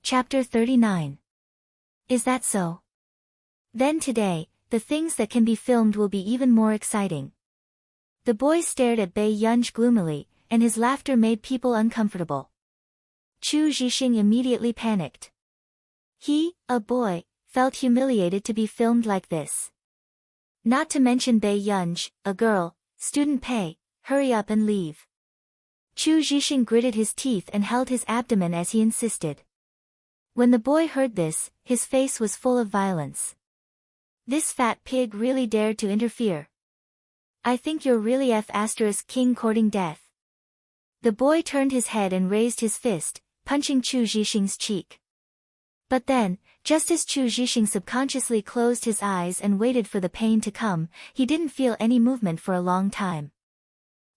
Chapter 39. Is that so? Then today, the things that can be filmed will be even more exciting. The boy stared at Bei Yunj gloomily, and his laughter made people uncomfortable. Chu Zhixing immediately panicked. He, a boy, felt humiliated to be filmed like this. Not to mention Bei Yunj, a girl. Student Pei, hurry up and leave. Chu Zhixing gritted his teeth and held his abdomen as he insisted. When the boy heard this, his face was full of violence. This fat pig really dared to interfere. I think you're really King courting death. The boy turned his head and raised his fist, punching Chu Zhixing's cheek. But then, just as Chu Zhixing subconsciously closed his eyes and waited for the pain to come, he didn't feel any movement for a long time.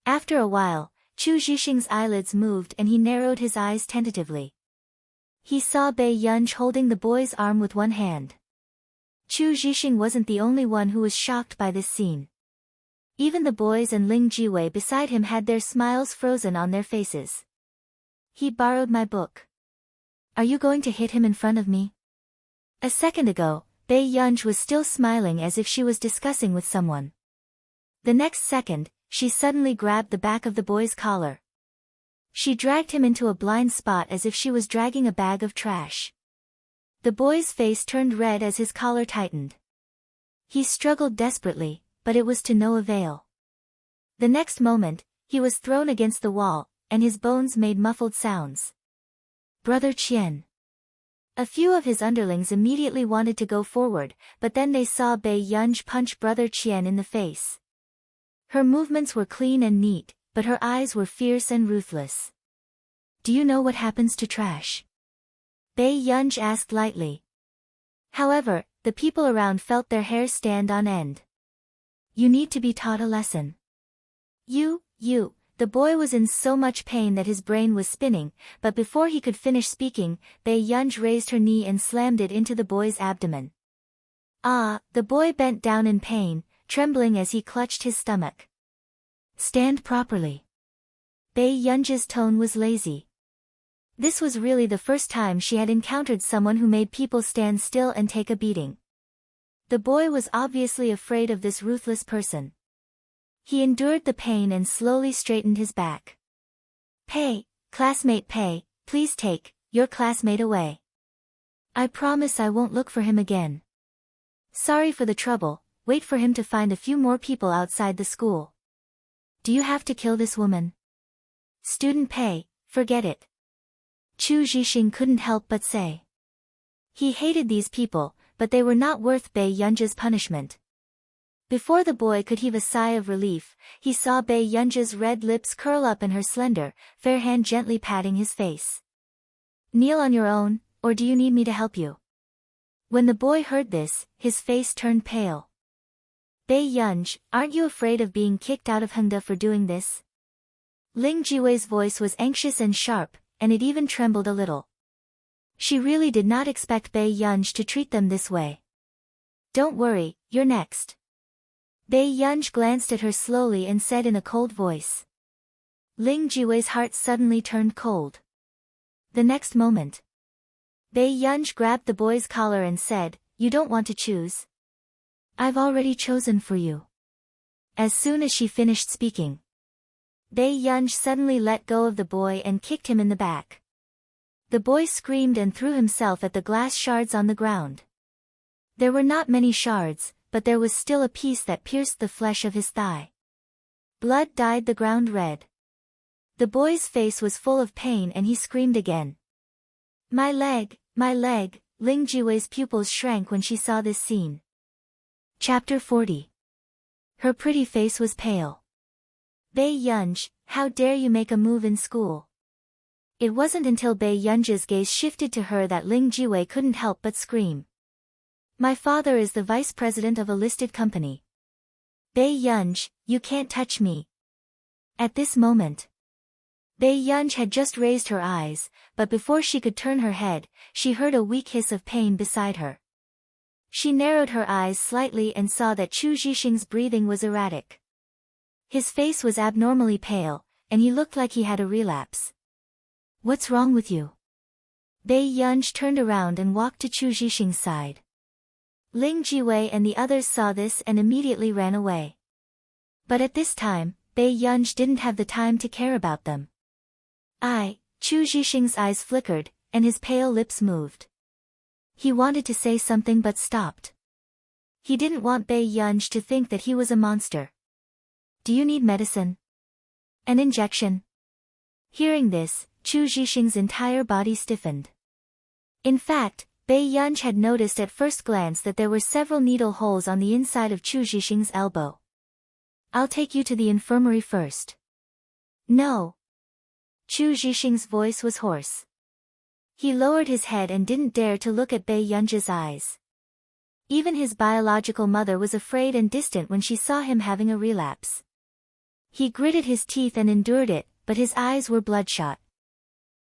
After a while, Chu Zhixing's eyelids moved and he narrowed his eyes tentatively. He saw Bei Yunj holding the boy's arm with one hand. Chu Zhixing wasn't the only one who was shocked by this scene. Even the boys and Ling Jiwei beside him had their smiles frozen on their faces. He borrowed my book. Are you going to hit him in front of me? A second ago, Bei Yunj was still smiling as if she was discussing with someone. The next second, she suddenly grabbed the back of the boy's collar. She dragged him into a blind spot as if she was dragging a bag of trash. The boy's face turned red as his collar tightened. He struggled desperately, but it was to no avail. The next moment, he was thrown against the wall, and his bones made muffled sounds. Brother Qian. A few of his underlings immediately wanted to go forward, but then they saw Bei Yunj punch Brother Qian in the face. Her movements were clean and neat, but her eyes were fierce and ruthless. Do you know what happens to trash? Bei Yunj asked lightly. However, the people around felt their hair stand on end. You need to be taught a lesson. You, the boy was in so much pain that his brain was spinning, but before he could finish speaking, Bei Yunj raised her knee and slammed it into the boy's abdomen. Ah, the boy bent down in pain, trembling as he clutched his stomach. Stand properly. Bei Yunj's tone was lazy. This was really the first time she had encountered someone who made people stand still and take a beating. The boy was obviously afraid of this ruthless person. He endured the pain and slowly straightened his back. Pei, classmate Pei, please take your classmate away. I promise I won't look for him again. Sorry for the trouble, wait for him to find a few more people outside the school. Do you have to kill this woman? Student Pei, forget it. Chu Zhixing couldn't help but say. He hated these people, but they were not worth Bei Yunj's punishment. Before the boy could heave a sigh of relief, he saw Bei Yunj's red lips curl up and her slender, fair hand gently patting his face. Kneel on your own, or do you need me to help you? When the boy heard this, his face turned pale. Bei Yunj, aren't you afraid of being kicked out of Hengda for doing this? Ling Jiwei's voice was anxious and sharp, and it even trembled a little. She really did not expect Bei Yunj to treat them this way. Don't worry, you're next. Bei Yunj glanced at her slowly and said in a cold voice. Ling Jiwei's heart suddenly turned cold. The next moment, Bei Yunj grabbed the boy's collar and said, You don't want to choose? I've already chosen for you. As soon as she finished speaking, Bei Yunj suddenly let go of the boy and kicked him in the back. The boy screamed and threw himself at the glass shards on the ground. There were not many shards, but there was still a piece that pierced the flesh of his thigh. Blood dyed the ground red. The boy's face was full of pain and he screamed again. My leg, my leg, Ling Jiwei's pupils shrank when she saw this scene. Chapter 40. Her pretty face was pale. Bei Yunj, how dare you make a move in school? It wasn't until Bei Yunj's gaze shifted to her that Ling Jiwei couldn't help but scream. My father is the vice president of a listed company. Bei Yunj, you can't touch me. At this moment, Bei Yunj had just raised her eyes, but before she could turn her head, she heard a weak hiss of pain beside her. She narrowed her eyes slightly and saw that Chu Zhixing's breathing was erratic. His face was abnormally pale, and he looked like he had a relapse. What's wrong with you? Bei Yunj turned around and walked to Chu Zhixing's side. Ling Jiwei and the others saw this and immediately ran away. But at this time, Bei Yunj didn't have the time to care about them. Chu Zhixing's eyes flickered, and his pale lips moved. He wanted to say something but stopped. He didn't want Bei Yunj to think that he was a monster. Do you need medicine? An injection? Hearing this, Chu Zhixing's entire body stiffened. In fact, Bei Yunj had noticed at first glance that there were several needle holes on the inside of Chu Zhixing's elbow. I'll take you to the infirmary first. No. Chu Zhixing's voice was hoarse. He lowered his head and didn't dare to look at Bei Yunj's eyes. Even his biological mother was afraid and distant when she saw him having a relapse. He gritted his teeth and endured it, but his eyes were bloodshot.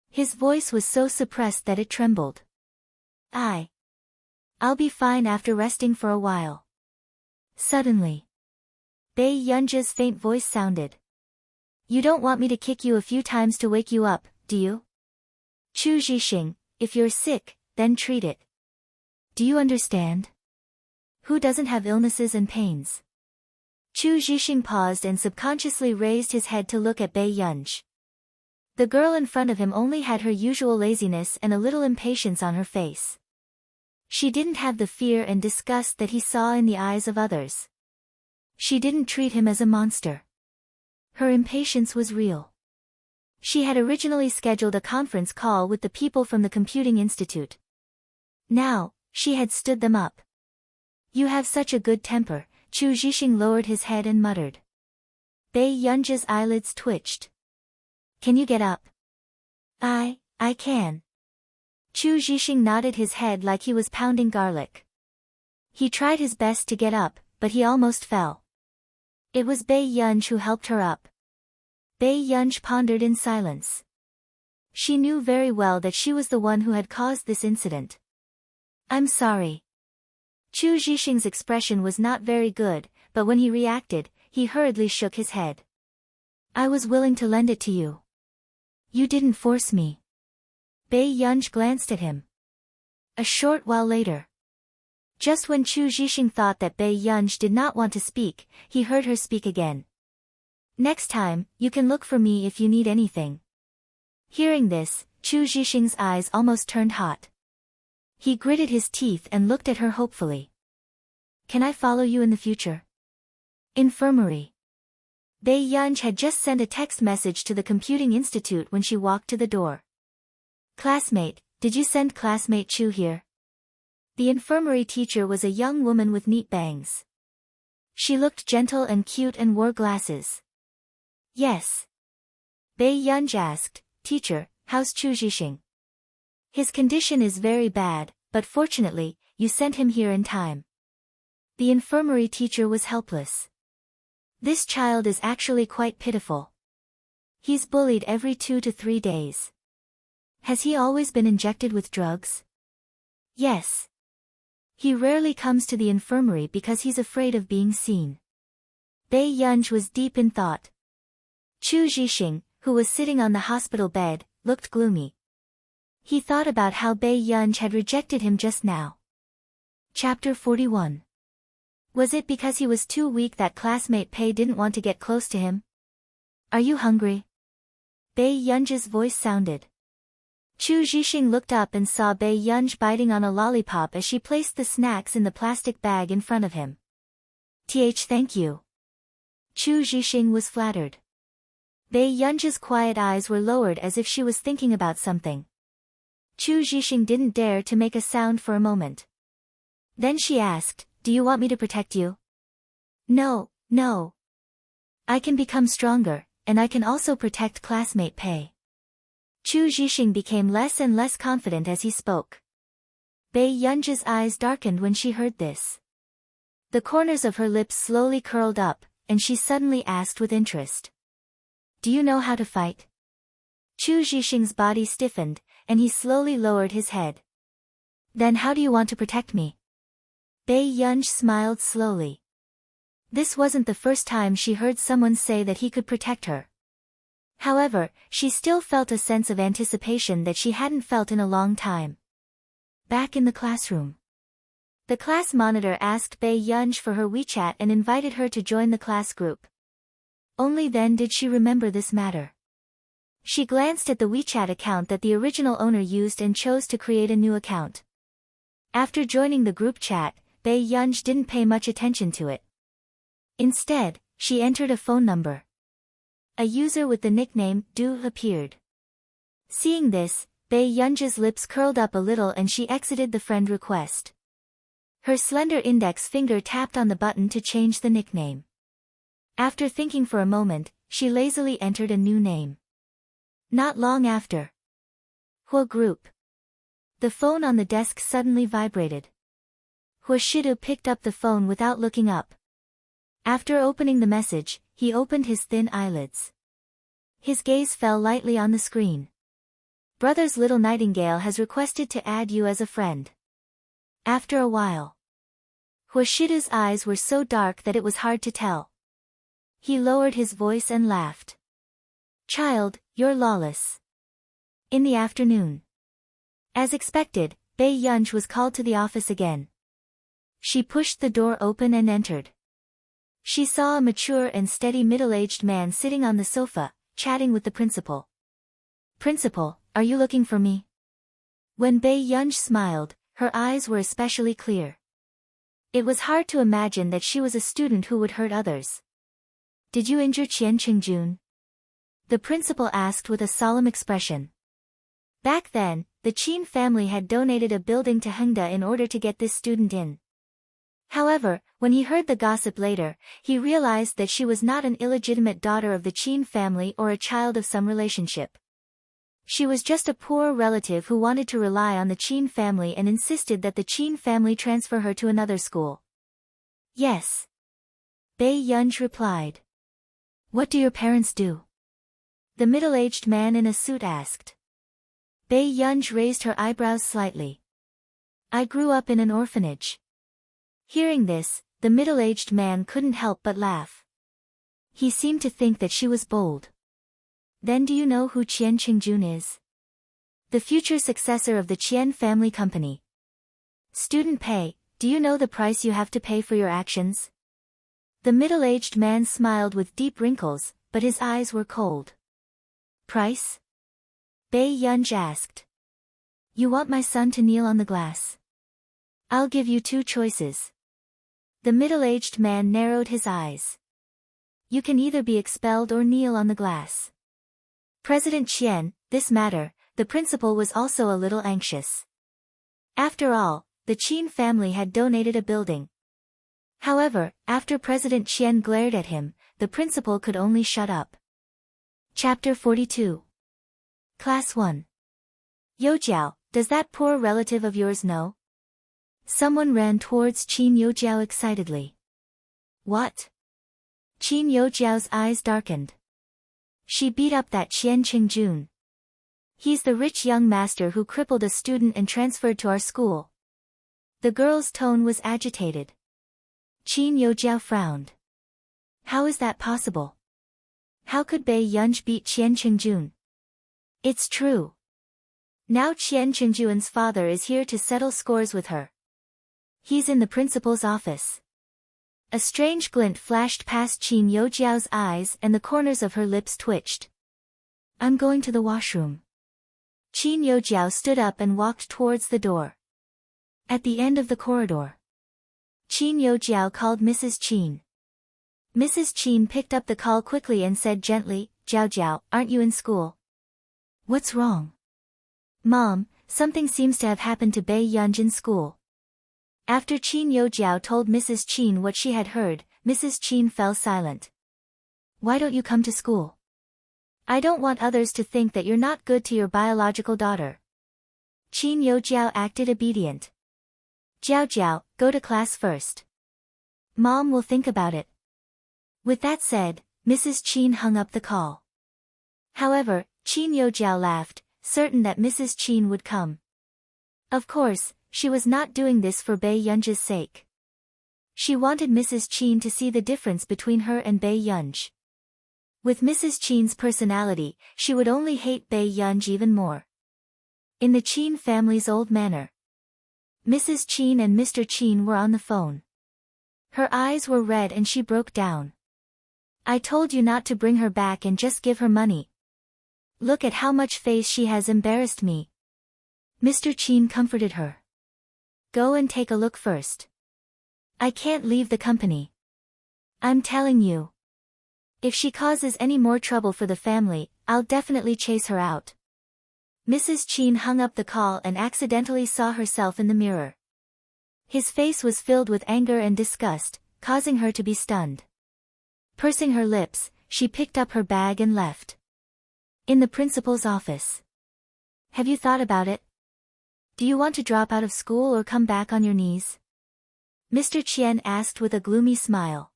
His voice was so suppressed that it trembled. I'll be fine after resting for a while. Suddenly, Bei Yunj's faint voice sounded. You don't want me to kick you a few times to wake you up, do you? Chu Zhixing, if you're sick, then treat it. Do you understand? Who doesn't have illnesses and pains? Chu Zhixing paused and subconsciously raised his head to look at Bei Yunj. The girl in front of him only had her usual laziness and a little impatience on her face. She didn't have the fear and disgust that he saw in the eyes of others. She didn't treat him as a monster. Her impatience was real. She had originally scheduled a conference call with the people from the Computing Institute. Now, she had stood them up. You have such a good temper, Chu Zhixing lowered his head and muttered. Bei Yunj's eyelids twitched. Can you get up? I can. Chu Zhixing nodded his head like he was pounding garlic. He tried his best to get up, but he almost fell. It was Bei Yunj who helped her up. Bei Yunj pondered in silence. She knew very well that she was the one who had caused this incident. I'm sorry. Chu Zhixing's expression was not very good, but when he reacted, he hurriedly shook his head. I was willing to lend it to you. You didn't force me. Bei Yunj glanced at him. A short while later. Just when Chu Zhixing thought that Bei Yunj did not want to speak, he heard her speak again. Next time, you can look for me if you need anything. Hearing this, Chu Zhixing's eyes almost turned hot. He gritted his teeth and looked at her hopefully. Can I follow you in the future? Infirmary. Bei Yunj had just sent a text message to the Computing Institute when she walked to the door. Classmate, did you send classmate Chu here? The infirmary teacher was a young woman with neat bangs. She looked gentle and cute and wore glasses. Yes. Bei Yunj asked, Teacher, how's Chu Zhixing? His condition is very bad, but fortunately, you sent him here in time. The infirmary teacher was helpless. This child is actually quite pitiful. He's bullied every 2 to 3 days. Has he always been injected with drugs? Yes. He rarely comes to the infirmary because he's afraid of being seen. Bei Yunj was deep in thought. Chu Zhixing, who was sitting on the hospital bed, looked gloomy. He thought about how Bei Yunj had rejected him just now. Chapter 41. Was it because he was too weak that classmate Pei didn't want to get close to him? Are you hungry? Bei Yunj's voice sounded. Chu Zhixing looked up and saw Bei Yunj biting on a lollipop as she placed the snacks in the plastic bag in front of him. Thank you. Chu Zhixing was flattered. Bei Yunj's quiet eyes were lowered as if she was thinking about something. Chu Zhixing didn't dare to make a sound for a moment. Then she asked, Do you want me to protect you? No. I can become stronger, and I can also protect classmate Pei. Chu Zhixing became less and less confident as he spoke. Bei Yunj's eyes darkened when she heard this. The corners of her lips slowly curled up, and she suddenly asked with interest. Do you know how to fight? Chu Zhixing's body stiffened, and he slowly lowered his head. Then how do you want to protect me? Bei Yunj smiled slowly. This wasn't the first time she heard someone say that he could protect her. However, she still felt a sense of anticipation that she hadn't felt in a long time. Back in the classroom. The class monitor asked Bei Yunj for her WeChat and invited her to join the class group. Only then did she remember this matter. She glanced at the WeChat account that the original owner used and chose to create a new account. After joining the group chat, Bei Yunj didn't pay much attention to it. Instead, she entered a phone number. A user with the nickname Du appeared. Seeing this, Bei Yunj's lips curled up a little and she exited the friend request. Her slender index finger tapped on the button to change the nickname. After thinking for a moment, she lazily entered a new name. Not long after. Hua Group. The phone on the desk suddenly vibrated. Hua Shidu picked up the phone without looking up. After opening the message, he opened his thin eyelids. His gaze fell lightly on the screen. Brother's little nightingale has requested to add you as a friend. After a while. Hua Shidu's eyes were so dark that it was hard to tell. He lowered his voice and laughed. Child, you're lawless. In the afternoon. As expected, Bei Yunj was called to the office again. She pushed the door open and entered. She saw a mature and steady middle-aged man sitting on the sofa, chatting with the principal. Principal, are you looking for me? When Bei Yunj smiled, her eyes were especially clear. It was hard to imagine that she was a student who would hurt others. Did you injure Qian Qingjun? The principal asked with a solemn expression. Back then, the Qin family had donated a building to Hengda in order to get this student in. However, when he heard the gossip later, he realized that she was not an illegitimate daughter of the Qin family or a child of some relationship. She was just a poor relative who wanted to rely on the Qin family and insisted that the Qin family transfer her to another school. Yes. Bei Yunj replied. What do your parents do? The middle-aged man in a suit asked. Bei Yunj raised her eyebrows slightly. I grew up in an orphanage. Hearing this, the middle-aged man couldn't help but laugh. He seemed to think that she was bold. Then do you know who Qian Qingjun is? The future successor of the Qian family company. Student pay, do you know the price you have to pay for your actions? The middle-aged man smiled with deep wrinkles, but his eyes were cold. Price? Bei Yunj asked. You want my son to kneel on the glass? I'll give you two choices. The middle-aged man narrowed his eyes. You can either be expelled or kneel on the glass. President Qian, this matter, the principal was also a little anxious. After all, the Qin family had donated a building. However, after President Qian glared at him, the principal could only shut up. Chapter 42. Class 1. Youjiao, does that poor relative of yours know? Someone ran towards Qin Youjiao excitedly. What? Qin Youjiao's eyes darkened. She beat up that Qian Qingjun. He's the rich young master who crippled a student and transferred to our school. The girl's tone was agitated. Qin Youjiao frowned. How is that possible? How could Bei Yunj beat Qian Qingjun? It's true. Now Qian Qingjun's father is here to settle scores with her. He's in the principal's office. A strange glint flashed past Qin Youjiao's eyes and the corners of her lips twitched. I'm going to the washroom. Qin Youjiao stood up and walked towards the door. At the end of the corridor, Qin Youjiao called Mrs. Qin. Mrs. Qin picked up the call quickly and said gently, Jiao Jiao, aren't you in school? What's wrong? Mom, something seems to have happened to Bei Yunj in school. After Qin Youjiao told Mrs. Qin what she had heard, Mrs. Qin fell silent. Why don't you come to school? I don't want others to think that you're not good to your biological daughter. Qin Youjiao acted obedient. Jiao Jiao, go to class first. Mom will think about it. With that said, Mrs. Qin hung up the call. However, Qin Youjiao laughed, certain that Mrs. Qin would come. Of course, she was not doing this for Bei Yunj's sake. She wanted Mrs. Qin to see the difference between her and Bei Yunj. With Mrs. Chen's personality, she would only hate Bei Yunj even more. In the Chen family's old manor, Mrs. Chen and Mr. Chen were on the phone. Her eyes were red and she broke down. I told you not to bring her back and just give her money. Look at how much face she has embarrassed me. Mr. Chen comforted her. Go and take a look first. I can't leave the company. I'm telling you. If she causes any more trouble for the family, I'll definitely chase her out. Mrs. Chen hung up the call and accidentally saw herself in the mirror. His face was filled with anger and disgust, causing her to be stunned. Pursing her lips, she picked up her bag and left. In the principal's office. Have you thought about it? Do you want to drop out of school or come back on your knees? Mr. Chen asked with a gloomy smile.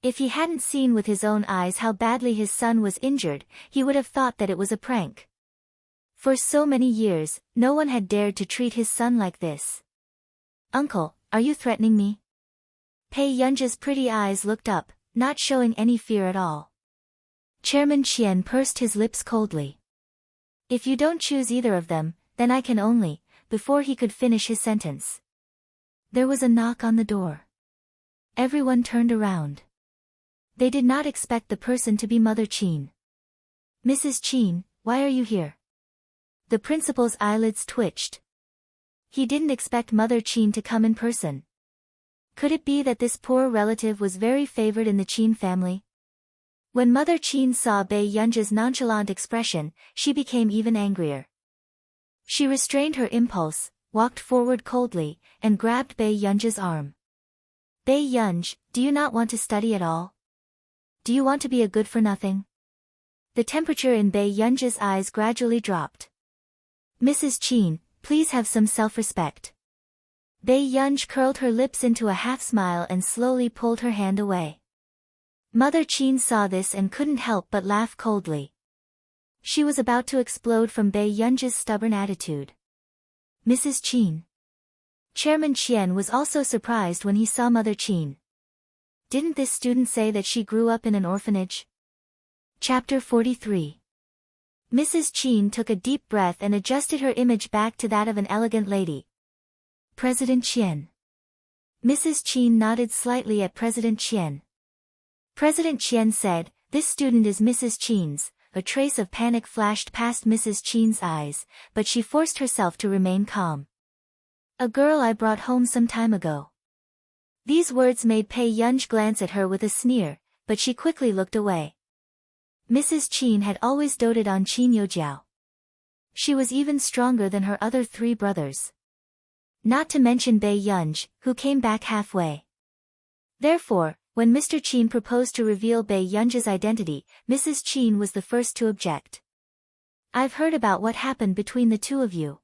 If he hadn't seen with his own eyes how badly his son was injured, he would have thought that it was a prank. For so many years, no one had dared to treat his son like this. Uncle, are you threatening me? Bei Yunj's pretty eyes looked up, not showing any fear at all. Chairman Chen pursed his lips coldly. If you don't choose either of them, then I can only, before he could finish his sentence. There was a knock on the door. Everyone turned around. They did not expect the person to be Mother Chen. Mrs. Chen, why are you here? The principal's eyelids twitched. He didn't expect Mother Chen to come in person. Could it be that this poor relative was very favored in the Chen family? When Mother Chen saw Bei Yunj's nonchalant expression, she became even angrier. She restrained her impulse, walked forward coldly, and grabbed Bei Yunj's arm. Bei Yunj, do you not want to study at all? Do you want to be a good-for-nothing? The temperature in Bei Yunj's eyes gradually dropped. Mrs. Chen, please have some self-respect. Bei Yunj curled her lips into a half-smile and slowly pulled her hand away. Mother Chen saw this and couldn't help but laugh coldly. She was about to explode from Bei Yunj's stubborn attitude. Mrs. Chen. Chairman Chen was also surprised when he saw Mother Chen. Didn't this student say that she grew up in an orphanage? Chapter 43. Mrs. Chen took a deep breath and adjusted her image back to that of an elegant lady. President Chen. Mrs. Chen nodded slightly at President Chen. President Chen said, "This student is Mrs. Chen's." A trace of panic flashed past Mrs. Chen's eyes, but she forced herself to remain calm. A girl I brought home some time ago. These words made Bei Yunj glance at her with a sneer, but she quickly looked away. Mrs. Chen had always doted on Chen Youjiao. She was even stronger than her other three brothers. Not to mention Bei Yunj, who came back halfway. Therefore, when Mr. Chen proposed to reveal Bei Yunj's identity, Mrs. Chen was the first to object. I've heard about what happened between the two of you.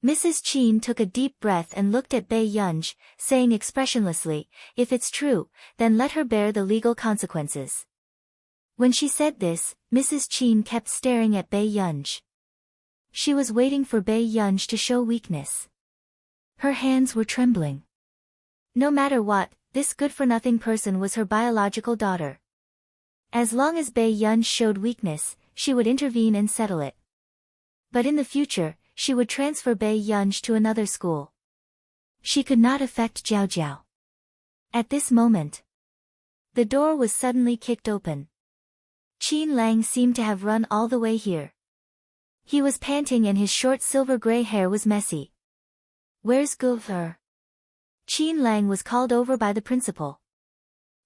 Mrs. Chen took a deep breath and looked at Bei Yunj, saying expressionlessly, if it's true, then let her bear the legal consequences. When she said this, Mrs. Chen kept staring at Bei Yunj. She was waiting for Bei Yunj to show weakness. Her hands were trembling. No matter what, this good-for-nothing person was her biological daughter. As long as Bei Yunj showed weakness, she would intervene and settle it. But in the future, she would transfer Bei Yunj to another school. She could not affect Jiao Jiao. At this moment, the door was suddenly kicked open. Qin Lang seemed to have run all the way here. He was panting and his short silver-gray hair was messy. Where's Gu-er? Qin Lang was called over by the principal.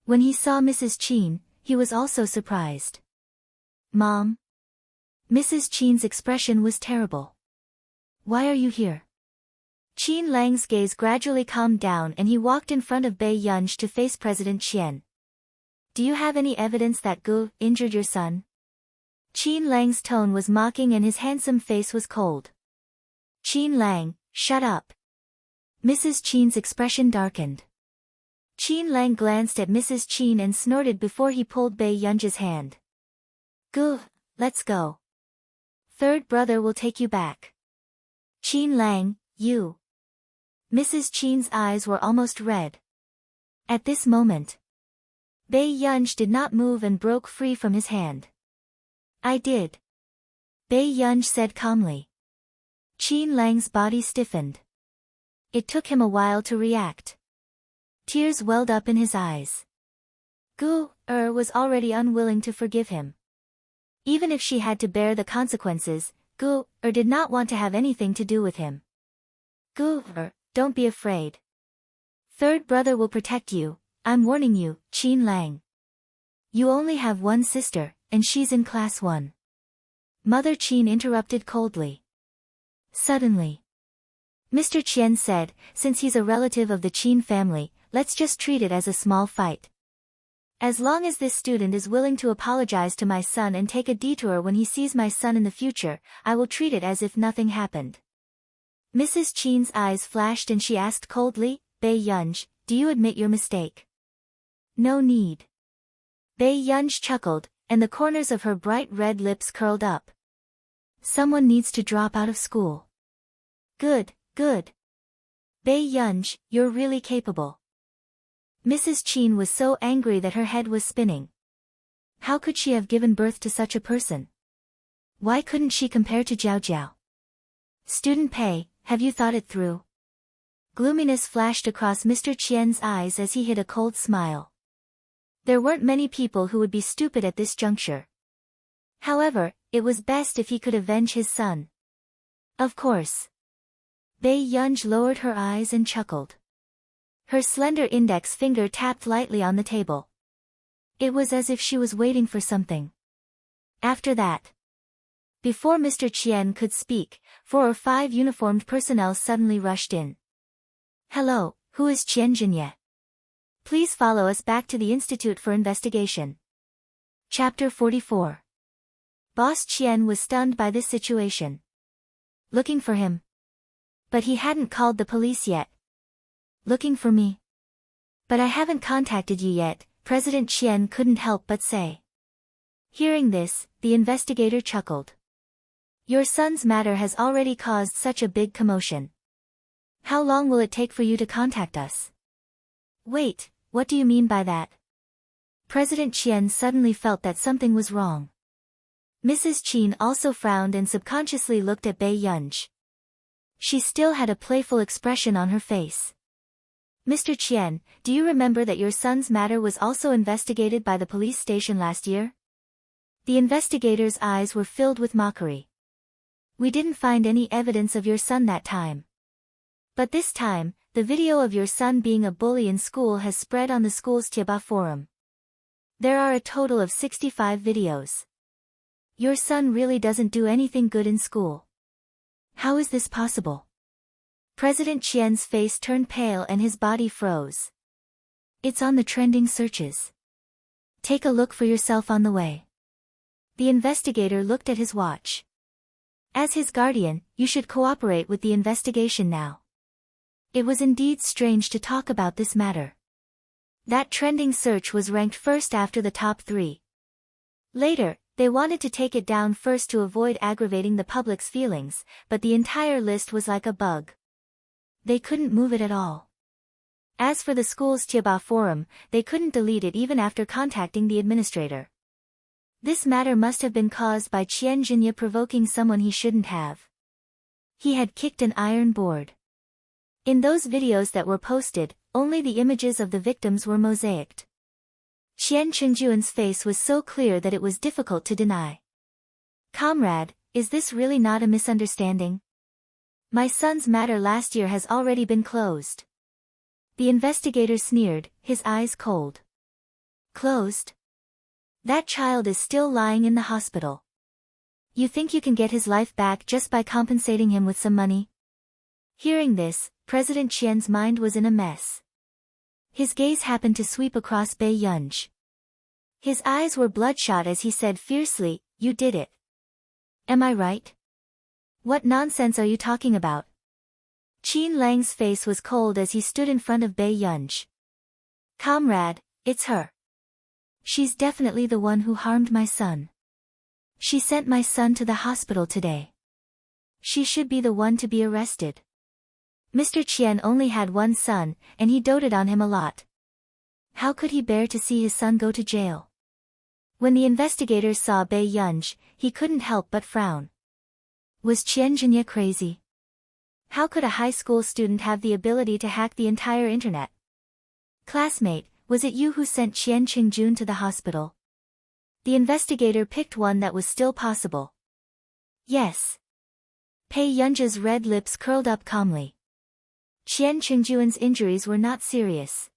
When he saw Mrs. Chen, he was also surprised. Mom? Mrs. Chen's expression was terrible. Why are you here? Qin Lang's gaze gradually calmed down and he walked in front of Bei Yunj to face President Chen. Do you have any evidence that Gu injured your son? Qin Lang's tone was mocking and his handsome face was cold. Qin Lang, shut up. Mrs. Chen's expression darkened. Qin Lang glanced at Mrs. Chen and snorted before he pulled Bei Yunj's hand. Gu, let's go. Third brother will take you back. Qin Lang, you. Mrs. Chen's eyes were almost red. At this moment, Bei Yunj did not move and broke free from his hand. I did. Bei Yunj said calmly. Qin Lang's body stiffened. It took him a while to react. Tears welled up in his eyes. Gu was already unwilling to forgive him. Even if she had to bear the consequences, Gu did not want to have anything to do with him. Gu don't be afraid. Third brother will protect you, I'm warning you, Qin Lang. You only have one sister, and she's in class 1. Mother Qin interrupted coldly. Suddenly. Mr. Qian said, since he's a relative of the Qin family, let's just treat it as a small fight. As long as this student is willing to apologize to my son and take a detour when he sees my son in the future, I will treat it as if nothing happened. Mrs. Qin's eyes flashed and she asked coldly, Bei Yunj, do you admit your mistake? No need. Bei Yunj chuckled, and the corners of her bright red lips curled up. Someone needs to drop out of school. Good, good. Bei Yunj, you're really capable. Mrs. Qin was so angry that her head was spinning. How could she have given birth to such a person? Why couldn't she compare to Jiao Jiao? Student Pei, have you thought it through? Gloominess flashed across Mr. Qian's eyes as he hid a cold smile. There weren't many people who would be stupid at this juncture. However, it was best if he could avenge his son. Of course. Bei Yunj lowered her eyes and chuckled. Her slender index finger tapped lightly on the table. It was as if she was waiting for something. After that. Before Mr. Qian could speak, 4 or 5 uniformed personnel suddenly rushed in. Hello, who is Qian Jinye? Please follow us back to the Institute for Investigation. Chapter 44. Boss Qian was stunned by this situation. Looking for him. But he hadn't called the police yet. Looking for me? But I haven't contacted you yet, President Qian couldn't help but say. Hearing this, the investigator chuckled. Your son's matter has already caused such a big commotion. How long will it take for you to contact us? Wait, what do you mean by that? President Qian suddenly felt that something was wrong. Mrs. Qin also frowned and subconsciously looked at Bei Yunj. She still had a playful expression on her face. Mr. Qian, do you remember that your son's matter was also investigated by the police station last year? The investigator's eyes were filled with mockery. We didn't find any evidence of your son that time. But this time, the video of your son being a bully in school has spread on the school's Tieba forum. There are a total of 65 videos. Your son really doesn't do anything good in school. How is this possible? President Qian's face turned pale and his body froze. It's on the trending searches. Take a look for yourself on the way. The investigator looked at his watch. As his guardian, you should cooperate with the investigation now. It was indeed strange to talk about this matter. That trending search was ranked first after the top 3. Later, they wanted to take it down first to avoid aggravating the public's feelings, but the entire list was like a bug. They couldn't move it at all. As for the school's Tieba forum, they couldn't delete it even after contacting the administrator. This matter must have been caused by Qian Jinye provoking someone he shouldn't have. He had kicked an iron board. In those videos that were posted, only the images of the victims were mosaicked. Qian Chengjuan's face was so clear that it was difficult to deny. Comrade, is this really not a misunderstanding? My son's matter last year has already been closed. The investigator sneered, his eyes cold. Closed? That child is still lying in the hospital. You think you can get his life back just by compensating him with some money? Hearing this, President Qian's mind was in a mess. His gaze happened to sweep across Bei Yunj. His eyes were bloodshot as he said fiercely, You did it. Am I right? What nonsense are you talking about? Qin Lang's face was cold as he stood in front of Bei Yunj. Comrade, it's her. She's definitely the one who harmed my son. She sent my son to the hospital today. She should be the one to be arrested. Mr. Qian only had one son, and he doted on him a lot. How could he bear to see his son go to jail? When the investigators saw Bei Yunj, he couldn't help but frown. Was Qian Zhenye crazy? How could a high school student have the ability to hack the entire internet? Classmate, was it you who sent Qian Qingjun to the hospital? The investigator picked one that was still possible. Yes. Bei Yunj's red lips curled up calmly. Qian Qingjun's injuries were not serious.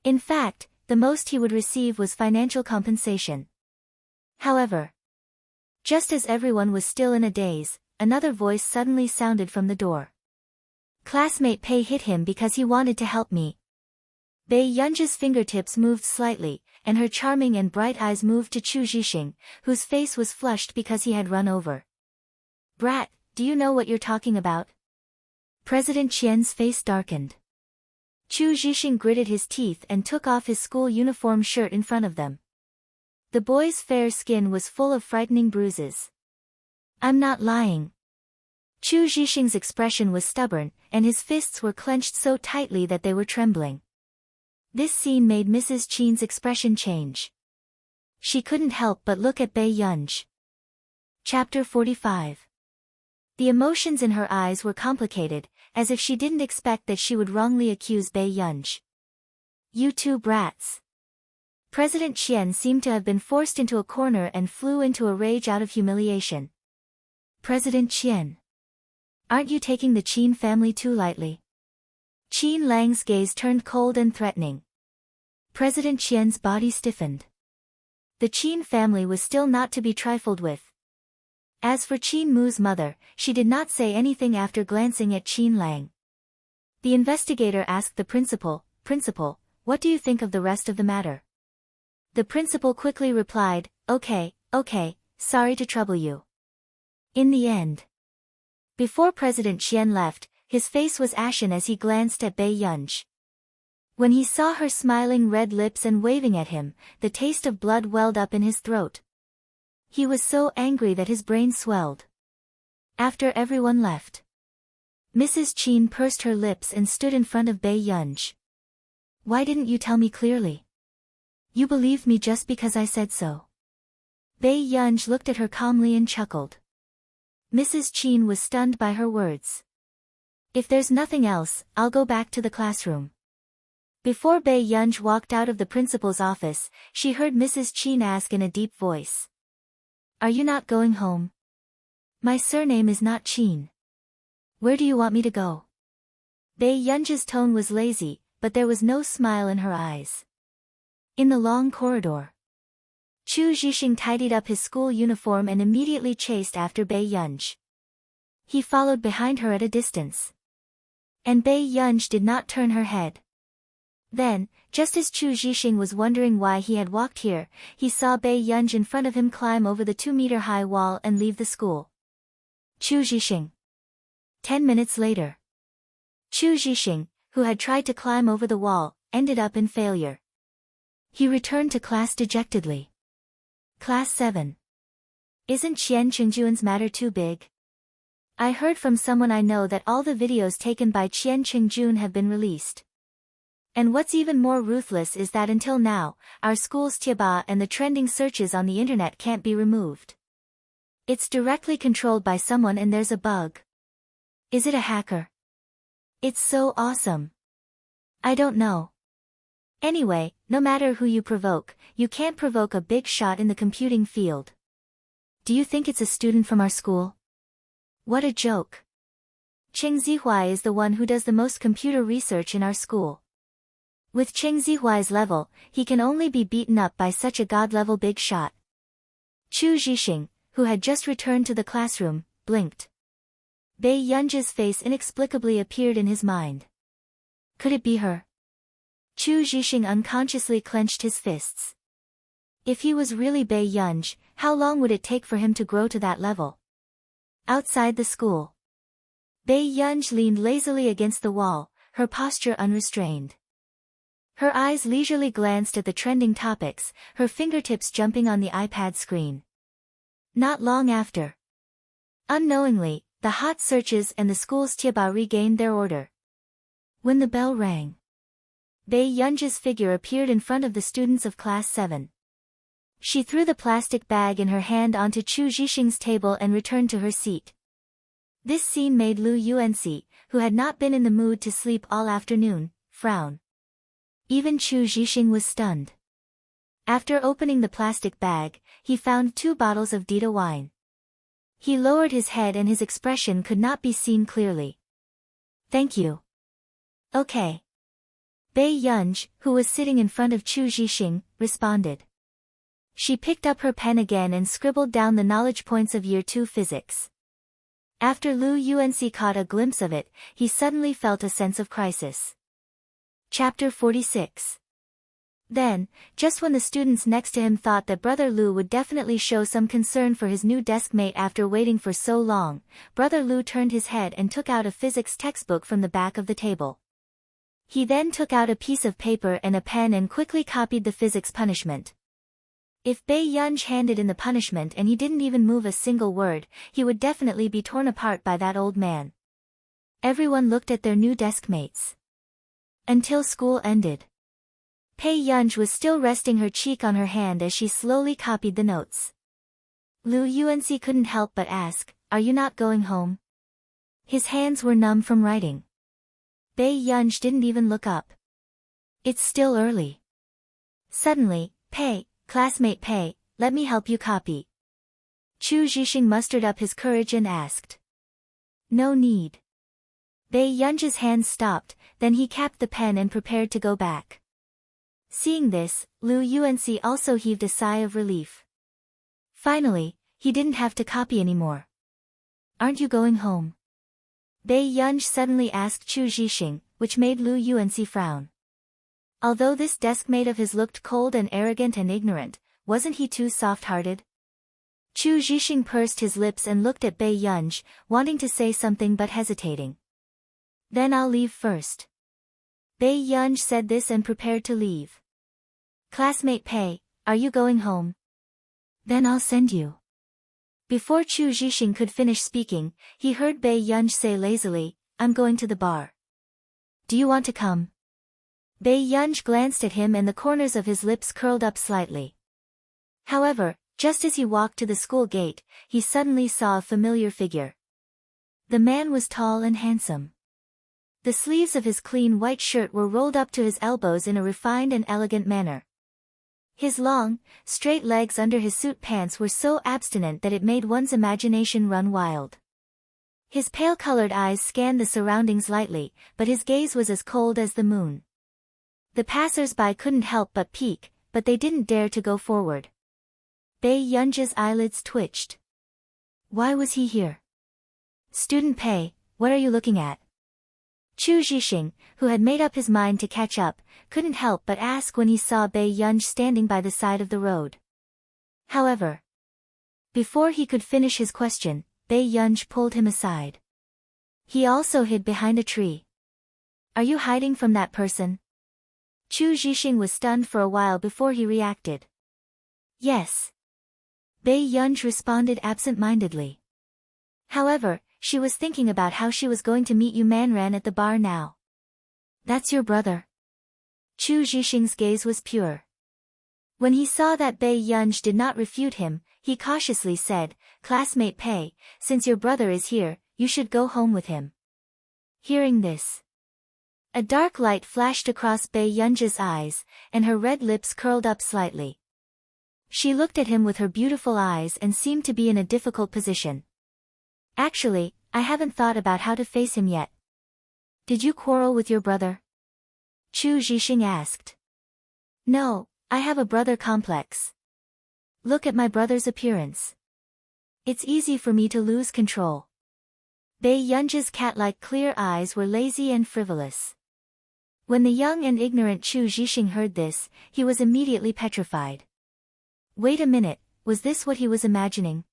In fact, the most he would receive was financial compensation. However, just as everyone was still in a daze, another voice suddenly sounded from the door. Classmate Pei hit him because he wanted to help me. Bei Yunj's fingertips moved slightly, and her charming and bright eyes moved to Chu Zhixing, whose face was flushed because he had run over. Brat, do you know what you're talking about? President Qian's face darkened. Chu Zhixing gritted his teeth and took off his school uniform shirt in front of them. The boy's fair skin was full of frightening bruises. I'm not lying. Chu Zhixing's expression was stubborn, and his fists were clenched so tightly that they were trembling. This scene made Mrs. Qin's expression change. She couldn't help but look at Bei Yunj. Chapter 45. The emotions in her eyes were complicated, as if she didn't expect that she would wrongly accuse Bei Yunj. You two brats. President Qian seemed to have been forced into a corner and flew into a rage out of humiliation. President Qian. Aren't you taking the Qin family too lightly? Qin Lang's gaze turned cold and threatening. President Qian's body stiffened. The Qin family was still not to be trifled with. As for Qin Mu's mother, she did not say anything after glancing at Qin Lang. The investigator asked the principal, "Principal, what do you think of the rest of the matter?" The principal quickly replied, okay, sorry to trouble you. In the end. Before President Qian left, his face was ashen as he glanced at Bei Yunj. When he saw her smiling red lips and waving at him, the taste of blood welled up in his throat. He was so angry that his brain swelled. After everyone left, Mrs. Qin pursed her lips and stood in front of Bei Yunj. Why didn't you tell me clearly? You believed me just because I said so. Bei Yunj looked at her calmly and chuckled. Mrs. Qin was stunned by her words. If there's nothing else, I'll go back to the classroom. Before Bei Yunj walked out of the principal's office, she heard Mrs. Qin ask in a deep voice. Are you not going home? My surname is not Qin. Where do you want me to go? Bei Yunj's tone was lazy, but there was no smile in her eyes. In the long corridor, Chu Zhixing tidied up his school uniform and immediately chased after Bei Yunj. He followed behind her at a distance. And Bei Yunj did not turn her head. Then, just as Chu Zhixing was wondering why he had walked here, he saw Bei Yunj in front of him climb over the 2-meter-high wall and leave the school. Chu Zhixing. 10 minutes later. Chu Zhixing, who had tried to climb over the wall, ended up in failure. He returned to class dejectedly. Class 7. Isn't Qian Qingjuan's matter too big? I heard from someone I know that all the videos taken by Qian Qingjun have been released. And what's even more ruthless is that until now, our school's Tieba and the trending searches on the internet can't be removed. It's directly controlled by someone and there's a bug. Is it a hacker? It's so awesome. I don't know. Anyway, no matter who you provoke, you can't provoke a big shot in the computing field. Do you think it's a student from our school? What a joke. Cheng Zihuai is the one who does the most computer research in our school. With Cheng Zihuai's level, he can only be beaten up by such a god-level big shot. Chu Zhixing, who had just returned to the classroom, blinked. Bei Yunj's face inexplicably appeared in his mind. Could it be her? Chu Zhixing unconsciously clenched his fists. If he was really Bei Yunj, how long would it take for him to grow to that level? Outside the school, Bei Yunj leaned lazily against the wall, her posture unrestrained. Her eyes leisurely glanced at the trending topics, her fingertips jumping on the iPad screen. Not long after, unknowingly, the hot searches and the school's Tieba regained their order. When the bell rang, Bei Yunji's figure appeared in front of the students of Class 7. She threw the plastic bag in her hand onto Chu Zhixing's table and returned to her seat. This scene made Lu Yuanxi, who had not been in the mood to sleep all afternoon, frown. Even Chu Zhixing was stunned. After opening the plastic bag, he found 2 bottles of Dita wine. He lowered his head and his expression could not be seen clearly. Thank you. Okay. Bei Yunji, who was sitting in front of Chu Zhixing, responded. She picked up her pen again and scribbled down the knowledge points of Year 2 physics. After Lu Yuanxi caught a glimpse of it, he suddenly felt a sense of crisis. Chapter 46. Then, just when the students next to him thought that Brother Lu would definitely show some concern for his new deskmate after waiting for so long, Brother Lu turned his head and took out a physics textbook from the back of the table. He then took out a piece of paper and a pen and quickly copied the physics punishment. If Bei Yunji handed in the punishment and he didn't even move a single word, he would definitely be torn apart by that old man. Everyone looked at their new deskmates. Until school ended. Bei Yunji was still resting her cheek on her hand as she slowly copied the notes. Lu Yuanxi couldn't help but ask, "Are you not going home?" His hands were numb from writing. Bei Yunji didn't even look up. It's still early. Suddenly, Classmate Pei, let me help you copy. Chu Zhixing mustered up his courage and asked. No need. Bei Yunji's hands stopped, then he capped the pen and prepared to go back. Seeing this, Lu Yuanxi also heaved a sigh of relief. Finally, he didn't have to copy anymore. Aren't you going home? Bei Yunji suddenly asked Chu Zhixing, which made Lu Yuanxi frown. Although this deskmate of his looked cold and arrogant and ignorant, wasn't he too soft-hearted? Chu Zhixing pursed his lips and looked at Bei Yunji, wanting to say something but hesitating. Then I'll leave first. Bei Yunji said this and prepared to leave. Classmate Pei, are you going home? Then I'll send you. Before Chu Zhixing could finish speaking, he heard Bei Yunji say lazily, I'm going to the bar. Do you want to come? Bei Yunji glanced at him and the corners of his lips curled up slightly. However, just as he walked to the school gate, he suddenly saw a familiar figure. The man was tall and handsome. The sleeves of his clean white shirt were rolled up to his elbows in a refined and elegant manner. His long, straight legs under his suit pants were so abstinent that it made one's imagination run wild. His pale-colored eyes scanned the surroundings lightly, but his gaze was as cold as the moon. The passers-by couldn't help but peek, but they didn't dare to go forward. Bei Yunji's eyelids twitched. Why was he here? Student Pei, what are you looking at? Chu Zhixing, who had made up his mind to catch up, couldn't help but ask when he saw Bei Yunji standing by the side of the road. However, before he could finish his question, Bei Yunji pulled him aside. He also hid behind a tree. Are you hiding from that person? Chu Zhixing was stunned for a while before he reacted. Yes. Bei Yunji responded absent-mindedly. However, she was thinking about how she was going to meet Yu Manran at the bar now. That's your brother. Chu Zhixing's gaze was pure. When he saw that Bei Yunji did not refute him, he cautiously said, Classmate Pei, since your brother is here, you should go home with him. Hearing this, a dark light flashed across Bei Yunji's eyes, and her red lips curled up slightly. She looked at him with her beautiful eyes and seemed to be in a difficult position. Actually, I haven't thought about how to face him yet. Did you quarrel with your brother? Chu Zhixing asked. No, I have a brother complex. Look at my brother's appearance. It's easy for me to lose control. Bei Yunji's cat-like clear eyes were lazy and frivolous. When the young and ignorant Chu Zhixing heard this, he was immediately petrified. Wait a minute, was this what he was imagining?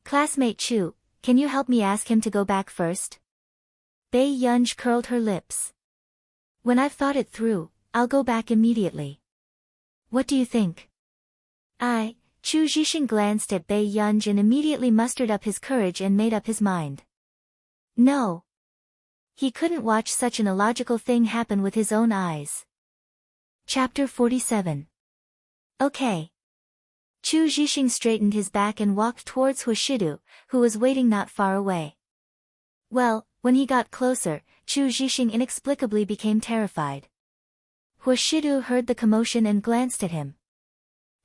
Classmate Chu, can you help me ask him to go back first? Bei Yunji curled her lips. When I've thought it through, I'll go back immediately. What do you think? Chu Zhixing glanced at Bei Yunji and immediately mustered up his courage and made up his mind. No. He couldn't watch such an illogical thing happen with his own eyes. Chapter 47. Okay. Chu Zhixing straightened his back and walked towards Huashidu, who was waiting not far away. Well, when he got closer, Chu Zhixing inexplicably became terrified. Huashidu heard the commotion and glanced at him.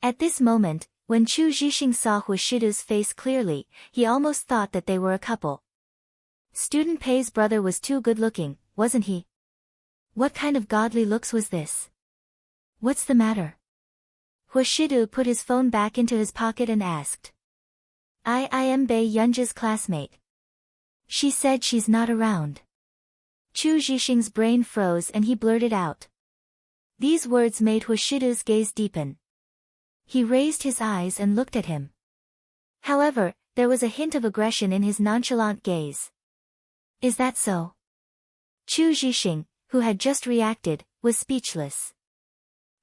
At this moment, when Chu Zhixing saw Huashidu's face clearly, he almost thought that they were a couple. Student Pei's brother was too good-looking, wasn't he? What kind of godly looks was this? What's the matter? Huashidu put his phone back into his pocket and asked. I am Bei Yunji's classmate. She said she's not around. Chu Zhixing's brain froze and he blurted out. These words made Huashidu's gaze deepen. He raised his eyes and looked at him. However, there was a hint of aggression in his nonchalant gaze. Is that so? Chu Zhixing, who had just reacted, was speechless.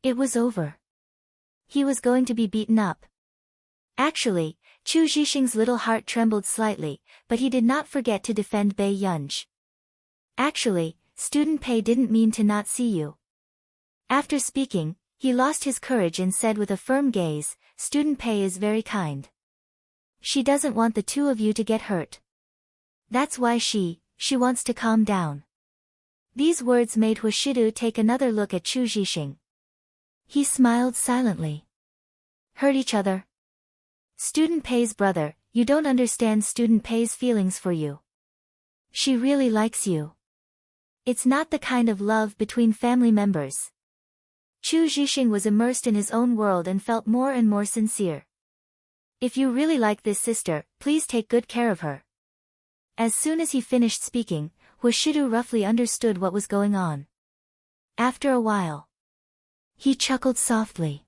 It was over. He was going to be beaten up. Actually, Chu Zhixing's little heart trembled slightly, but he did not forget to defend Bei Yunji. Actually, Student Pei didn't mean to not see you. After speaking, he lost his courage and said with a firm gaze, Student Pei is very kind. She doesn't want the two of you to get hurt. That's why she wants to calm down. These words made Huashidu take another look at Chu Zhixing. He smiled silently. Hurt each other? Student Pei's brother, you don't understand Student Pei's feelings for you. She really likes you. It's not the kind of love between family members. Chu Zhixing was immersed in his own world and felt more and more sincere. If you really like this sister, please take good care of her. As soon as he finished speaking, Huashidu roughly understood what was going on. After a while, he chuckled softly.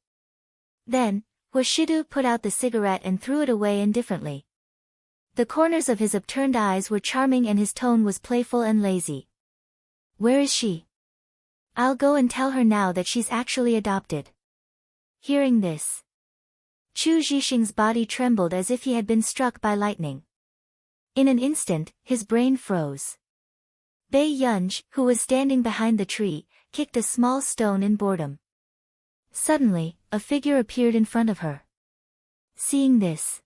Then, Huashidu put out the cigarette and threw it away indifferently. The corners of his upturned eyes were charming and his tone was playful and lazy. Where is she? I'll go and tell her now that she's actually adopted. Hearing this, Chu Zhixing's body trembled as if he had been struck by lightning. In an instant, his brain froze. Bei Yunji, who was standing behind the tree, kicked a small stone in boredom. Suddenly, a figure appeared in front of her. Seeing this,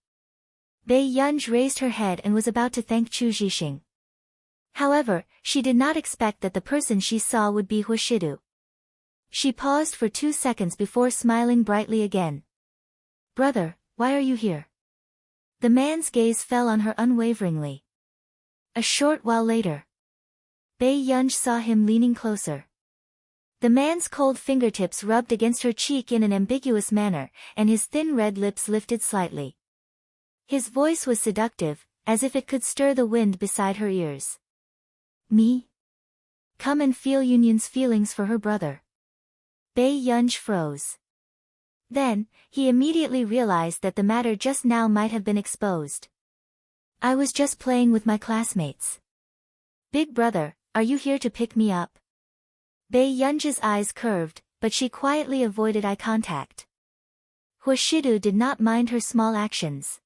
Bei Yunji raised her head and was about to thank Chu Zhixing. However, she did not expect that the person she saw would be Huashidu. She paused for 2 seconds before smiling brightly again. Brother, why are you here? The man's gaze fell on her unwaveringly. A short while later, Bei Yunji saw him leaning closer. The man's cold fingertips rubbed against her cheek in an ambiguous manner, and his thin red lips lifted slightly. His voice was seductive, as if it could stir the wind beside her ears. Me? Come and feel Yunyan's feelings for her brother. Bei Yunji froze. Then, he immediately realized that the matter just now might have been exposed. I was just playing with my classmates. Big brother, are you here to pick me up? Bei Yunji's eyes curved, but she quietly avoided eye contact. Huashidu did not mind her small actions.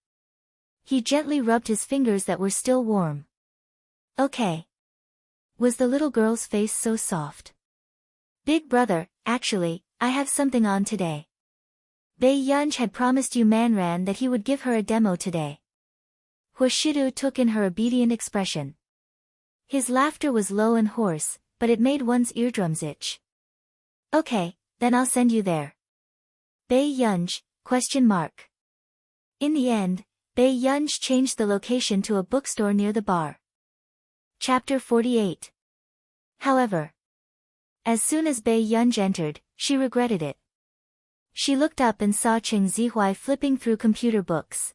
He gently rubbed his fingers that were still warm. Okay. Was the little girl's face so soft? Big brother, actually, I have something on today. Bei Yunji had promised Yu Manran that he would give her a demo today. Huashidu took in her obedient expression. His laughter was low and hoarse, but it made one's eardrums itch. Okay, then I'll send you there. Bei Yunji, ? In the end, Bei Yunji changed the location to a bookstore near the bar. Chapter 48. However, as soon as Bei Yunji entered, she regretted it. She looked up and saw Cheng Zihuai flipping through computer books.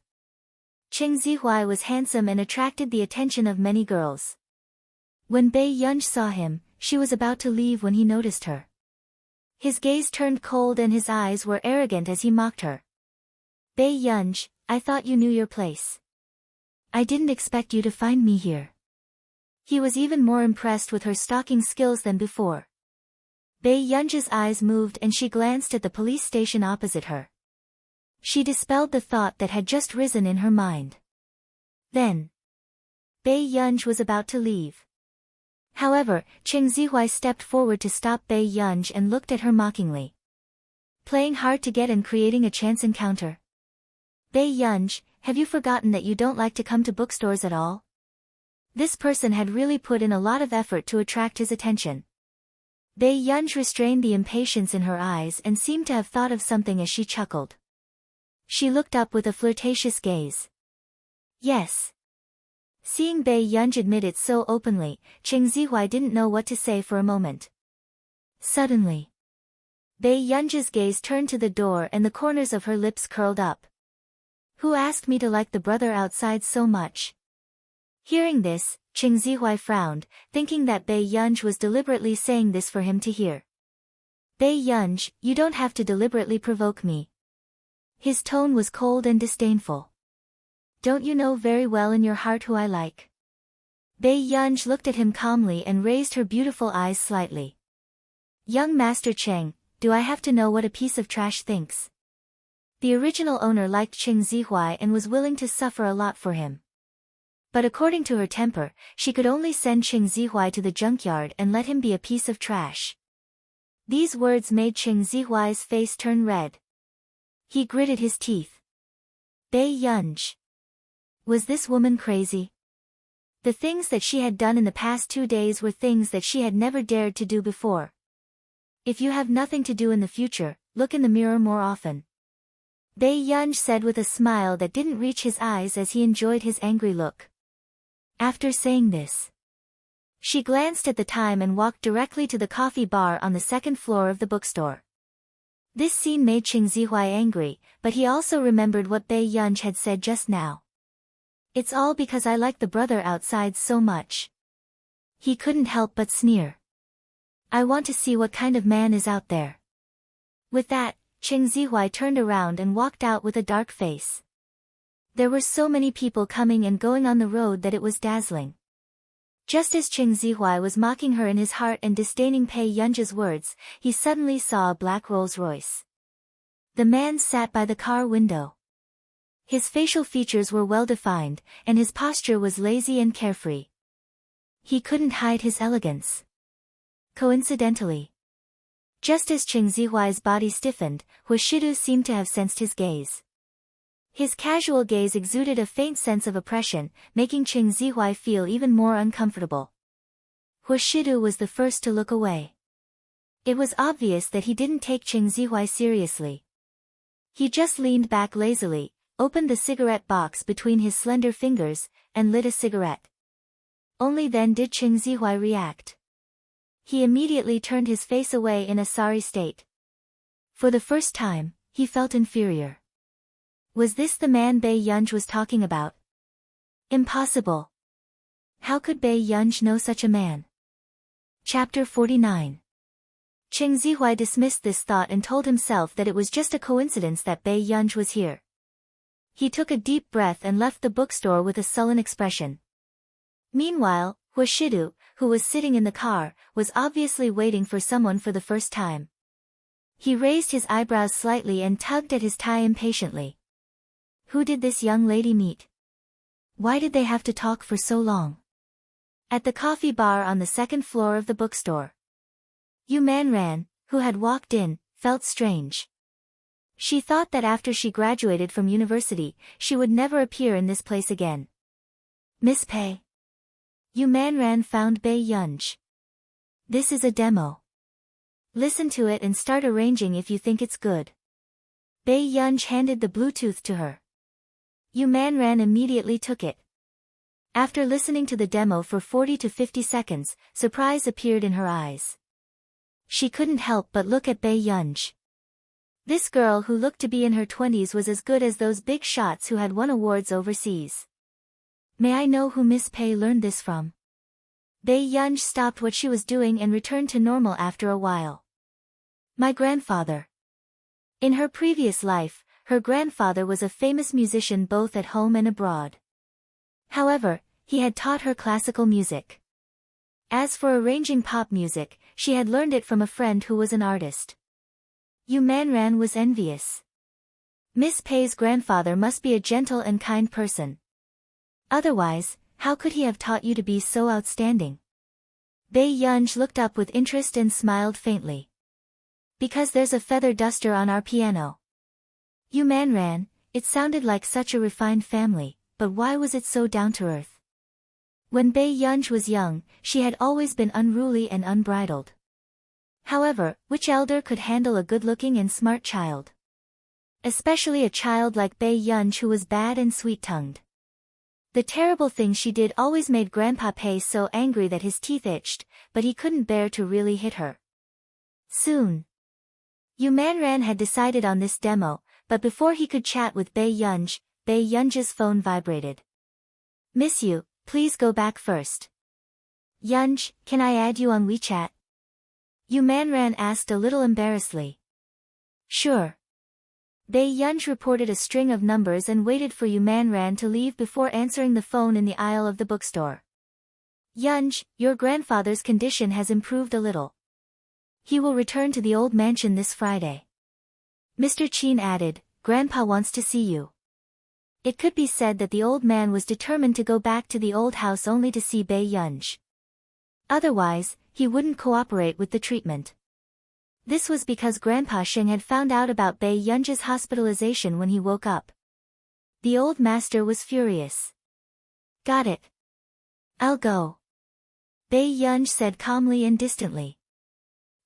Cheng Zihuai was handsome and attracted the attention of many girls. When Bei Yunji saw him, she was about to leave when he noticed her. His gaze turned cold and his eyes were arrogant as he mocked her. Bei Yunji, I thought you knew your place. I didn't expect you to find me here. He was even more impressed with her stalking skills than before. Bei Yunji's eyes moved and she glanced at the police station opposite her. She dispelled the thought that had just risen in her mind. Then, Bei Yunji was about to leave. However, Cheng Zihui stepped forward to stop Bei Yunj and looked at her mockingly. Playing hard to get and creating a chance encounter. Bei Yunj, have you forgotten that you don't like to come to bookstores at all? This person had really put in a lot of effort to attract his attention. Bei Yunj restrained the impatience in her eyes and seemed to have thought of something as she chuckled. She looked up with a flirtatious gaze. Yes. Seeing Bei Yunj admit it so openly, Cheng Zihui didn't know what to say for a moment. Suddenly, Bei Yunj's gaze turned to the door and the corners of her lips curled up. Who asked me to like the brother outside so much? Hearing this, Cheng Zihui frowned, thinking that Bei Yunj was deliberately saying this for him to hear. Bei Yunj, you don't have to deliberately provoke me. His tone was cold and disdainful. Don't you know very well in your heart who I like? Bei Yunj looked at him calmly and raised her beautiful eyes slightly. Young Master Cheng, do I have to know what a piece of trash thinks? The original owner liked Cheng Zihui and was willing to suffer a lot for him. But according to her temper, she could only send Cheng Zihui to the junkyard and let him be a piece of trash. These words made Cheng Zihui's face turn red. He gritted his teeth. Bei Yunj. Was this woman crazy? The things that she had done in the past 2 days were things that she had never dared to do before. If you have nothing to do in the future, look in the mirror more often. Bei Yunj said with a smile that didn't reach his eyes as he enjoyed his angry look. After saying this, she glanced at the time and walked directly to the coffee bar on the second floor of the bookstore. This scene made Cheng Zihui angry, but he also remembered what Bei Yunj had said just now. It's all because I like the brother outside so much. He couldn't help but sneer. I want to see what kind of man is out there. With that, Cheng Zihui turned around and walked out with a dark face. There were so many people coming and going on the road that it was dazzling. Just as Cheng Zihui was mocking her in his heart and disdaining Bei Yunj's words, he suddenly saw a black Rolls-Royce. The man sat by the car window. His facial features were well-defined, and his posture was lazy and carefree. He couldn't hide his elegance. Coincidentally, just as Cheng Zihui's body stiffened, Huashidu seemed to have sensed his gaze. His casual gaze exuded a faint sense of oppression, making Cheng Zihui feel even more uncomfortable. Huashidu was the first to look away. It was obvious that he didn't take Cheng Zihui seriously. He just leaned back lazily, opened the cigarette box between his slender fingers, and lit a cigarette. Only then did Cheng Zihui react. He immediately turned his face away in a sorry state. For the first time, he felt inferior. Was this the man Bei Yunj was talking about? Impossible. How could Bei Yunj know such a man? Chapter 49. Cheng Zihui dismissed this thought and told himself that it was just a coincidence that Bei Yunj was here. He took a deep breath and left the bookstore with a sullen expression. Meanwhile, Huashidu, who was sitting in the car, was obviously waiting for someone for the first time. He raised his eyebrows slightly and tugged at his tie impatiently. Who did this young lady meet? Why did they have to talk for so long? At the coffee bar on the second floor of the bookstore, Yu Manran, who had walked in, felt strange. She thought that after she graduated from university, she would never appear in this place again. Miss Pei. Yu Manran found Bei Yunj. This is a demo. Listen to it and start arranging if you think it's good. Bei Yunj handed the Bluetooth to her. Yu Manran immediately took it. After listening to the demo for 40 to 50 seconds, surprise appeared in her eyes. She couldn't help but look at Bei Yunj. This girl who looked to be in her 20s was as good as those big shots who had won awards overseas. May I know who Miss Pei learned this from? Bei Yunj stopped what she was doing and returned to normal after a while. My grandfather. In her previous life, her grandfather was a famous musician both at home and abroad. However, he had taught her classical music. As for arranging pop music, she had learned it from a friend who was an artist. Yu Manran was envious. Miss Pei's grandfather must be a gentle and kind person. Otherwise, how could he have taught you to be so outstanding? Bei Yunj looked up with interest and smiled faintly. Because there's a feather duster on our piano. You Manran, it sounded like such a refined family, but why was it so down-to-earth? When Bei Yunj was young, she had always been unruly and unbridled. However, which elder could handle a good-looking and smart child? Especially a child like Bei Yunj who was bad and sweet-tongued. The terrible things she did always made Grandpa Pei so angry that his teeth itched, but he couldn't bear to really hit her. Soon. Yu Manran had decided on this demo, but before he could chat with Bei Yunj's phone vibrated. Miss you, please go back first. Yunj, can I add you on WeChat? Yu Manran asked a little embarrassedly. Sure. Bei Yunj reported a string of numbers and waited for Yu Manran to leave before answering the phone in the aisle of the bookstore. Yunj, your grandfather's condition has improved a little. He will return to the old mansion this Friday. Mr. Qin added, Grandpa wants to see you. It could be said that the old man was determined to go back to the old house only to see Bei Yunj. Otherwise, he wouldn't cooperate with the treatment. This was because Grandpa Sheng had found out about Bei Yunj's hospitalization when he woke up. The old master was furious. Got it. I'll go. Bei Yunj said calmly and distantly.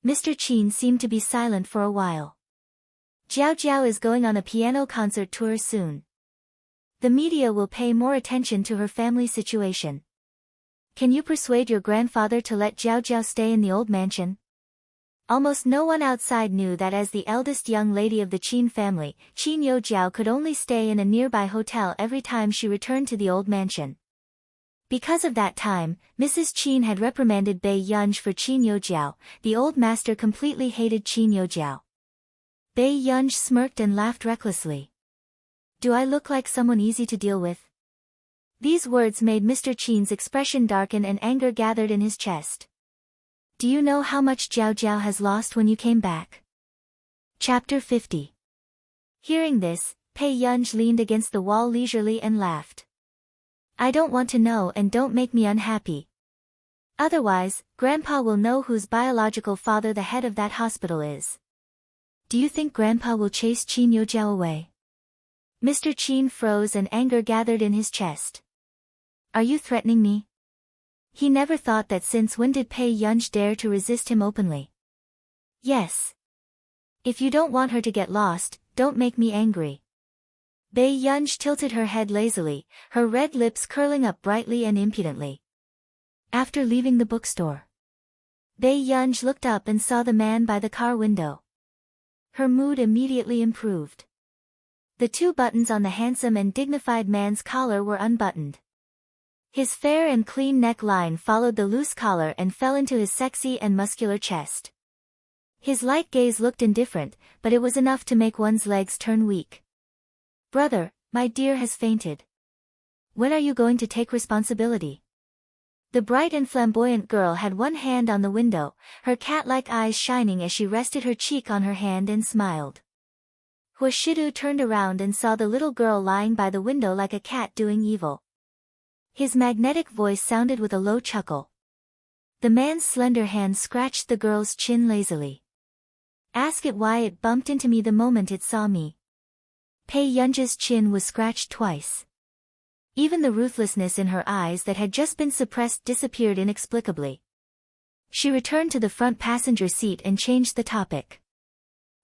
Mr. Qin seemed to be silent for a while. Jiao Jiao is going on a piano concert tour soon. The media will pay more attention to her family situation. Can you persuade your grandfather to let Jiao Jiao stay in the old mansion? Almost no one outside knew that as the eldest young lady of the Qin family, Qin Yo Jiao could only stay in a nearby hotel every time she returned to the old mansion. Because of that time, Mrs. Qin had reprimanded Bei Yunj for Qin Yo Jiao. The old master completely hated Qin Yo Jiao. Bei Yunj smirked and laughed recklessly. Do I look like someone easy to deal with? These words made Mr. Qin's expression darken and anger gathered in his chest. Do you know how much Jiao Jiao has lost when you came back? Chapter 50. Hearing this, Bei Yunj leaned against the wall leisurely and laughed. I don't want to know and don't make me unhappy. Otherwise, Grandpa will know whose biological father the head of that hospital is. Do you think Grandpa will chase Qin Yo Jiao away? Mr. Qin froze and anger gathered in his chest. Are you threatening me? He never thought that since when did Bei Yunj dare to resist him openly? Yes. If you don't want her to get lost, don't make me angry. Bei Yunj tilted her head lazily, her red lips curling up brightly and impudently. After leaving the bookstore, Bei Yunj looked up and saw the man by the car window. Her mood immediately improved. The two buttons on the handsome and dignified man's collar were unbuttoned. His fair and clean neckline followed the loose collar and fell into his sexy and muscular chest. His light gaze looked indifferent, but it was enough to make one's legs turn weak. Brother, my dear has fainted. When are you going to take responsibility? The bright and flamboyant girl had one hand on the window, her cat-like eyes shining as she rested her cheek on her hand and smiled. Huashidu turned around and saw the little girl lying by the window like a cat doing evil. His magnetic voice sounded with a low chuckle. The man's slender hand scratched the girl's chin lazily. Ask it why it bumped into me the moment it saw me. Bei Yunj's chin was scratched twice. Even the ruthlessness in her eyes that had just been suppressed disappeared inexplicably. She returned to the front passenger seat and changed the topic.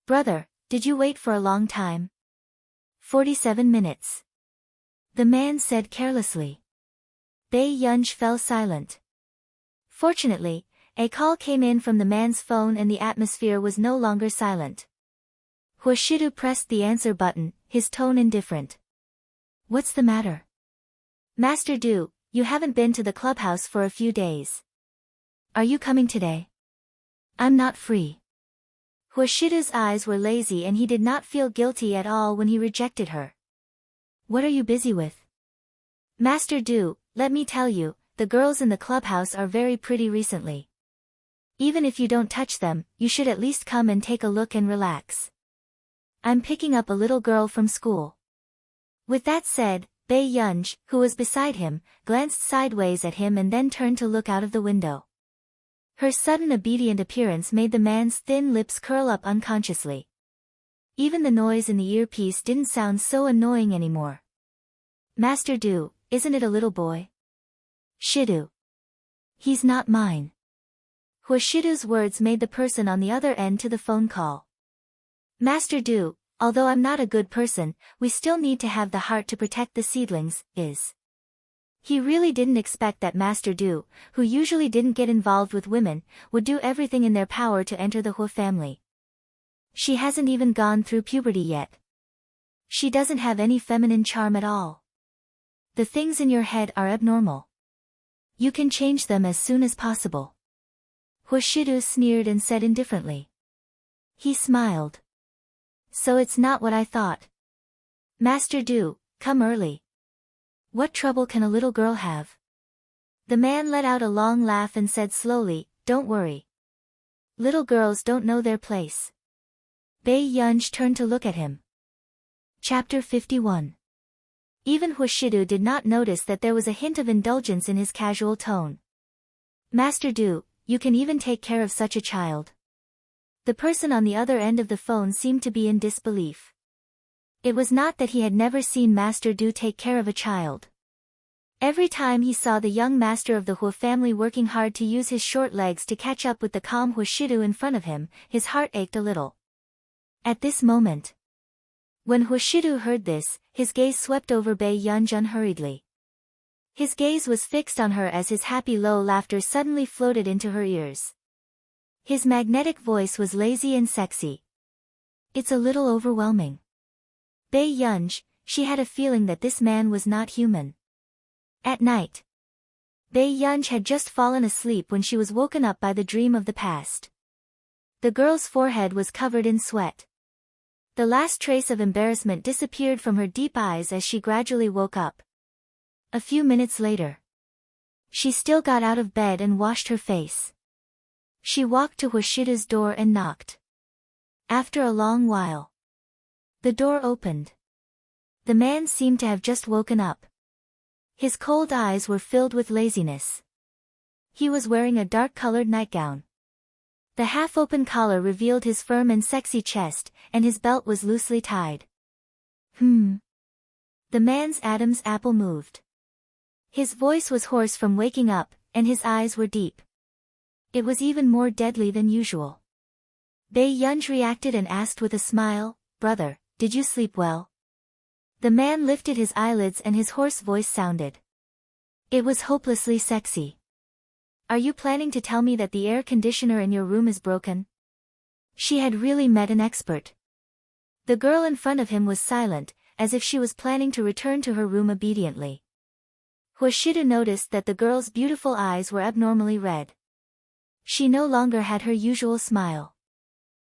Brother, did you wait for a long time? 47 minutes. The man said carelessly. Bei Yunj fell silent. Fortunately, a call came in from the man's phone and the atmosphere was no longer silent. Huashidu pressed the answer button, his tone indifferent. What's the matter? Master Du, you haven't been to the clubhouse for a few days. Are you coming today? I'm not free. Huashidu's eyes were lazy and he did not feel guilty at all when he rejected her. What are you busy with? Master Du, let me tell you, the girls in the clubhouse are very pretty recently. Even if you don't touch them, you should at least come and take a look and relax. I'm picking up a little girl from school. With that said, Bei Yunj, who was beside him, glanced sideways at him and then turned to look out of the window. Her sudden obedient appearance made the man's thin lips curl up unconsciously. Even the noise in the earpiece didn't sound so annoying anymore. Master Du, isn't it a little boy? Shidu. He's not mine. Shidu's words made the person on the other end to the phone call. Master Du, although I'm not a good person, we still need to have the heart to protect the seedlings, is. He really didn't expect that Master Du, who usually didn't get involved with women, would do everything in their power to enter the Hu family. She hasn't even gone through puberty yet. She doesn't have any feminine charm at all. The things in your head are abnormal. You can change them as soon as possible. Shidu sneered and said indifferently. He smiled. So it's not what I thought. Master Du, come early. What trouble can a little girl have? The man let out a long laugh and said slowly, don't worry. Little girls don't know their place. Bei Yunj turned to look at him. Chapter 51. Even Shidu did not notice that there was a hint of indulgence in his casual tone. Master Du, you can even take care of such a child. The person on the other end of the phone seemed to be in disbelief. It was not that he had never seen Master Du take care of a child. Every time he saw the young master of the Hu family working hard to use his short legs to catch up with the calm Shidu in front of him, his heart ached a little. At this moment, when Shidu heard this, his gaze swept over Bei Yunj unhurriedly. His gaze was fixed on her as his happy low laughter suddenly floated into her ears. His magnetic voice was lazy and sexy. It's a little overwhelming. Bei Yunj, she had a feeling that this man was not human. At night, Bei Yunj had just fallen asleep when she was woken up by the dream of the past. The girl's forehead was covered in sweat. The last trace of embarrassment disappeared from her deep eyes as she gradually woke up. A few minutes later, she still got out of bed and washed her face. She walked to Shidu's door and knocked. After a long while, the door opened. The man seemed to have just woken up. His cold eyes were filled with laziness. He was wearing a dark-colored nightgown. The half-open collar revealed his firm and sexy chest, and his belt was loosely tied. The man's Adam's apple moved. His voice was hoarse from waking up, and his eyes were deep. It was even more deadly than usual. Bei Yunj reacted and asked with a smile, Brother, did you sleep well? The man lifted his eyelids and his hoarse voice sounded. It was hopelessly sexy. Are you planning to tell me that the air conditioner in your room is broken? She had really met an expert. The girl in front of him was silent, as if she was planning to return to her room obediently. Shidu noticed that the girl's beautiful eyes were abnormally red. She no longer had her usual smile.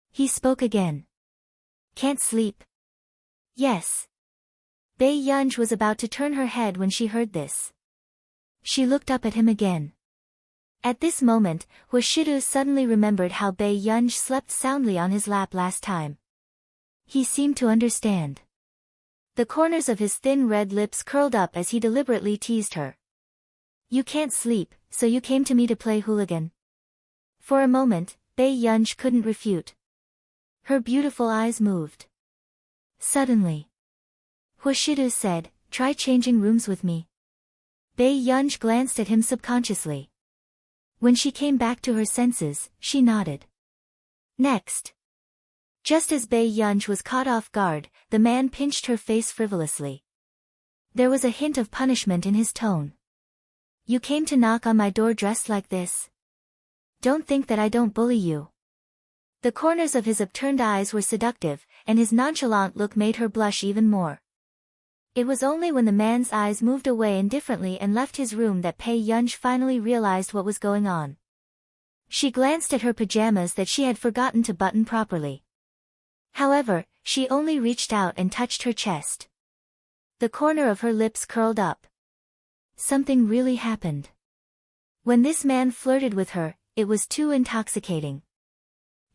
He spoke again. Can't sleep? Yes. Bei Yunj was about to turn her head when she heard this. She looked up at him again. At this moment, Shidu suddenly remembered how Bei Yunj slept soundly on his lap last time. He seemed to understand. The corners of his thin red lips curled up as he deliberately teased her. You can't sleep, so you came to me to play hooligan. For a moment, Bei Yunj couldn't refute. Her beautiful eyes moved. Suddenly, Shidu said, try changing rooms with me. Bei Yunj glanced at him subconsciously. When she came back to her senses, she nodded. Next. Just as Bei Yunj was caught off guard, the man pinched her face frivolously. There was a hint of punishment in his tone. You came to knock on my door dressed like this? Don't think that I don't bully you. The corners of his upturned eyes were seductive, and his nonchalant look made her blush even more. It was only when the man's eyes moved away indifferently and left his room that Bei Yunj finally realized what was going on. She glanced at her pajamas that she had forgotten to button properly. However, she only reached out and touched her chest. The corner of her lips curled up. Something really happened. When this man flirted with her, it was too intoxicating.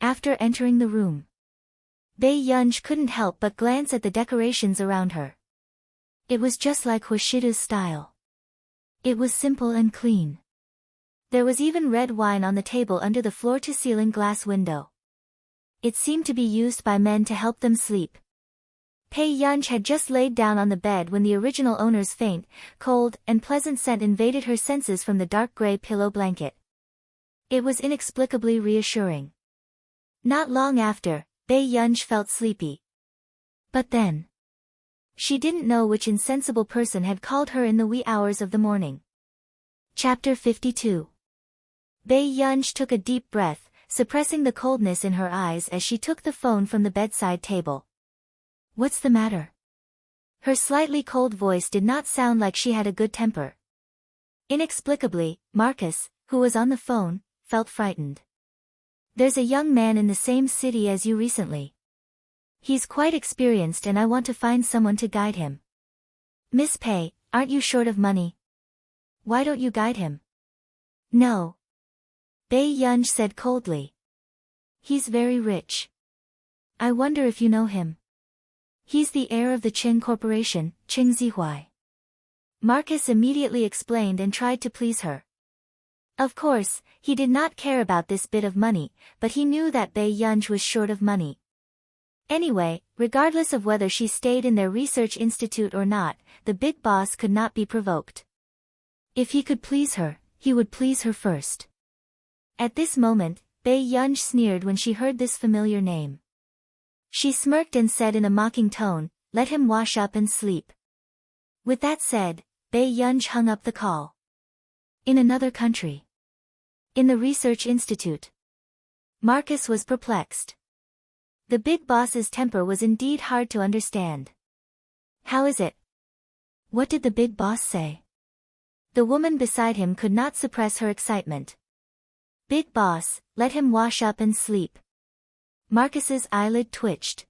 After entering the room, Bei Yunj couldn't help but glance at the decorations around her. It was just like Shidu's style. It was simple and clean. There was even red wine on the table under the floor-to-ceiling glass window. It seemed to be used by men to help them sleep. Pei Yunj had just laid down on the bed when the original owner's faint, cold, and pleasant scent invaded her senses from the dark gray pillow blanket. It was inexplicably reassuring. Not long after, Pei Yunj felt sleepy. But then, she didn't know which insensible person had called her in the wee hours of the morning. Chapter 52. Pei Yunj took a deep breath, suppressing the coldness in her eyes as she took the phone from the bedside table. What's the matter? Her slightly cold voice did not sound like she had a good temper. Inexplicably, Marcus, who was on the phone, felt frightened. There's a young man in the same city as you recently. He's quite experienced and I want to find someone to guide him. Miss Pei, aren't you short of money? Why don't you guide him? No. Pei Yunj said coldly. He's very rich. I wonder if you know him. He's the heir of the Qing Corporation, Qing Zihuai. Marcus immediately explained and tried to please her. Of course, he did not care about this bit of money, but he knew that Pei Yunj was short of money. Anyway, regardless of whether she stayed in their research institute or not, the big boss could not be provoked. If he could please her, he would please her first. At this moment, Pei Yunj sneered when she heard this familiar name. She smirked and said in a mocking tone, "Let him wash up and sleep." With that said, Pei Yunj hung up the call. In another country. In the research institute. Marcus was perplexed. The big boss's temper was indeed hard to understand. How is it? What did the big boss say? The woman beside him could not suppress her excitement. Big boss, let him wash up and sleep. Marcus's eyelid twitched.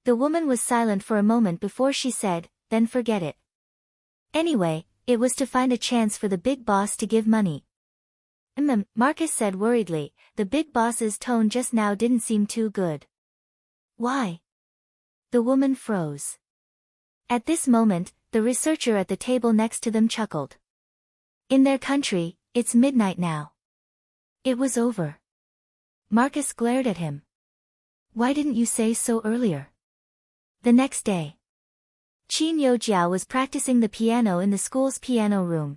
The woman was silent for a moment before she said, then forget it. Anyway, it was to find a chance for the big boss to give money. Marcus said worriedly, the big boss's tone just now didn't seem too good. Why? The woman froze. At this moment, the researcher at the table next to them chuckled. In their country, it's midnight now. It was over. Marcus glared at him. Why didn't you say so earlier? The next day. Qin Youjiao was practicing the piano in the school's piano room.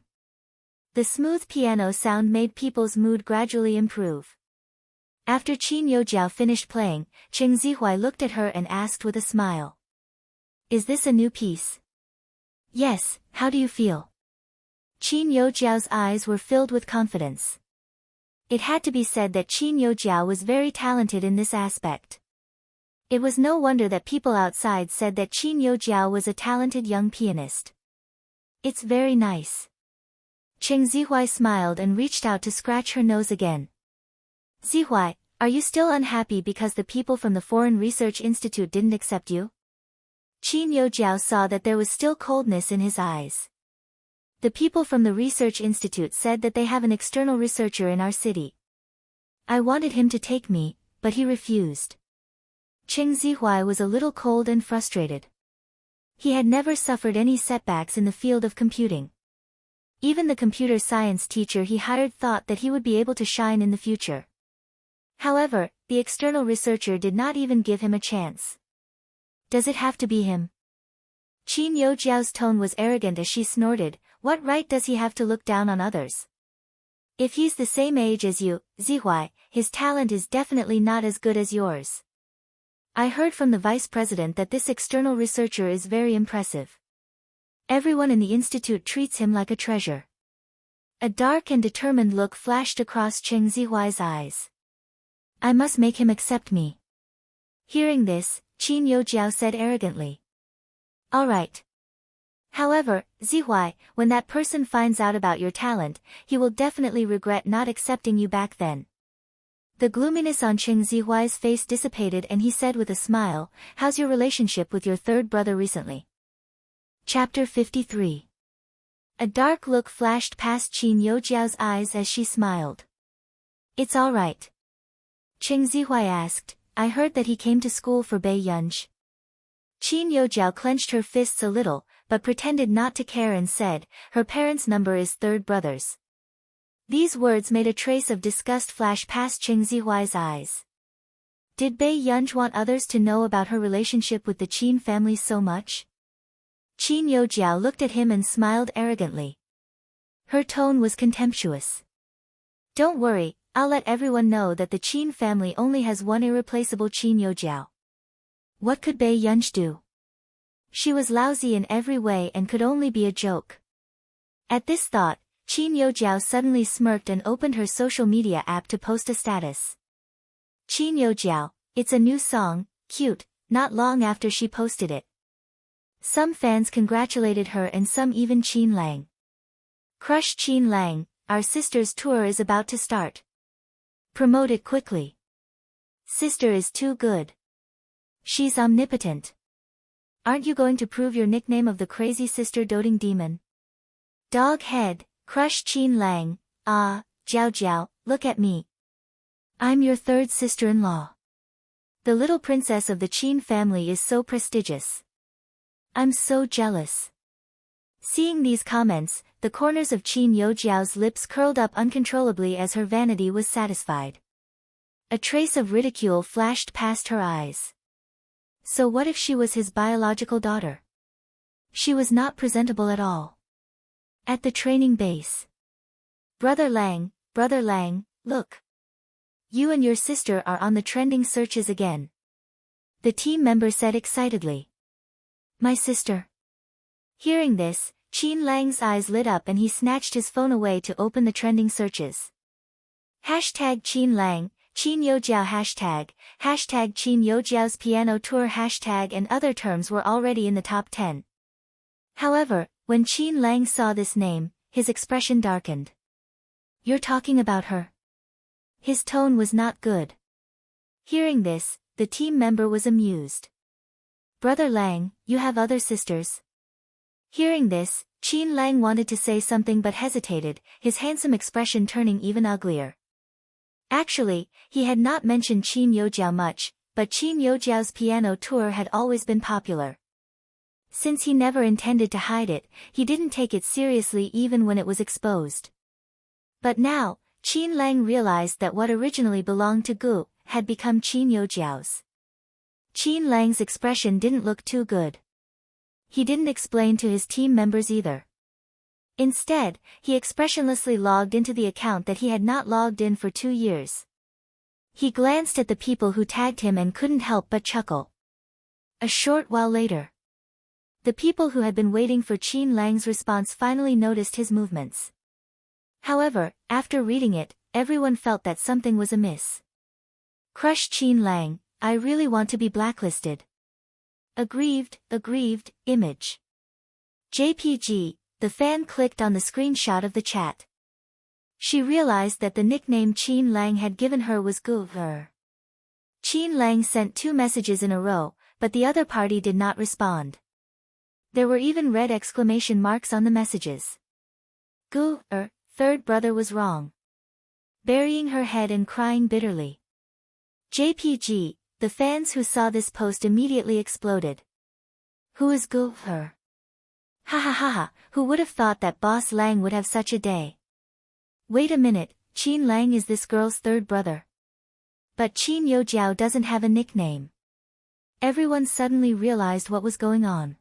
The smooth piano sound made people's mood gradually improve. After Qin Youjiao finished playing, Qing Zihuai looked at her and asked with a smile. Is this a new piece? Yes, how do you feel? Qin Youjiao's eyes were filled with confidence. It had to be said that Qin Youjiao was very talented in this aspect. It was no wonder that people outside said that Qin Youjiao was a talented young pianist. It's very nice. Qing Zihuai smiled and reached out to scratch her nose again. Zihuai, are you still unhappy because the people from the Foreign Research Institute didn't accept you? Qin Youjiao saw that there was still coldness in his eyes. The people from the Research Institute said that they have an external researcher in our city. I wanted him to take me, but he refused. Qing Zihuai was a little cold and frustrated. He had never suffered any setbacks in the field of computing. Even the computer science teacher he hired thought that he would be able to shine in the future. However, the external researcher did not even give him a chance. Does it have to be him? Qin Youjiao's tone was arrogant as she snorted, what right does he have to look down on others? If he's the same age as you, Zihuai, his talent is definitely not as good as yours. I heard from the vice president that this external researcher is very impressive. Everyone in the institute treats him like a treasure. A dark and determined look flashed across Qing Zihuai's eyes. I must make him accept me. Hearing this, Qin Youjiao said arrogantly. All right. However, Zihuai, when that person finds out about your talent, he will definitely regret not accepting you back then. The gloominess on Qing Zihuai's face dissipated and he said with a smile, how's your relationship with your third brother recently? Chapter 53. A dark look flashed past Qin Youjiao's eyes as she smiled. It's all right. Qing Zihuai asked, I heard that he came to school for Pei Yunj. Qin Youjiao clenched her fists a little, but pretended not to care and said, her parents' number is third brothers. These words made a trace of disgust flash past Cheng Zihuai's eyes. Did Bei Yunj want others to know about her relationship with the Qin family so much? Qin Youjiao looked at him and smiled arrogantly. Her tone was contemptuous. Don't worry, I'll let everyone know that the Qin family only has one irreplaceable Qin Youjiao. What could Bei Yunj do? She was lousy in every way and could only be a joke. At this thought, Qin Youjiao suddenly smirked and opened her social media app to post a status. Qin Youjiao, it's a new song, cute, not long after she posted it. Some fans congratulated her and some even Qin Lang. Crush Qin Lang, our sister's tour is about to start. Promote it quickly. Sister is too good. She's omnipotent. Aren't you going to prove your nickname of the crazy sister doting demon? Dog head, crush Qin Lang, ah, Jiao Jiao, look at me. I'm your third sister-in-law. The little princess of the Qin family is so prestigious. I'm so jealous. Seeing these comments, the corners of Qin Youjiao's lips curled up uncontrollably as her vanity was satisfied. A trace of ridicule flashed past her eyes. So what if she was his biological daughter? She was not presentable at all. At the training base. Brother Lang, look. You and your sister are on the trending searches again. The team member said excitedly. My sister. Hearing this, Qin Lang's eyes lit up and he snatched his phone away to open the trending searches. Hashtag Qin Lang, Qin Youjiao hashtag Qin Youjiao's piano tour hashtag and other terms were already in the top 10. However, when Qin Lang saw this name, his expression darkened. You're talking about her? His tone was not good. Hearing this, the team member was amused. Brother Lang, you have other sisters? Hearing this, Qin Lang wanted to say something but hesitated, his handsome expression turning even uglier. Actually, he had not mentioned Qin Youjiao much, but Qin Youjiao's piano tour had always been popular. Since he never intended to hide it, he didn't take it seriously even when it was exposed. But now, Qin Lang realized that what originally belonged to Gu had become Qin Youjiao's. Qin Lang's expression didn't look too good. He didn't explain to his team members either. Instead, he expressionlessly logged into the account that he had not logged in for 2 years. He glanced at the people who tagged him and couldn't help but chuckle. A short while later, the people who had been waiting for Qin Lang's response finally noticed his movements. However, after reading it, everyone felt that something was amiss. Crush Qin Lang, I really want to be blacklisted. Aggrieved, image. JPG, the fan clicked on the screenshot of the chat. She realized that the nickname Qin Lang had given her was Gu-er. Qin Lang sent 2 messages in a row, but the other party did not respond. There were even red exclamation marks on the messages. Gu-er, third brother was wrong. Burying her head and crying bitterly. JPG, the fans who saw this post immediately exploded. Who is Gu-er? Ha ha ha ha, who would have thought that Boss Lang would have such a day? Wait a minute, Qin Lang is this girl's third brother. But Qin Youjiao doesn't have a nickname. Everyone suddenly realized what was going on.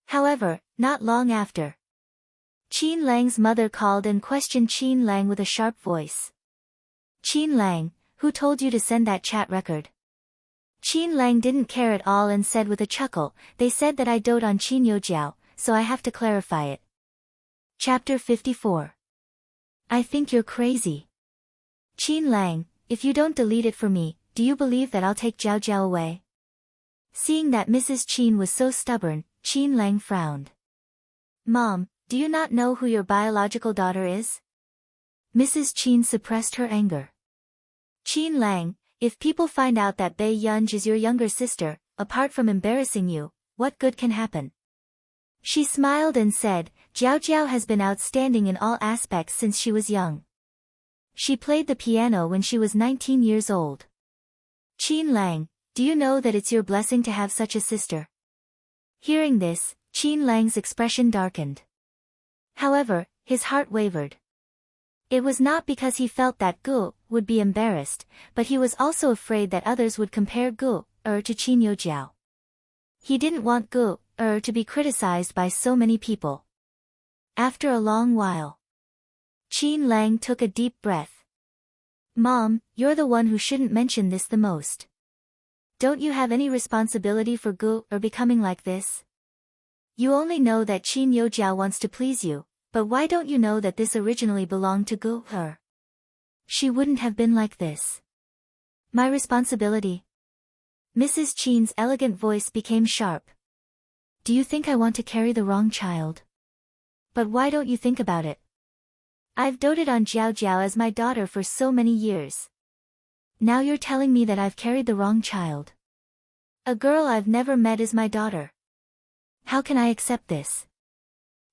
However, not long after, Qin Lang's mother called and questioned Qin Lang with a sharp voice. Qin Lang, who told you to send that chat record? Qin Lang didn't care at all and said with a chuckle, they said that I dote on Qin Youjiao, so I have to clarify it. Chapter 54. I think you're crazy. Qin Lang, if you don't delete it for me, do you believe that I'll take Jiao Jiao away? Seeing that Mrs. Qin was so stubborn, Qin Lang frowned. Mom, do you not know who your biological daughter is? Mrs. Qin suppressed her anger. Qin Lang, if people find out that Bei Yunj is your younger sister, apart from embarrassing you, what good can happen? She smiled and said, Jiao Jiao has been outstanding in all aspects since she was young. She played the piano when she was 19 years old. Qin Lang, do you know that it's your blessing to have such a sister? Hearing this, Qin Lang's expression darkened. However, his heart wavered. It was not because he felt that Gu would be embarrassed, but he was also afraid that others would compare Gu to Qin Youjiao. He didn't want Gu to be criticized by so many people. After a long while, Qin Lang took a deep breath. Mom, you're the one who shouldn't mention this the most. Don't you have any responsibility for Gu becoming like this? You only know that Qin Youjiao wants to please you, but why don't you know that this originally belonged to Gu? She wouldn't have been like this. My responsibility? Mrs. Qin's elegant voice became sharp. Do you think I want to carry the wrong child? But why don't you think about it? I've doted on Jiao Jiao as my daughter for so many years. Now you're telling me that I've carried the wrong child. A girl I've never met is my daughter. How can I accept this?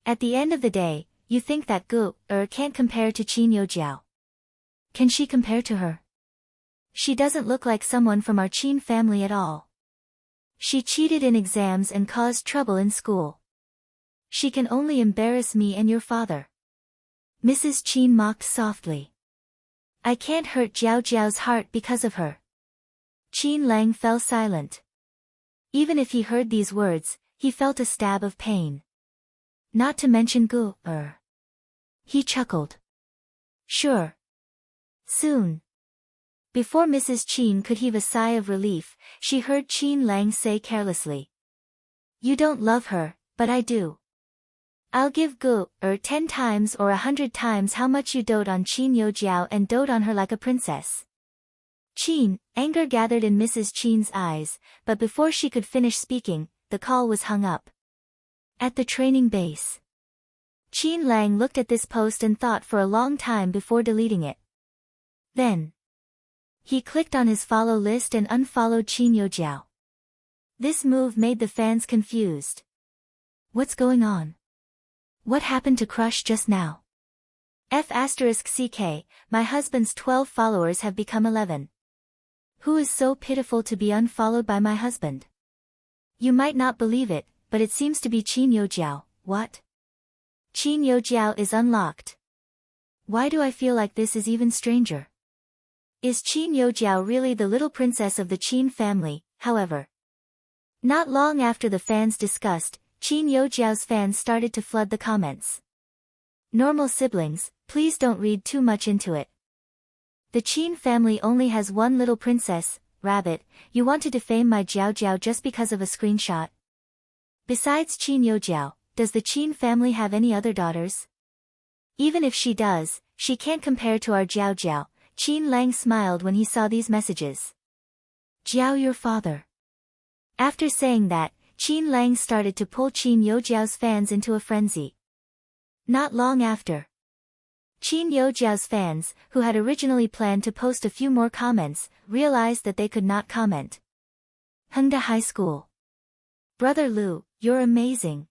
At the end of the day, you think that Gu can't compare to Qin Youjiao. Can she compare to her? She doesn't look like someone from our Qin family at all. She cheated in exams and caused trouble in school. She can only embarrass me and your father. Mrs. Qin mocked softly. I can't hurt Jiao Jiao's heart because of her. Qin Lang fell silent. Even if he heard these words, he felt a stab of pain. Not to mention Gu. He chuckled. Sure. Soon. Before Mrs. Qin could heave a sigh of relief, she heard Qin Lang say carelessly. You don't love her, but I do. I'll give Gu 10 times or 100 times how much you dote on Qin Youjiao and dote on her like a princess. Qin, anger gathered in Mrs. Qin's eyes, but before she could finish speaking, the call was hung up. At the training base. Qin Lang looked at this post and thought for a long time before deleting it. Then, he clicked on his follow list and unfollowed Qin Youjiao. This move made the fans confused. What's going on? What happened to Crush just now? F***ck, my husband's 12 followers have become 11. Who is so pitiful to be unfollowed by my husband? You might not believe it, but it seems to be Qin Youjiao. What? Qin Youjiao is unlocked. Why do I feel like this is even stranger? Is Qin Youjiao really the little princess of the Qin family, however? Not long after the fans discussed, Qin Youjiao's fans started to flood the comments. Normal siblings, please don't read too much into it. The Qin family only has one little princess, Rabbit. You want to defame my Jiao Jiao just because of a screenshot? Besides Qin Youjiao, does the Qin family have any other daughters? Even if she does, she can't compare to our Jiao Jiao. Qin Lang smiled when he saw these messages. Jiao, your father. After saying that, Qin Lang started to pull Qin Youjiao's fans into a frenzy. Not long after, Qin Youjiao's fans, who had originally planned to post a few more comments, realized that they could not comment. Hengda High School. Brother Lu, you're amazing.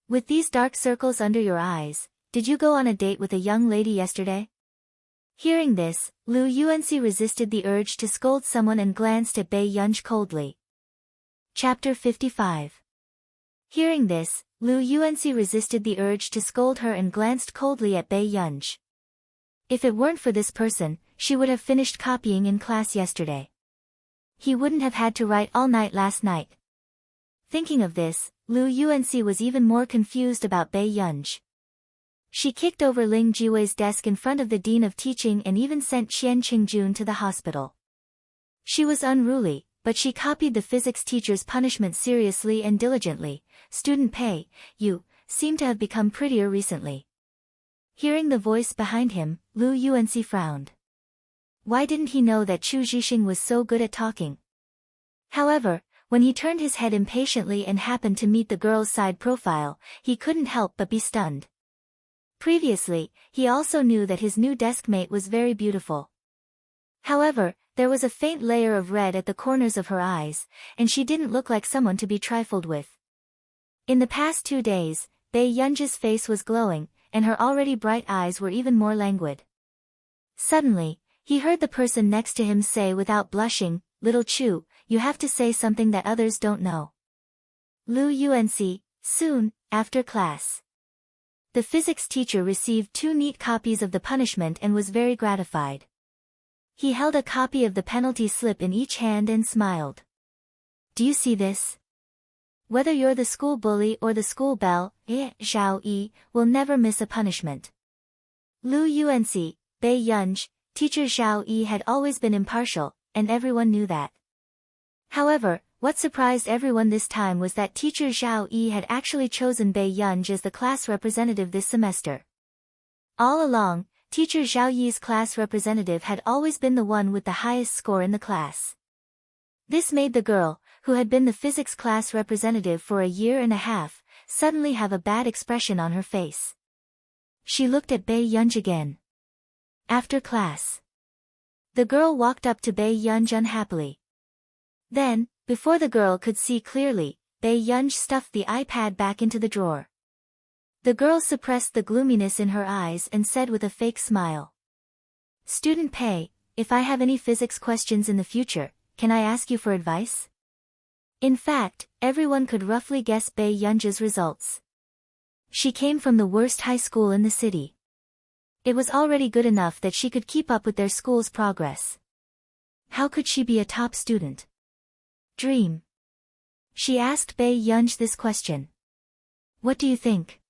With these dark circles under your eyes, did you go on a date with a young lady yesterday? Hearing this, Lu Yuanxi resisted the urge to scold someone and glanced at Bei Yunj coldly. Chapter 55. Hearing this, Lu Yuanxi resisted the urge to scold her and glanced coldly at Bei Yunj. If it weren't for this person, she would have finished copying in class yesterday. He wouldn't have had to write all night last night. Thinking of this, Lu Yuanxi was even more confused about Bei Yunj. She kicked over Ling Jiwei's desk in front of the Dean of Teaching and even sent Qian Qingjun to the hospital. She was unruly, but she copied the physics teacher's punishment seriously and diligently. Student Pei, you seem to have become prettier recently. Hearing the voice behind him, Lu Yuanxi frowned. Why didn't he know that Chu Zhixing was so good at talking? However, when he turned his head impatiently and happened to meet the girl's side profile, he couldn't help but be stunned. Previously, he also knew that his new deskmate was very beautiful. However, there was a faint layer of red at the corners of her eyes, and she didn't look like someone to be trifled with. In the past 2 days, Bei Yunj's face was glowing, and her already bright eyes were even more languid. Suddenly, he heard the person next to him say without blushing, "Little Chu, you have to say something that others don't know." Lu Yuanxi, soon, after class. The physics teacher received 2 neat copies of the punishment and was very gratified. He held a copy of the penalty slip in each hand and smiled. Do you see this? Whether you're the school bully or the school belle, Zhao Yi will never miss a punishment. Lu Yuanxi, Bei Yunj, teacher Zhao Yi had always been impartial, and everyone knew that. However, what surprised everyone this time was that teacher Zhao Yi had actually chosen Bei Yunj as the class representative this semester. All along, teacher Zhao Yi's class representative had always been the one with the highest score in the class. This made the girl, who had been the physics class representative for a year and a half, suddenly have a bad expression on her face. She looked at Bei Yunj again. After class, the girl walked up to Bei Yunj unhappily. Then, before the girl could see clearly, Bei Yunj stuffed the iPad back into the drawer. The girl suppressed the gloominess in her eyes and said with a fake smile. Student Pei, if I have any physics questions in the future, can I ask you for advice? In fact, everyone could roughly guess Bei Yunj's results. She came from the worst high school in the city. It was already good enough that she could keep up with their school's progress. How could she be a top student? Dream. She asked Bei Yunj this question. What do you think?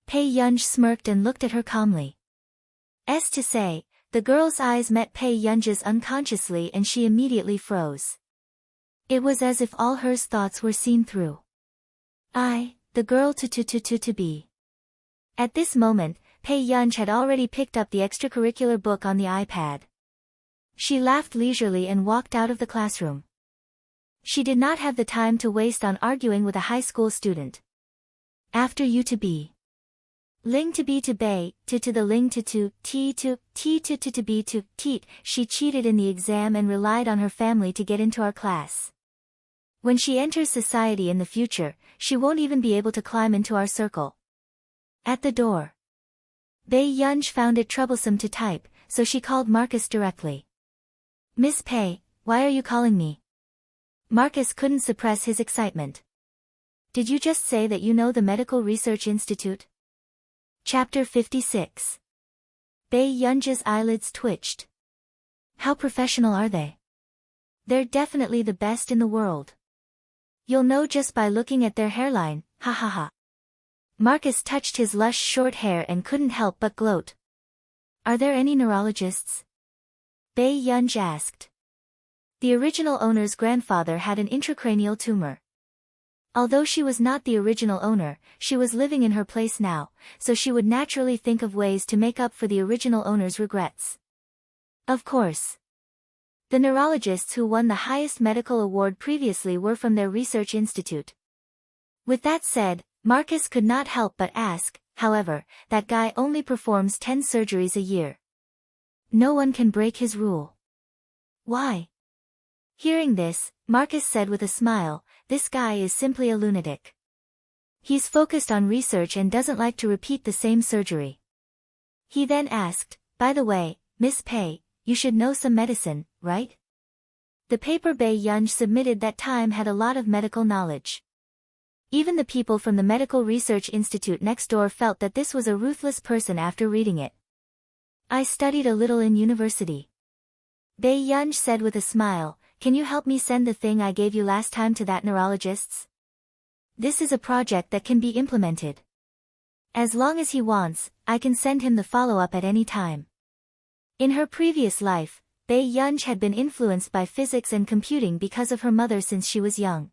Bei Yunj smirked and looked at her calmly. As to say, the girl's eyes met Bei Yunj's unconsciously and she immediately froze. It was as if all her thoughts were seen through. The girl to be. At this moment, Bei Yunj had already picked up the extracurricular book on the iPad. She laughed leisurely and walked out of the classroom. She did not have the time to waste on arguing with a high school student. After you to be. Ling to be to Bei, to the Ling to T to be to Teat, she cheated in the exam and relied on her family to get into our class. When she enters society in the future, she won't even be able to climb into our circle. At the door. Bei Yunj found it troublesome to type, so she called Marcus directly. Miss Pei, why are you calling me? Marcus couldn't suppress his excitement. Did you just say that you know the Medical Research Institute? Chapter 56. Bei Yunj's eyelids twitched. How professional are they? They're definitely the best in the world. You'll know just by looking at their hairline, ha ha ha. Marcus touched his lush short hair and couldn't help but gloat. Are there any neurologists? Bei Yunj asked. The original owner's grandfather had an intracranial tumor. Although she was not the original owner, she was living in her place now, so she would naturally think of ways to make up for the original owner's regrets. Of course. The neurologists who won the highest medical award previously were from their research institute. With that said, Marcus could not help but ask, however, that guy only performs 10 surgeries a year. No one can break his rule. Why? Hearing this, Marcus said with a smile, this guy is simply a lunatic. He's focused on research and doesn't like to repeat the same surgery. He then asked, by the way, Miss Pei, you should know some medicine, right? The paper Bei Yunj submitted that time had a lot of medical knowledge. Even the people from the Medical Research Institute next door felt that this was a ruthless person after reading it. I studied a little in university. Bei Yunj said with a smile, can you help me send the thing I gave you last time to that neurologist's? This is a project that can be implemented. As long as he wants, I can send him the follow-up at any time. In her previous life, Bei Yunj had been influenced by physics and computing because of her mother since she was young.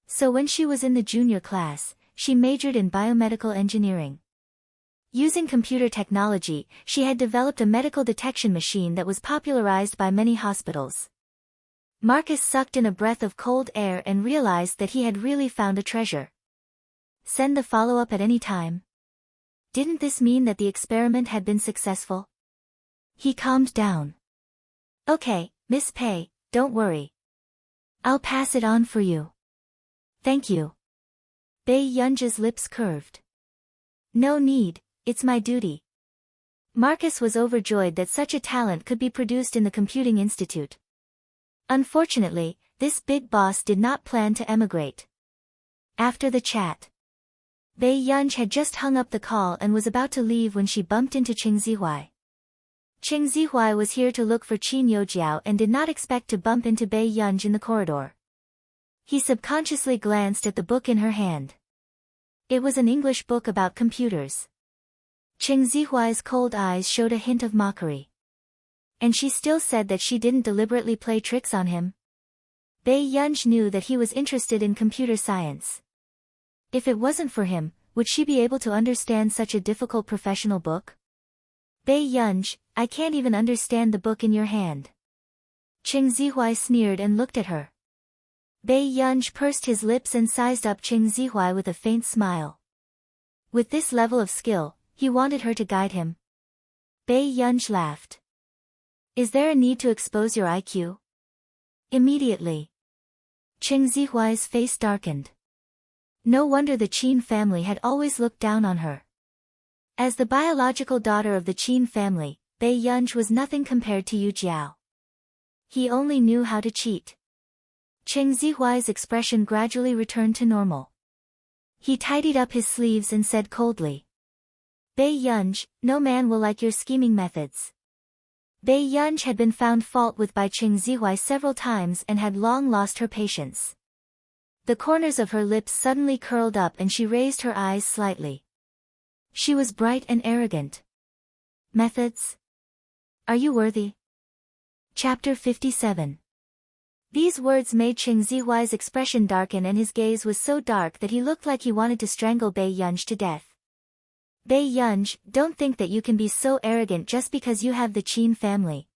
So when she was in the junior class, she majored in biomedical engineering. Using computer technology, she had developed a medical detection machine that was popularized by many hospitals. Marcus sucked in a breath of cold air and realized that he had really found a treasure. Send the follow-up at any time. Didn't this mean that the experiment had been successful? He calmed down. Okay, Miss Pei, don't worry. I'll pass it on for you. Thank you. Bei Yunj's lips curved. No need, it's my duty. Marcus was overjoyed that such a talent could be produced in the Computing Institute. Unfortunately, this big boss did not plan to emigrate. After the chat, Bei Yunj had just hung up the call and was about to leave when she bumped into Qing Zihuai. Qing Zihuai was here to look for Qin Youjiao and did not expect to bump into Bei Yunj in the corridor. He subconsciously glanced at the book in her hand. It was an English book about computers. Qing Zihuai's cold eyes showed a hint of mockery. And she still said that she didn't deliberately play tricks on him. Bei Yunj knew that he was interested in computer science. If it wasn't for him, would she be able to understand such a difficult professional book? Bei Yunj, I can't even understand the book in your hand. Qing Zihuai sneered and looked at her. Bei Yunj pursed his lips and sized up Qing Zihuai with a faint smile. With this level of skill, he wanted her to guide him. Bei Yunj laughed. Is there a need to expose your IQ? Immediately. Qing Zihuai's face darkened. No wonder the Qin family had always looked down on her. As the biological daughter of the Qin family, Bei Yunj was nothing compared to Yu Jiao. He only knew how to cheat. Qing Zihuai's expression gradually returned to normal. He tidied up his sleeves and said coldly. Bei Yunj, no man will like your scheming methods. Bei Yunj had been found fault with by Qing Zihuai several times and had long lost her patience. The corners of her lips suddenly curled up and she raised her eyes slightly. She was bright and arrogant. Methods? Are you worthy? Chapter 57. These words made Qing Zihuai's expression darken and his gaze was so dark that he looked like he wanted to strangle Bei Yunj to death. Bei Yunj, don't think that you can be so arrogant just because you have the Qin family.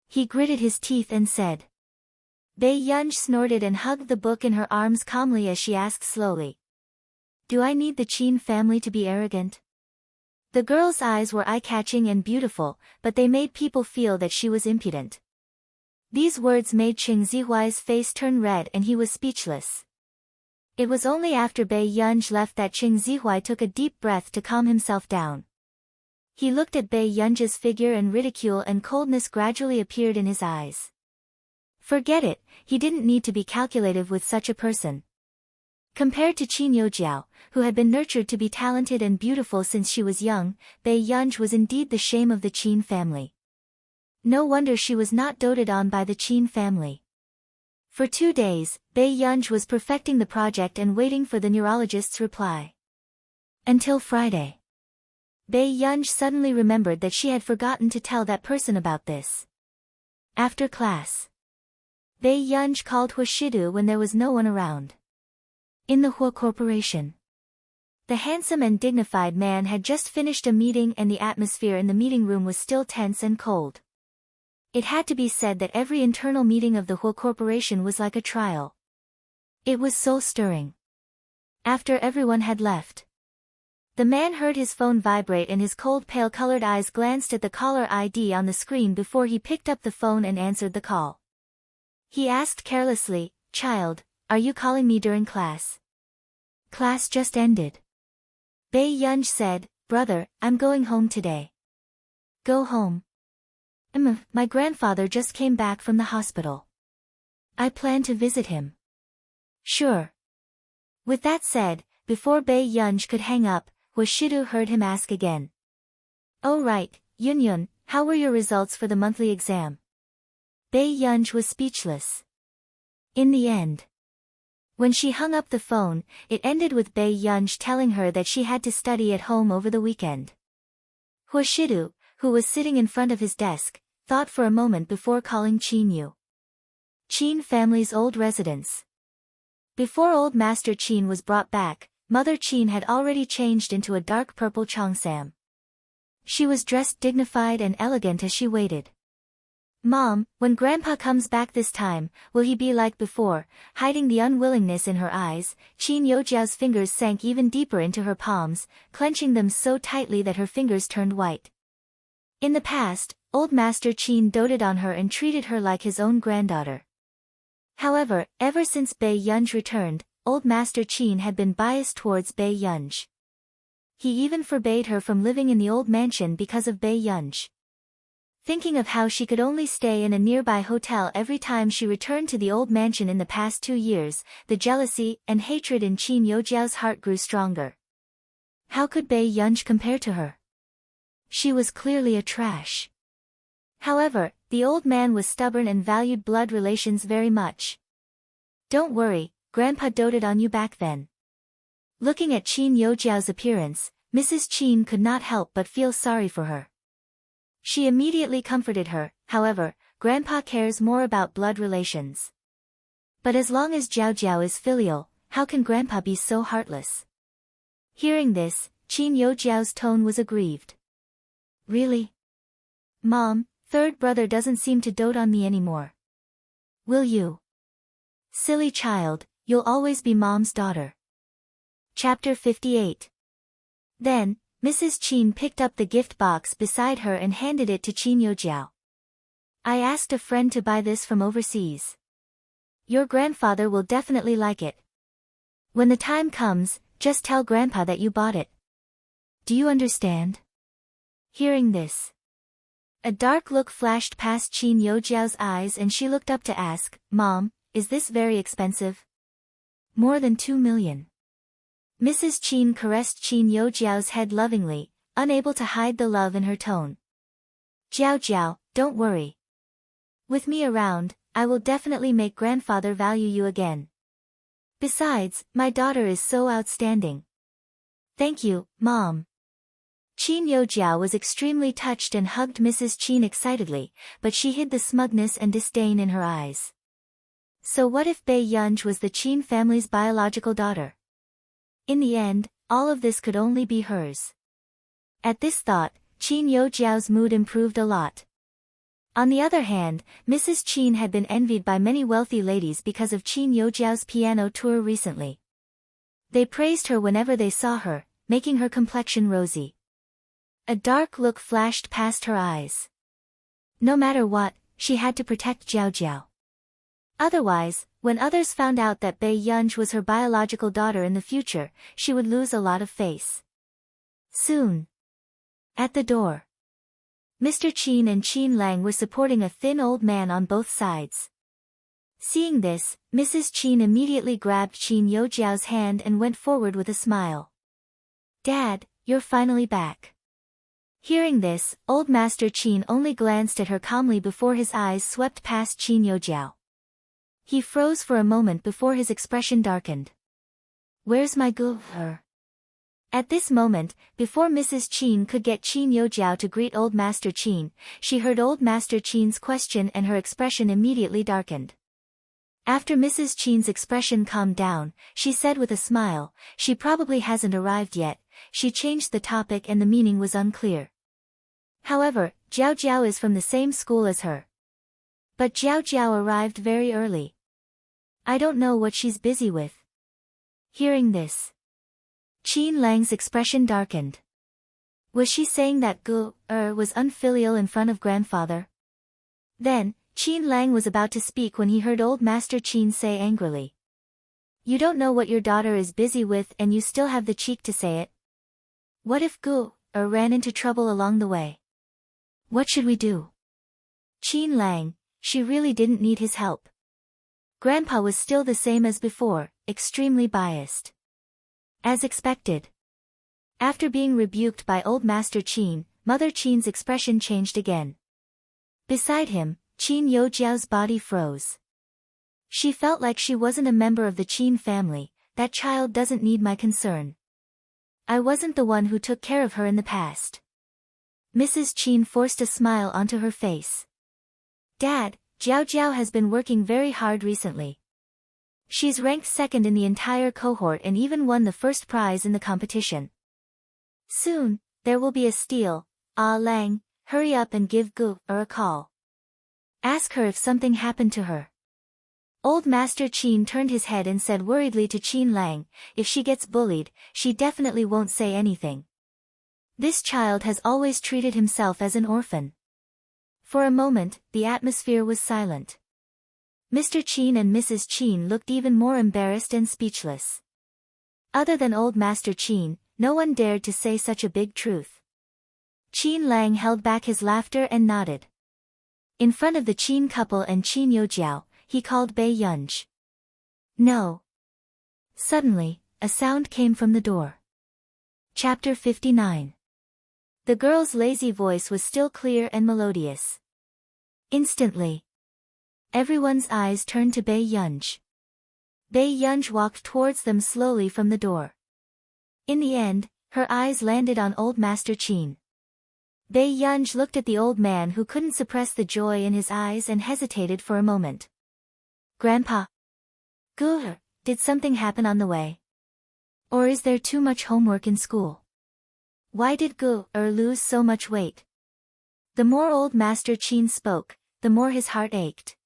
He gritted his teeth and said. Bei Yunj snorted and hugged the book in her arms calmly as she asked slowly. Do I need the Qin family to be arrogant? The girl's eyes were eye-catching and beautiful, but they made people feel that she was impudent. These words made Qing Zihuai's face turn red and he was speechless. It was only after Bei Yunj left that Qing Zihuai took a deep breath to calm himself down. He looked at Bei Yunj's figure and ridicule and coldness gradually appeared in his eyes. Forget it, he didn't need to be calculative with such a person. Compared to Qin Youjiao, who had been nurtured to be talented and beautiful since she was young, Bei Yunj was indeed the shame of the Qin family. No wonder she was not doted on by the Qin family. For 2 days, Bei Yunj was perfecting the project and waiting for the neurologist's reply. Until Friday. Bei Yunj suddenly remembered that she had forgotten to tell that person about this. After class. Bei Yunj called Hua Shidu when there was no one around. In the Hua Corporation. The handsome and dignified man had just finished a meeting and the atmosphere in the meeting room was still tense and cold. It had to be said that every internal meeting of the Hua Corporation was like a trial. It was soul-stirring. After everyone had left. The man heard his phone vibrate and his cold pale-colored eyes glanced at the caller ID on the screen before he picked up the phone and answered the call. He asked carelessly, Child, are you calling me during class? Class just ended. Bei Yunj said, Brother, I'm going home today. Go home. My grandfather just came back from the hospital. I plan to visit him. Sure. With that said, before Bei Yunj could hang up, Hua Shidu heard him ask again. Oh right, Yun, how were your results for the monthly exam? Bei Yunj was speechless. In the end. When she hung up the phone, it ended with Bei Yunj telling her that she had to study at home over the weekend. Hua Shidu, who was sitting in front of his desk, thought for a moment before calling Qin Yu. Qin family's old residence. Before old Master Qin was brought back, Mother Qin had already changed into a dark purple cheongsam. She was dressed dignified and elegant as she waited. Mom, when Grandpa comes back this time, will he be like before? Hiding the unwillingness in her eyes, Qin Youjiao's fingers sank even deeper into her palms, clenching them so tightly that her fingers turned white. In the past, old Master Qin doted on her and treated her like his own granddaughter. However, ever since Bei Yunj returned, old Master Qin had been biased towards Bei Yunj. He even forbade her from living in the old mansion because of Bei Yunj. Thinking of how she could only stay in a nearby hotel every time she returned to the old mansion in the past 2 years, the jealousy and hatred in Qin Youjiao's heart grew stronger. How could Bei Yunj compare to her? She was clearly a trash. However, the old man was stubborn and valued blood relations very much. Don't worry, Grandpa doted on you back then. Looking at Qin Yojiao's appearance, Mrs. Qin could not help but feel sorry for her. She immediately comforted her. However, Grandpa cares more about blood relations. But as long as Jiao Jiao is filial, how can Grandpa be so heartless? Hearing this, Qin Yojiao's tone was aggrieved. Really? Mom, third brother doesn't seem to dote on me anymore. Will you? Silly child, you'll always be Mom's daughter. Chapter 58. Then, Mrs. Qin picked up the gift box beside her and handed it to Qin Yojiao. I asked a friend to buy this from overseas. Your grandfather will definitely like it. When the time comes, just tell Grandpa that you bought it. Do you understand? Hearing this, a dark look flashed past Qin Yojiao's eyes and she looked up to ask, Mom, is this very expensive? More than 2 million. Mrs. Qin caressed Qin Yojiao's head lovingly, unable to hide the love in her tone. Jiao Jiao, don't worry. With me around, I will definitely make grandfather value you again. Besides, my daughter is so outstanding. Thank you, Mom. Qin Yojiao was extremely touched and hugged Mrs. Qin excitedly, but she hid the smugness and disdain in her eyes. So what if Bei Yunj was the Qin family's biological daughter? In the end, all of this could only be hers. At this thought, Qin Yojiao's mood improved a lot. On the other hand, Mrs. Qin had been envied by many wealthy ladies because of Qin Yojiao's piano tour recently. They praised her whenever they saw her, making her complexion rosy. A dark look flashed past her eyes. No matter what, she had to protect Jiao Jiao. Otherwise, when others found out that Bei Yunj was her biological daughter in the future, she would lose a lot of face. Soon. At the door, Mr. Qin and Qin Lang were supporting a thin old man on both sides. Seeing this, Mrs. Qin immediately grabbed Qin Yojiao's hand and went forward with a smile. Dad, you're finally back. Hearing this, old Master Qin only glanced at her calmly before his eyes swept past Qin Yojiao. He froze for a moment before his expression darkened. Where's my girl? At this moment, before Mrs. Qin could get Qin Yojiao to greet old Master Qin, she heard old Master Qin's question and her expression immediately darkened. After Mrs. Qin's expression calmed down, she said with a smile, she probably hasn't arrived yet. She changed the topic and the meaning was unclear. However, Jiao Jiao is from the same school as her. But Jiao Jiao arrived very early. I don't know what she's busy with. Hearing this, Qin Lang's expression darkened. Was she saying that Gu was unfilial in front of grandfather? Then, Qin Lang was about to speak when he heard old Master Qin say angrily. You don't know what your daughter is busy with and you still have the cheek to say it? What if Gu ran into trouble along the way? What should we do? Qin Lang, she really didn't need his help. Grandpa was still the same as before, extremely biased. As expected. After being rebuked by old Master Qin, Mother Qin's expression changed again. Beside him, Qin Yojiao's body froze. She felt like she wasn't a member of the Qin family. That child doesn't need my concern. I wasn't the one who took care of her in the past. Mrs. Qin forced a smile onto her face. Dad, Jiao Jiao has been working very hard recently. She's ranked second in the entire cohort and even won the first prize in the competition. Soon, there will be a steal. Ah Lang, hurry up and give Gu a call. Ask her if something happened to her. Old Master Qin turned his head and said worriedly to Qin Lang, if she gets bullied, she definitely won't say anything. This child has always treated himself as an orphan. For a moment, the atmosphere was silent. Mr. Qin and Mrs. Qin looked even more embarrassed and speechless. Other than old Master Qin, no one dared to say such a big truth. Qin Lang held back his laughter and nodded. In front of the Qin couple and Qin Yojiao, he called Bei Yunj. No. Suddenly, a sound came from the door. Chapter 59. The girl's lazy voice was still clear and melodious. Instantly, everyone's eyes turned to Bei Yunj. Bei Yunj walked towards them slowly from the door. In the end, her eyes landed on old Master Qin. Bei Yunj looked at the old man who couldn't suppress the joy in his eyes and hesitated for a moment. Grandpa. Gu, did something happen on the way? Or is there too much homework in school? Why did Gu lose so much weight? The more old Master Qin spoke, the more his heart ached.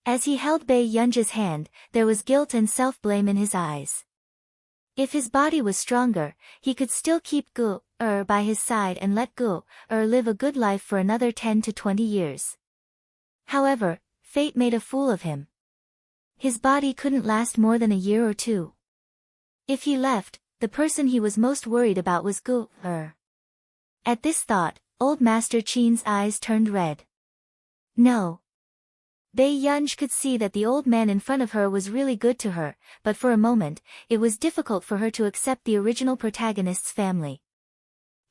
As he held Bei Yunj's hand, there was guilt and self-blame in his eyes. If his body was stronger, he could still keep Gu by his side and let Gu live a good life for another 10 to 20 years. However, fate made a fool of him. His body couldn't last more than a year or two. If he left, the person he was most worried about was Gu. At this thought, old Master Qin's eyes turned red. No. Bei Yunj could see that the old man in front of her was really good to her, but for a moment, it was difficult for her to accept the original protagonist's family.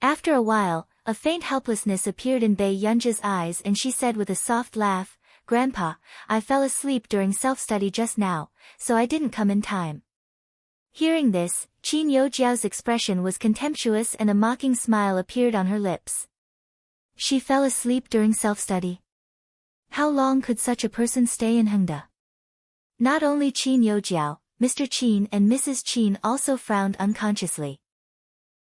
After a while, a faint helplessness appeared in Bei Yunj's eyes and she said with a soft laugh, "Grandpa, I fell asleep during self-study just now, so I didn't come in time." Hearing this, Qin Youjiao's expression was contemptuous and a mocking smile appeared on her lips. She fell asleep during self-study. How long could such a person stay in Hengda? Not only Qin Youjiao, Mr. Qin and Mrs. Qin also frowned unconsciously.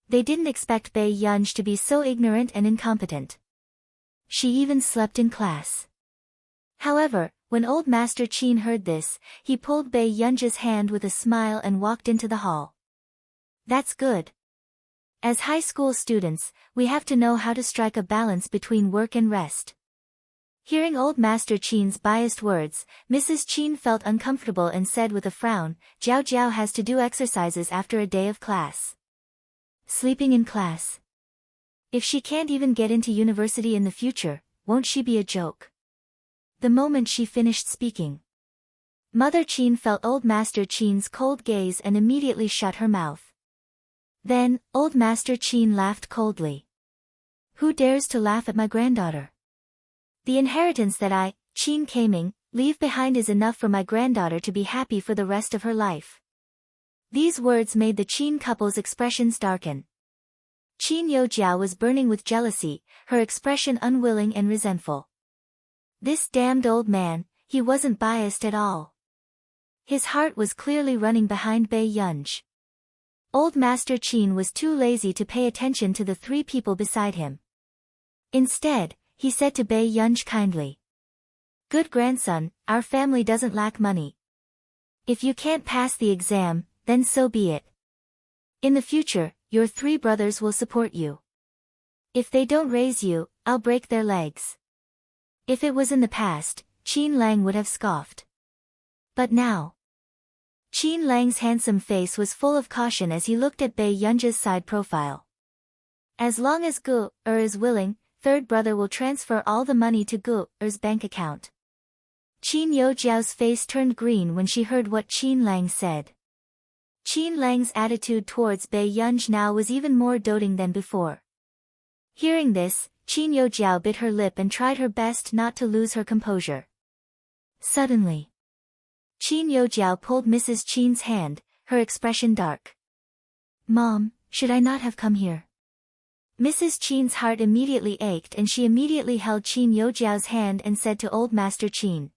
They didn't expect Bei Yunj to be so ignorant and incompetent. She even slept in class. However, when old Master Qin heard this, he pulled Bei Yunj's hand with a smile and walked into the hall. That's good. As high school students, we have to know how to strike a balance between work and rest. Hearing old Master Qin's biased words, Mrs. Qin felt uncomfortable and said with a frown, "Jiao Jiao has to do exercises after a day of class. Sleeping in class. If she can't even get into university in the future, won't she be a joke?" The moment she finished speaking, Mother Qin felt old Master Qin's cold gaze and immediately shut her mouth. Then, old Master Qin laughed coldly. "Who dares to laugh at my granddaughter? The inheritance that I, Qin Kaming, leave behind is enough for my granddaughter to be happy for the rest of her life." These words made the Qin couple's expressions darken. Qin Youjiao was burning with jealousy, her expression unwilling and resentful. This damned old man, he wasn't biased at all. His heart was clearly running behind Bei Yunj. Old Master Qin was too lazy to pay attention to the three people beside him. Instead, he said to Bei Yunj kindly, "Good grandson, our family doesn't lack money. If you can't pass the exam, then so be it. In the future, your three brothers will support you. If they don't raise you, I'll break their legs." If it was in the past, Qin Lang would have scoffed. But now, Qin Lang's handsome face was full of caution as he looked at Bei Yunj's side profile. As long as Gu is willing, third brother will transfer all the money to Gu's bank account. Qin Youjiao's face turned green when she heard what Qin Lang said. Qin Lang's attitude towards Bei Yunj now was even more doting than before. Hearing this, Qin Youjiao bit her lip and tried her best not to lose her composure. Suddenly, Qin Youjiao pulled Mrs. Qin's hand, her expression dark. "Mom, should I not have come here?" Mrs. Qin's heart immediately ached and she immediately held Qin Youjiao's hand and said to old Master Qin,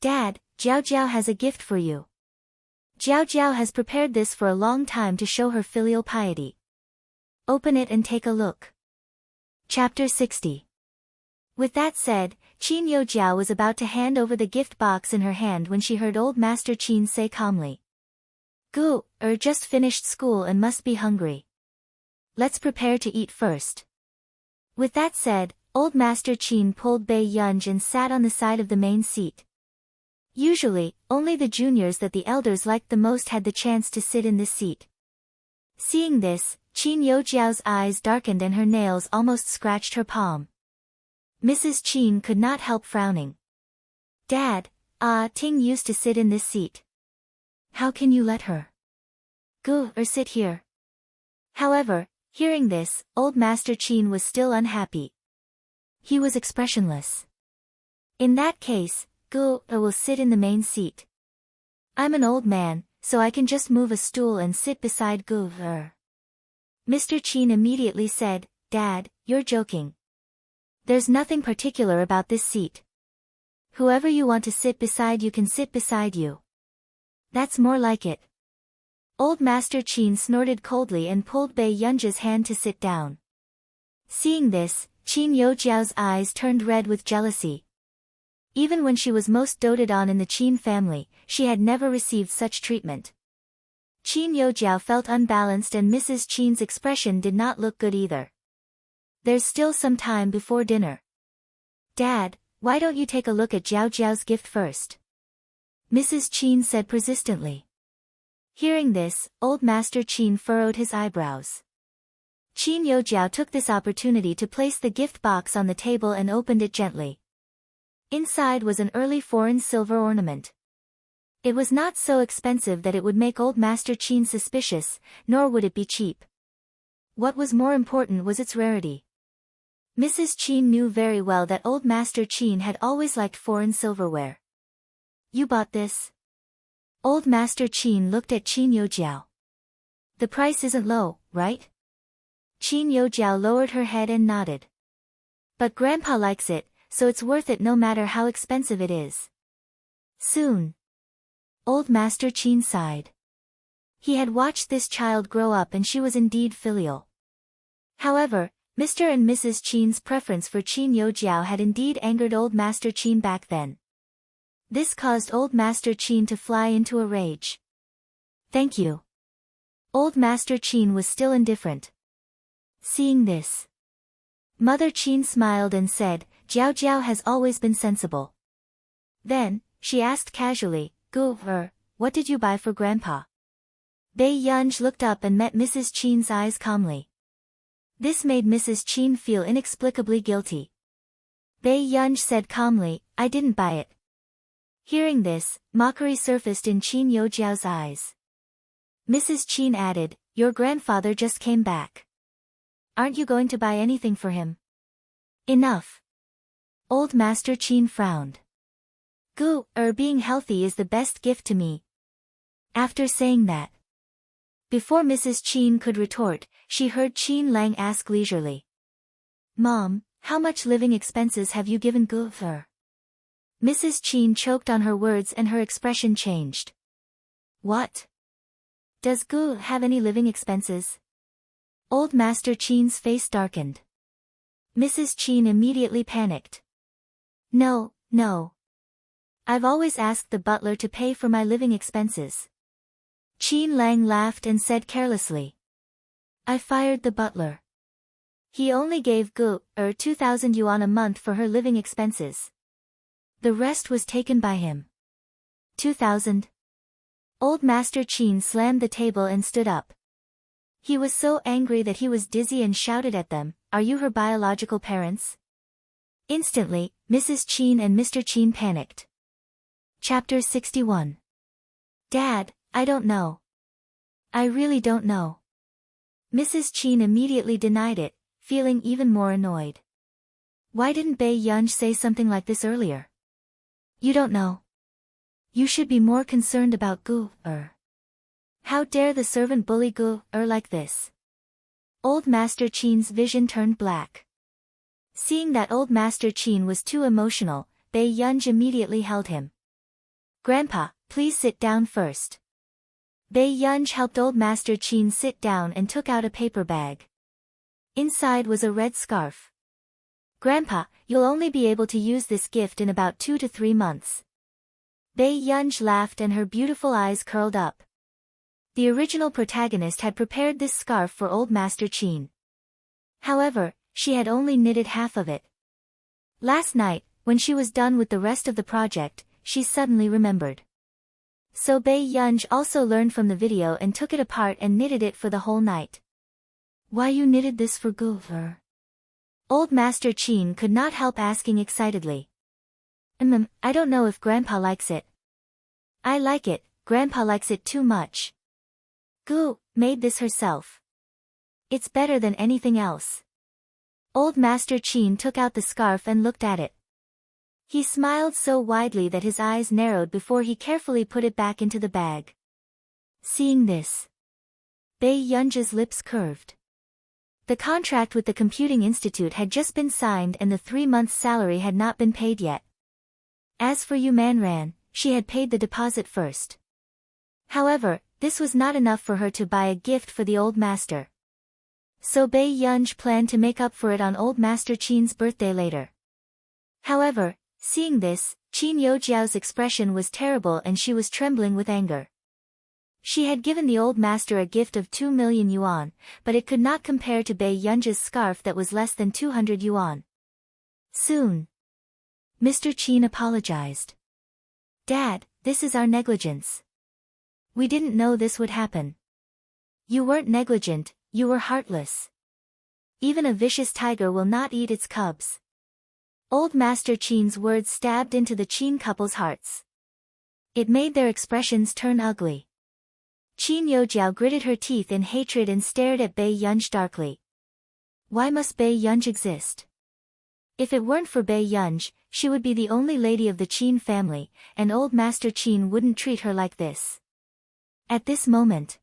"Dad, Jiao Jiao has a gift for you. Jiao Jiao has prepared this for a long time to show her filial piety. Open it and take a look." Chapter 60. With that said, Qin Youjiao was about to hand over the gift box in her hand when she heard old Master Qin say calmly, "Gu just finished school and must be hungry. Let's prepare to eat first." With that said, old Master Qin pulled Bei Yunj and sat on the side of the main seat. Usually, only the juniors that the elders liked the most had the chance to sit in this seat. Seeing this, Qin Youjiao's eyes darkened and her nails almost scratched her palm. Mrs. Qin could not help frowning. "Dad, Ting used to sit in this seat. How can you let her? Gu sit here?" However, hearing this, old Master Qin was still unhappy. He was expressionless. In that case, Gu will sit in the main seat. I'm an old man, so I can just move a stool and sit beside Gu. Mr. Qin immediately said, Dad, you're joking. There's nothing particular about this seat. Whoever you want to sit beside you can sit beside you. That's more like it. Old Master Qin snorted coldly and pulled Bei Yunji's hand to sit down. Seeing this, Qin Youjiao's eyes turned red with jealousy. Even when she was most doted on in the Qin family, she had never received such treatment. Qin Youjiao felt unbalanced and Mrs. Qin's expression did not look good either. There's still some time before dinner. Dad, why don't you take a look at Jiao Jiao's gift first? Mrs. Qin said persistently. Hearing this, old Master Qin furrowed his eyebrows. Qin Youjiao took this opportunity to place the gift box on the table and opened it gently. Inside was an early foreign silver ornament. It was not so expensive that it would make old Master Qin suspicious, nor would it be cheap. What was more important was its rarity. Mrs. Qin knew very well that old Master Qin had always liked foreign silverware. You bought this? Old Master Qin looked at Qin Youjiao. The price isn't low, right? Qin Youjiao lowered her head and nodded. But Grandpa likes it, so it's worth it no matter how expensive it is. Soon. Old Master Qin sighed. He had watched this child grow up and she was indeed filial. However, Mr. and Mrs. Qin's preference for Qin Youjiao had indeed angered old Master Qin back then. This caused old Master Qin to fly into a rage. Thank you. Old Master Qin was still indifferent. Seeing this, Mother Qin smiled and said, Jiao Jiao has always been sensible. Then, she asked casually, Gu, what did you buy for Grandpa? Bei Yunji looked up and met Mrs. Qin's eyes calmly. This made Mrs. Qin feel inexplicably guilty. Bei Yunji said calmly, I didn't buy it. Hearing this, mockery surfaced in Qin Youjiao's eyes. Mrs. Qin added, Your grandfather just came back. Aren't you going to buy anything for him? Enough. Old Master Qin frowned. Gu, being healthy is the best gift to me. After saying that, before Mrs. Qin could retort, she heard Qin Lang ask leisurely. Mom, how much living expenses have you given Gu? Mrs. Qin choked on her words and her expression changed. What? Does Gu have any living expenses? Old Master Qin's face darkened. Mrs. Qin immediately panicked. No, no. I've always asked the butler to pay for my living expenses. Qin Lang laughed and said carelessly. I fired the butler. He only gave Gu, 2,000 yuan a month for her living expenses. The rest was taken by him. 2,000? Old Master Qin slammed the table and stood up. He was so angry that he was dizzy and shouted at them, Are you her biological parents? Instantly, Mrs. Qin and Mr. Qin panicked. Chapter 61. Dad, I don't know. I really don't know. Mrs. Qin immediately denied it, feeling even more annoyed. Why didn't Bei Yunji say something like this earlier? You don't know. You should be more concerned about Gu. How dare the servant bully Gu like this? Old Master Qin's vision turned black. Seeing that old Master Qin was too emotional, Bei Yunji immediately held him. Grandpa, please sit down first. Bei Yunji helped old Master Qin sit down and took out a paper bag. Inside was a red scarf. Grandpa, you'll only be able to use this gift in about 2 to 3 months. Bei Yunji laughed and her beautiful eyes curled up. The original protagonist had prepared this scarf for old Master Qin. However, she had only knitted half of it. Last night, when she was done with the rest of the project, she suddenly remembered. So Bei Yunji also learned from the video and took it apart and knitted it for the whole night. Why you knitted this for Gu? Old Master Qin could not help asking excitedly. I don't know if Grandpa likes it. I like it, Grandpa likes it too much. Gu made this herself. It's better than anything else. Old Master Qin took out the scarf and looked at it. He smiled so widely that his eyes narrowed before he carefully put it back into the bag. Seeing this, Bei Yunji's lips curved. The contract with the Computing Institute had just been signed and the 3 months' salary had not been paid yet. As for Yu Manran, she had paid the deposit first. However, this was not enough for her to buy a gift for the old master. So Bei Yunji planned to make up for it on old Master Qin's birthday later. However, seeing this, Qin Youjiao's expression was terrible and she was trembling with anger. She had given the old master a gift of 2 million yuan, but it could not compare to Bei Yunji's scarf that was less than 200 yuan. Soon, Mr. Qin apologized. Dad, this is our negligence. We didn't know this would happen. You weren't negligent, you were heartless. Even a vicious tiger will not eat its cubs. Old Master Qin's words stabbed into the Qin couple's hearts. It made their expressions turn ugly. Qin Youjiao gritted her teeth in hatred and stared at Bei Yunji darkly. Why must Bei Yunji exist? If it weren't for Bei Yunji, she would be the only lady of the Qin family, and old Master Qin wouldn't treat her like this. At this moment,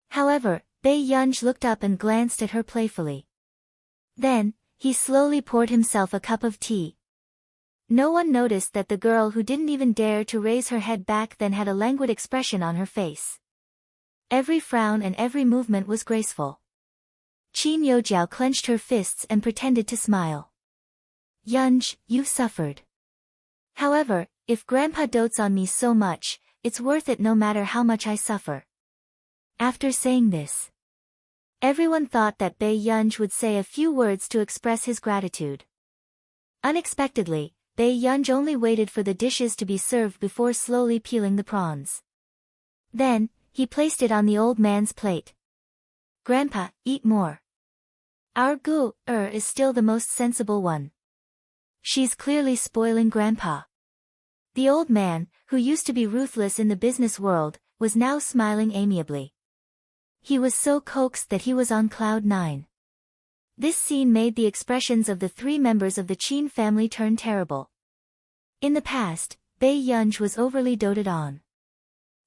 however, Bei Yunji looked up and glanced at her playfully. Then, he slowly poured himself a cup of tea. No one noticed that the girl who didn't even dare to raise her head back then had a languid expression on her face. Every frown and every movement was graceful. Qin Youjiao clenched her fists and pretended to smile. Yunji, you've suffered. However, if Grandpa dotes on me so much, it's worth it no matter how much I suffer. After saying this, everyone thought that Bei Yunji would say a few words to express his gratitude. Unexpectedly, Bei Yunji only waited for the dishes to be served before slowly peeling the prawns. Then, he placed it on the old man's plate. Grandpa, eat more. Our Gu-er is still the most sensible one. She's clearly spoiling Grandpa. The old man, who used to be ruthless in the business world, was now smiling amiably. He was so coaxed that he was on cloud 9. This scene made the expressions of the 3 members of the Qin family turn terrible. In the past, Bei Yunji was overly doted on.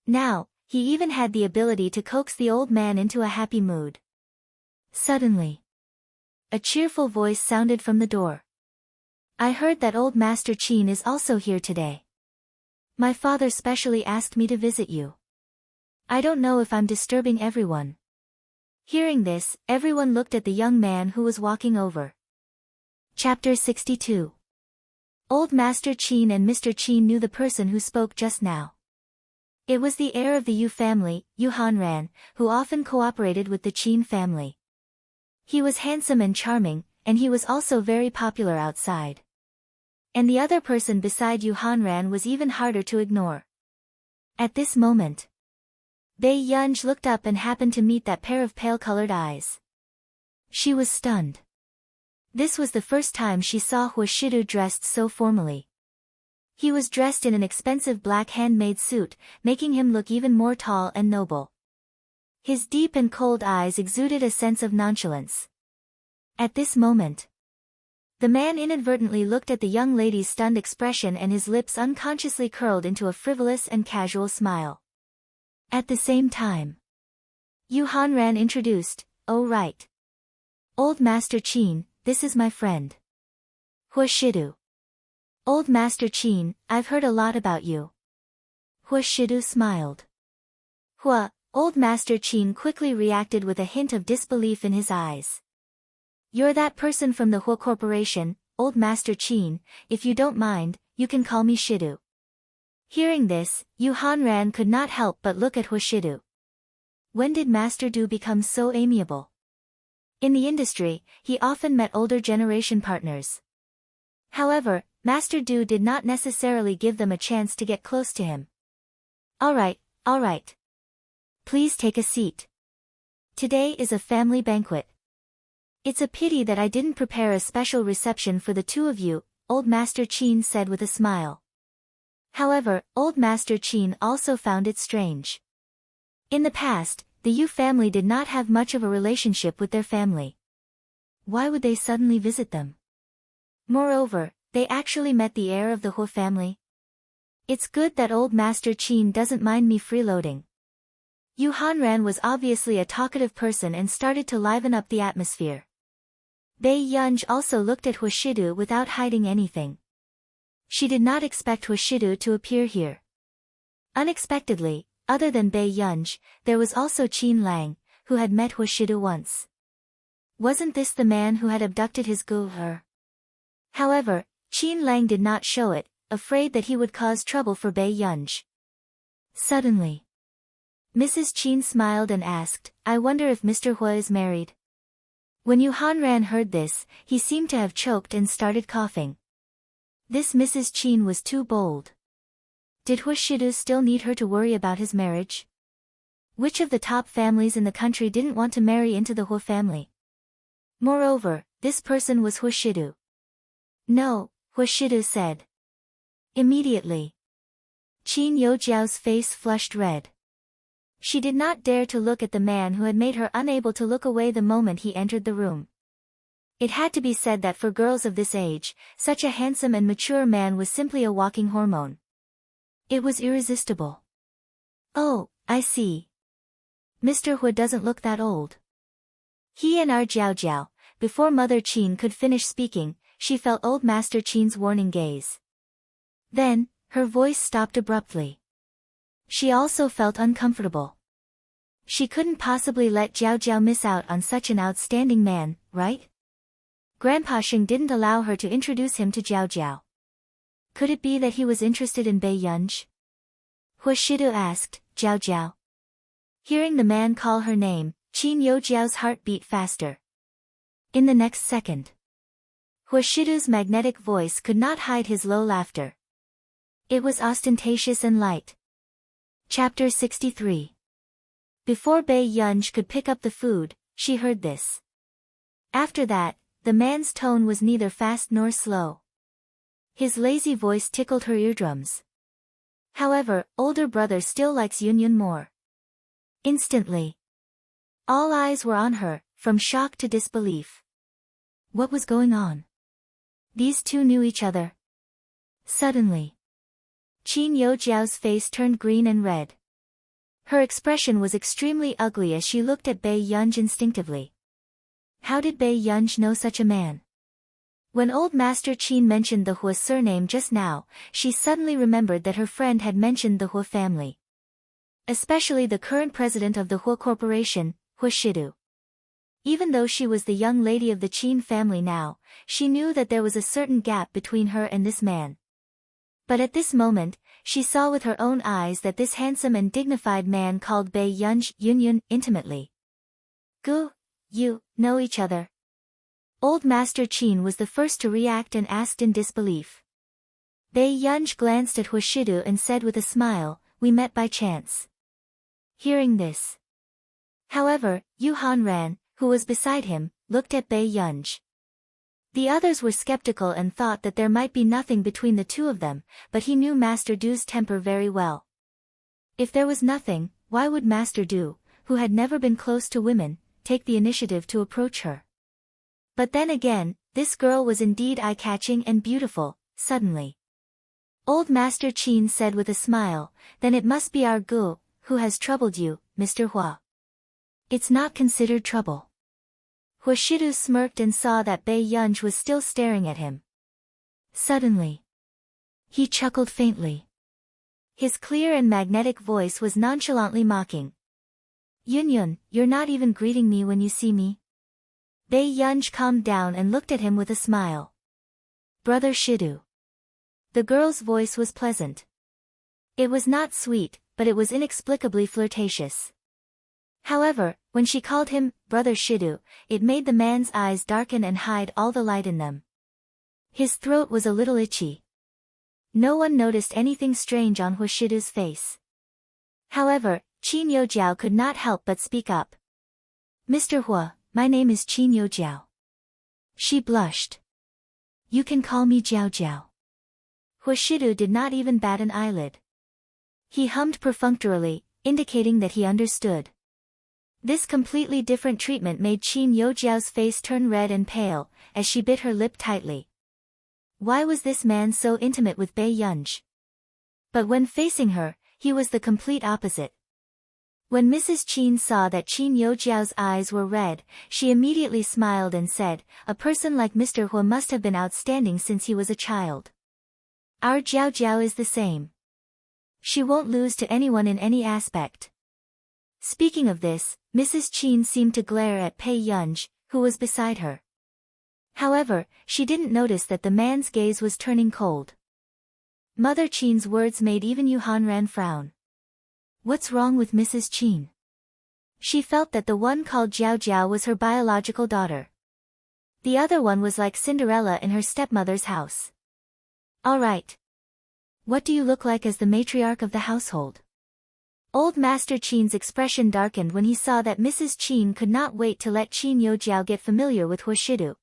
Now, he even had the ability to coax the old man into a happy mood. Suddenly, a cheerful voice sounded from the door. I heard that old Master Qin is also here today. My father specially asked me to visit you. I don't know if I'm disturbing everyone. Hearing this, everyone looked at the young man who was walking over. Chapter 62. Old Master Qin and Mr. Qin knew the person who spoke just now. It was the heir of the Yu family, Yu Hanran, who often cooperated with the Qin family. He was handsome and charming, and he was also very popular outside. And the other person beside Yu Hanran was even harder to ignore. At this moment, Bei Yunji looked up and happened to meet that pair of pale-colored eyes. She was stunned. This was the first time she saw Hua Shidu dressed so formally. He was dressed in an expensive black handmade suit, making him look even more tall and noble. His deep and cold eyes exuded a sense of nonchalance. At this moment, the man inadvertently looked at the young lady's stunned expression and his lips unconsciously curled into a frivolous and casual smile. At the same time, Yu Hanran introduced, Oh right. Old Master Qin, this is my friend. Hua Shidu. Old Master Qin, I've heard a lot about you. Hua Shidu smiled. Hua, Old Master Qin quickly reacted with a hint of disbelief in his eyes. You're that person from the Hua Corporation, Old Master Qin, if you don't mind, you can call me Shidu. Hearing this, Yu Hanran could not help but look at Hua Shidu. When did Master Du become so amiable? In the industry, he often met older generation partners. However, Master Du did not necessarily give them a chance to get close to him. All right. Please take a seat. Today is a family banquet. It's a pity that I didn't prepare a special reception for the two of you, Old Master Qin said with a smile. However, Old Master Qin also found it strange. In the past, the Yu family did not have much of a relationship with their family. Why would they suddenly visit them? Moreover, they actually met the heir of the Hu family. It's good that old Master Qin doesn't mind me freeloading. Yu Hanran was obviously a talkative person and started to liven up the atmosphere. Bei Yunj also looked at Huashidu without hiding anything. She did not expect Huashidu to appear here. Unexpectedly, other than Bei Yunj, there was also Qin Lang, who had met Huashidu once. Wasn't this the man who had abducted his girl? However, Qin Lang did not show it, afraid that he would cause trouble for Bei Yunj. Suddenly, Mrs. Qin smiled and asked, I wonder if Mr. Hua is married. When Yu Hanran heard this, he seemed to have choked and started coughing. This Mrs. Qin was too bold. Did Huashidu still need her to worry about his marriage? Which of the top families in the country didn't want to marry into the Hua family? Moreover, this person was Huashidu. No, Huashidu said. Immediately, Qin Youjiao's face flushed red. She did not dare to look at the man who had made her unable to look away the moment he entered the room. It had to be said that for girls of this age, such a handsome and mature man was simply a walking hormone. It was irresistible. Oh, I see. Mr. Hua doesn't look that old. He and our Jiao Jiao. Before Mother Qin could finish speaking, she felt old Master Qin's warning gaze. Then, her voice stopped abruptly. She also felt uncomfortable. She couldn't possibly let Jiao Jiao miss out on such an outstanding man, right? Grandpa Sheng didn't allow her to introduce him to Jiao Jiao. Could it be that he was interested in Bei Yunj? Huashidu asked, Jiao Jiao. Hearing the man call her name, Qin Youjiao's heart beat faster. In the next second, Huashidu's magnetic voice could not hide his low laughter. It was ostentatious and light. Chapter 63. Before Bei Yunj could pick up the food, she heard this. After that, the man's tone was neither fast nor slow. His lazy voice tickled her eardrums. However, older brother still likes Yunyun more. Instantly, all eyes were on her, from shock to disbelief. What was going on? These two knew each other. Suddenly, Qin Youjiao's face turned green and red. Her expression was extremely ugly as she looked at Bei Yunj instinctively. How did Bei Yunj know such a man? When old Master Qin mentioned the Hua surname just now, she suddenly remembered that her friend had mentioned the Hua family. Especially the current president of the Hua Corporation, Huashidu. Even though she was the young lady of the Qin family now, she knew that there was a certain gap between her and this man. But at this moment, she saw with her own eyes that this handsome and dignified man called Bei Yunj Yunyun intimately. Gu, you know each other? Old Master Qin was the first to react and asked in disbelief. Bei Yunj glanced at Huashidu and said with a smile, we met by chance. Hearing this, however, Yu Hanran, who was beside him, looked at Bei Yunj. The others were skeptical and thought that there might be nothing between the two of them, but he knew Master Du's temper very well. If there was nothing, why would Master Du, who had never been close to women, take the initiative to approach her? But then again, this girl was indeed eye-catching and beautiful, suddenly. Old Master Qin said with a smile, then it must be our Gu, who has troubled you, Mr. Hua. It's not considered trouble. Huashidu smirked and saw that Bei Yunj was still staring at him. Suddenly, he chuckled faintly. His clear and magnetic voice was nonchalantly mocking. Yunyun, you're not even greeting me when you see me? Bei Yunj calmed down and looked at him with a smile. Brother Shidu. The girl's voice was pleasant. It was not sweet, but it was inexplicably flirtatious. However, when she called him, Brother Shidu, it made the man's eyes darken and hide all the light in them. His throat was a little itchy. No one noticed anything strange on Huashidu's face. However, Qin Youjiao could not help but speak up. Mr. Hua, my name is Qin Youjiao. She blushed. You can call me Jiao Jiao. Huashidu did not even bat an eyelid. He hummed perfunctorily, indicating that he understood. This completely different treatment made Qin Yojiao's face turn red and pale, as she bit her lip tightly. Why was this man so intimate with Bei Yunj? But when facing her, he was the complete opposite. When Mrs. Qin saw that Qin Yojiao's eyes were red, she immediately smiled and said, "A person like Mr. Hua must have been outstanding since he was a child. Our Jiao Jiao is the same. She won't lose to anyone in any aspect." Speaking of this, Mrs. Qin seemed to glare at Bei Yunj, who was beside her. However, she didn't notice that the man's gaze was turning cold. Mother Qin's words made even Yu Hanran frown. What's wrong with Mrs. Qin? She felt that the one called Jiao Jiao was her biological daughter. The other one was like Cinderella in her stepmother's house. All right. What do you look like as the matriarch of the household? Old Master Qin's expression darkened when he saw that Mrs. Qin could not wait to let Qin Yojiao get familiar with Hua Shidu.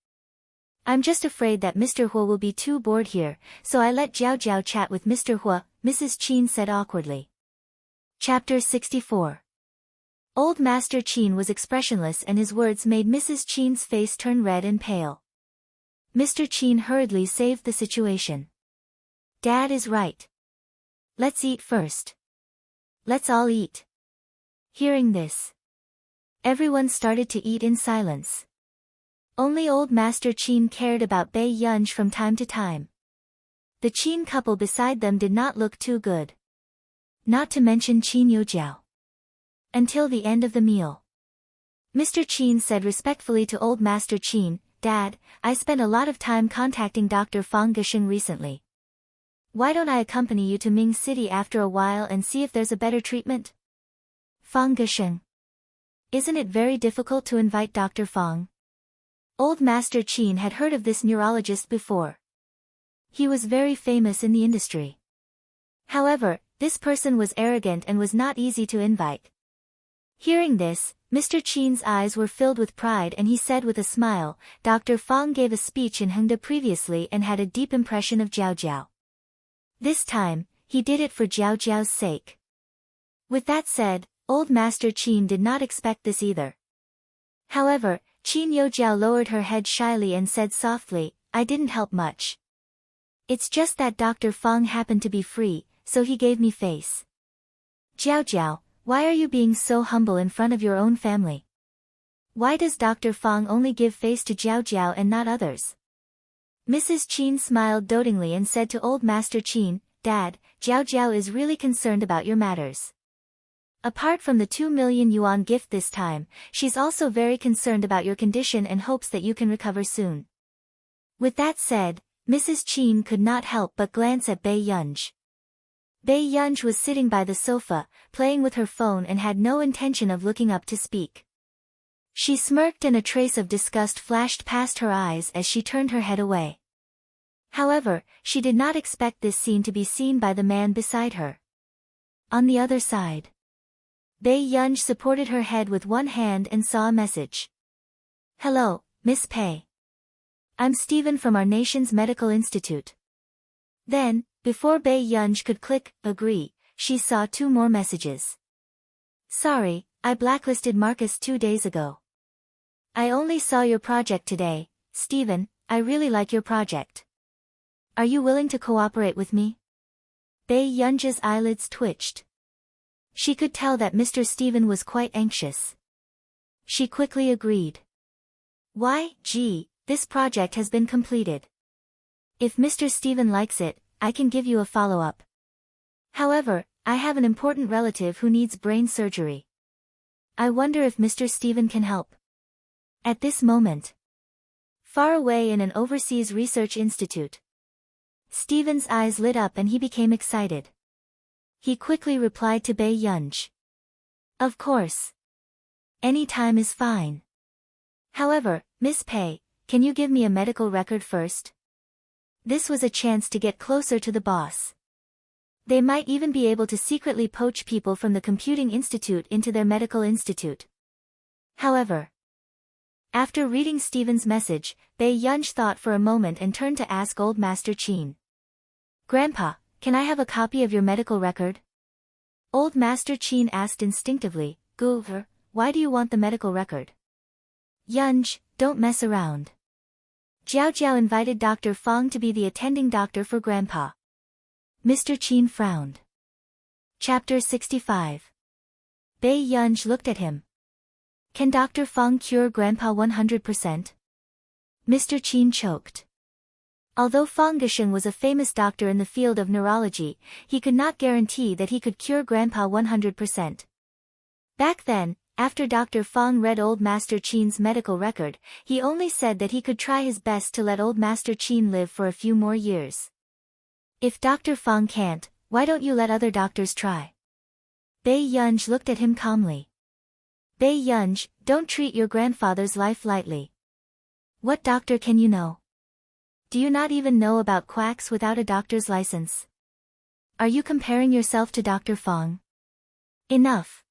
I'm just afraid that Mr. Hua will be too bored here, so I let Jiao Jiao chat with Mr. Hua, Mrs. Qin said awkwardly. Chapter 64. Old Master Qin was expressionless and his words made Mrs. Qin's face turn red and pale. Mr. Qin hurriedly saved the situation. Dad is right. Let's eat first. Let's all eat. Hearing this, everyone started to eat in silence. Only old Master Qin cared about Bei Yunj from time to time. The Qin couple beside them did not look too good. Not to mention Qin Yojiao. Until the end of the meal, Mr. Qin said respectfully to old Master Qin, "Dad, I spent a lot of time contacting Dr. Fang Gisheng recently. Why don't I accompany you to Ming City after a while and see if there's a better treatment?" Fang Gisheng. Isn't it very difficult to invite Dr. Fang? Old Master Qin had heard of this neurologist before. He was very famous in the industry. However, this person was arrogant and was not easy to invite. Hearing this, Mr. Qin's eyes were filled with pride and he said with a smile, "Dr. Fang gave a speech in Hengda previously and had a deep impression of Jiao Jiao. This time, he did it for Jiao Jiao's sake." With that said, old Master Qin did not expect this either. However, Qin Yojiao lowered her head shyly and said softly, "I didn't help much. It's just that Dr. Fang happened to be free, so he gave me face." "Jiao Jiao, why are you being so humble in front of your own family? Why does Dr. Fang only give face to Jiao Jiao and not others?" Mrs. Qin smiled dotingly and said to old Master Qin, "Dad, Jiao Jiao is really concerned about your matters. Apart from the 2 million yuan gift this time, she's also very concerned about your condition and hopes that you can recover soon." With that said, Mrs. Qin could not help but glance at Bei Yunj. Bei Yunj was sitting by the sofa, playing with her phone and had no intention of looking up to speak. She smirked and a trace of disgust flashed past her eyes as she turned her head away. However, she did not expect this scene to be seen by the man beside her. On the other side, Bei Yunj supported her head with one hand and saw a message. "Hello, Miss Pei. I'm Stephen from our nation's medical institute." Then, before Bei Yunj could click agree, she saw 2 more messages. "Sorry, I blacklisted Marcus 2 days ago. I only saw your project today, Stephen. I really like your project. Are you willing to cooperate with me?" Bei Yunj's eyelids twitched. She could tell that Mr. Stephen was quite anxious. She quickly agreed. "Why, gee, this project has been completed. If Mr. Stephen likes it, I can give you a follow-up. However, I have an important relative who needs brain surgery. I wonder if Mr. Stephen can help." At this moment, far away in an overseas research institute, Stephen's eyes lit up and he became excited. He quickly replied to Bei Yunj. "Of course. Any time is fine. However, Miss Pei, can you give me a medical record first?" This was a chance to get closer to the boss. They might even be able to secretly poach people from the computing institute into their medical institute. However, after reading Stephen's message, Bei Yunj thought for a moment and turned to ask old Master Qin. "Grandpa, can I have a copy of your medical record?" Old Master Qin asked instinctively, "Goover, why do you want the medical record? Yunj, don't mess around. Jiao Jiao invited Dr. Fong to be the attending doctor for Grandpa. Mr. Qin frowned. Chapter 65. Bei Yunj looked at him. Can Dr. Fong cure Grandpa 100%? Mr. Qin choked. Although Fong Gisheng was a famous doctor in the field of neurology, he could not guarantee that he could cure Grandpa 100%. Back then, after Dr. Fong read Old Master Qin's medical record, he only said that he could try his best to let Old Master Qin live for a few more years. If Dr. Fong can't, why don't you let other doctors try? Bei Yunj looked at him calmly. Bei Yunj, don't treat your grandfather's life lightly. What doctor can you know? Do you not even know about quacks without a doctor's license? Are you comparing yourself to Dr. Fong? Enough.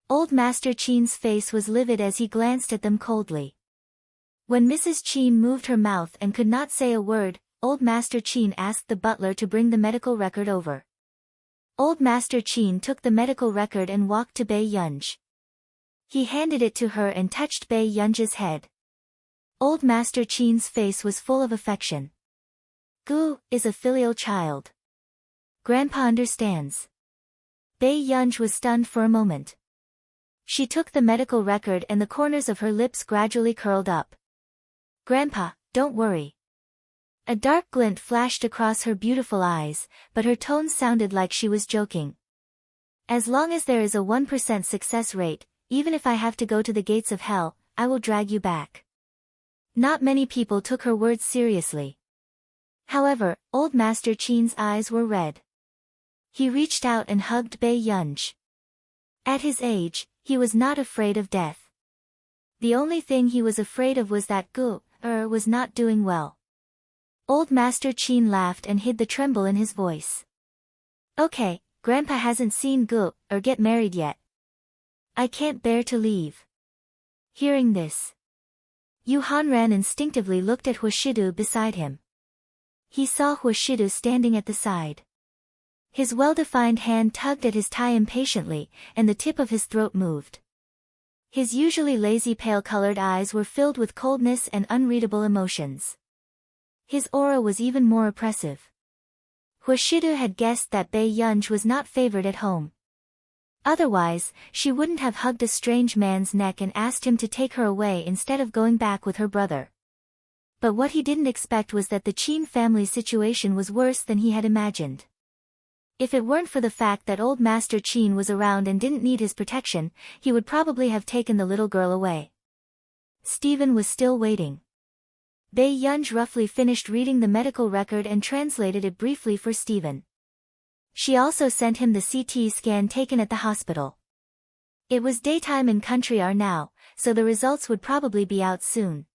Old Master Qin's face was livid as he glanced at them coldly. When Mrs. Qin moved her mouth and could not say a word, Old Master Qin asked the butler to bring the medical record over. Old Master Qin took the medical record and walked to Bei Yunj. He handed it to her and touched Bei Yunj's head. Old Master Qin's face was full of affection. Gu is a filial child. Grandpa understands. Bei Yunj was stunned for a moment. She took the medical record and the corners of her lips gradually curled up. Grandpa, don't worry. A dark glint flashed across her beautiful eyes, but her tones sounded like she was joking. As long as there is a 1% success rate, even if I have to go to the gates of hell, I will drag you back. Not many people took her words seriously. However, Old Master Qin's eyes were red. He reached out and hugged Bei Yunj. At his age, he was not afraid of death. The only thing he was afraid of was that Gu was not doing well. Old Master Qin laughed and hid the tremble in his voice. Okay, Grandpa hasn't seen Gu get married yet. I can't bear to leave. Hearing this, Yu Hanran instinctively looked at Huashidu beside him. He saw Huashidu standing at the side. His well-defined hand tugged at his tie impatiently, and the tip of his throat moved. His usually lazy pale-colored eyes were filled with coldness and unreadable emotions. His aura was even more oppressive. Huashidu had guessed that Bei Yunj was not favored at home. Otherwise, she wouldn't have hugged a strange man's neck and asked him to take her away instead of going back with her brother. But what he didn't expect was that the Qin family's situation was worse than he had imagined. If it weren't for the fact that Old Master Qin was around and didn't need his protection, he would probably have taken the little girl away. Stephen was still waiting. Bei Yunj roughly finished reading the medical record and translated it briefly for Stephen. She also sent him the CT scan taken at the hospital. It was daytime in Country R now, so the results would probably be out soon.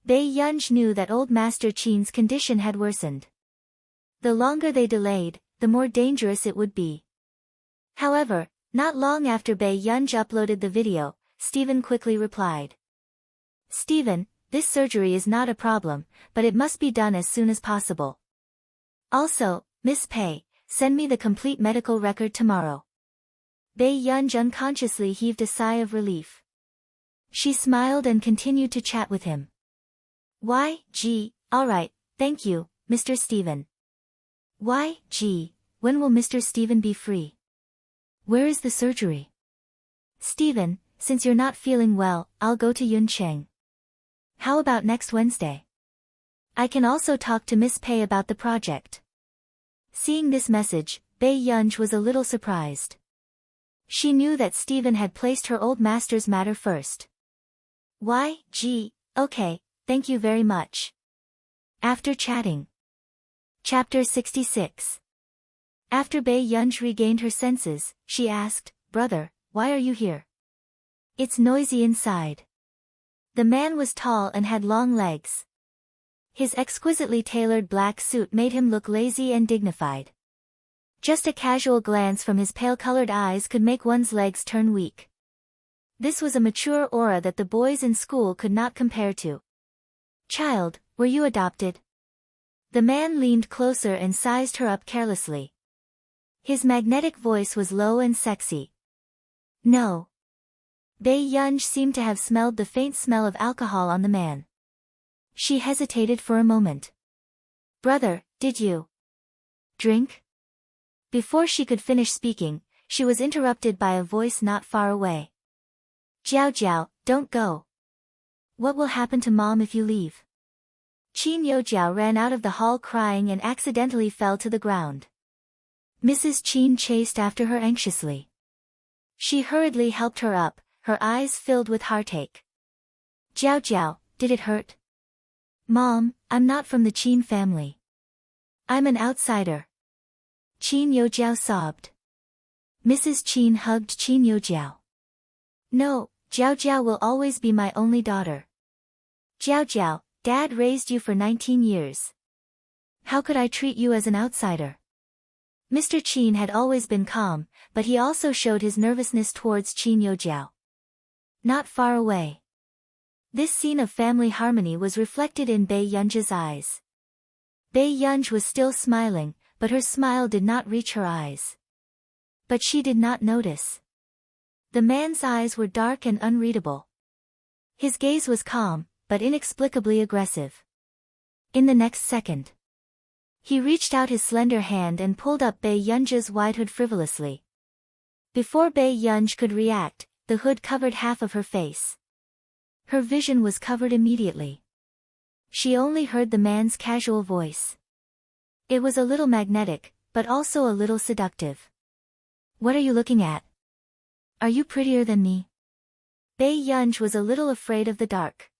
Bei Yunj knew that Old Master Qin's condition had worsened. The longer they delayed, the more dangerous it would be. However, not long after Bei Yunj uploaded the video, Stephen quickly replied. Stephen, this surgery is not a problem, but it must be done as soon as possible. Also, Miss Pei, send me the complete medical record tomorrow. Bei Yunj unconsciously heaved a sigh of relief. She smiled and continued to chat with him. Gee, alright, thank you, Mr. Stephen. Gee, when will Mr. Stephen be free? Where is the surgery? Stephen, since you're not feeling well, I'll go to Yuncheng. How about next Wednesday? I can also talk to Miss Pei about the project. Seeing this message, Bei Yunj was a little surprised. She knew that Stephen had placed her old master's matter first. Gee, okay, thank you very much. After chatting. Chapter 66. After Bei Yunj regained her senses, she asked, Brother, why are you here? It's noisy inside. The man was tall and had long legs. His exquisitely tailored black suit made him look lazy and dignified. Just a casual glance from his pale-colored eyes could make one's legs turn weak. This was a mature aura that the boys in school could not compare to. Child, were you adopted? The man leaned closer and sized her up carelessly. His magnetic voice was low and sexy. No. Bei Yunj seemed to have smelled the faint smell of alcohol on the man. She hesitated for a moment. Brother, did you drink? Before she could finish speaking, she was interrupted by a voice not far away. Jiao Jiao, don't go. What will happen to Mom if you leave? Qin Yojiao ran out of the hall crying and accidentally fell to the ground. Mrs. Qin chased after her anxiously. She hurriedly helped her up, her eyes filled with heartache. Jiao Jiao, did it hurt? Mom, I'm not from the Qin family. I'm an outsider. Qin Yojiao sobbed. Mrs. Qin hugged Qin Yojiao. No, Jiao Jiao will always be my only daughter. Jiao Jiao, Dad raised you for 19 years. How could I treat you as an outsider? Mr. Qin had always been calm, but he also showed his nervousness towards Qin Yojiao. Not far away. This scene of family harmony was reflected in Bei Yunj's eyes. Bei Yunj was still smiling, but her smile did not reach her eyes. But she did not notice. The man's eyes were dark and unreadable. His gaze was calm, but inexplicably aggressive. In the next second, he reached out his slender hand and pulled up Bei Yunj's wide hood frivolously. Before Bei Yunj could react, the hood covered half of her face. Her vision was covered immediately. She only heard the man's casual voice. It was a little magnetic, but also a little seductive. What are you looking at? Are you prettier than me? Bei Yunj was a little afraid of the dark.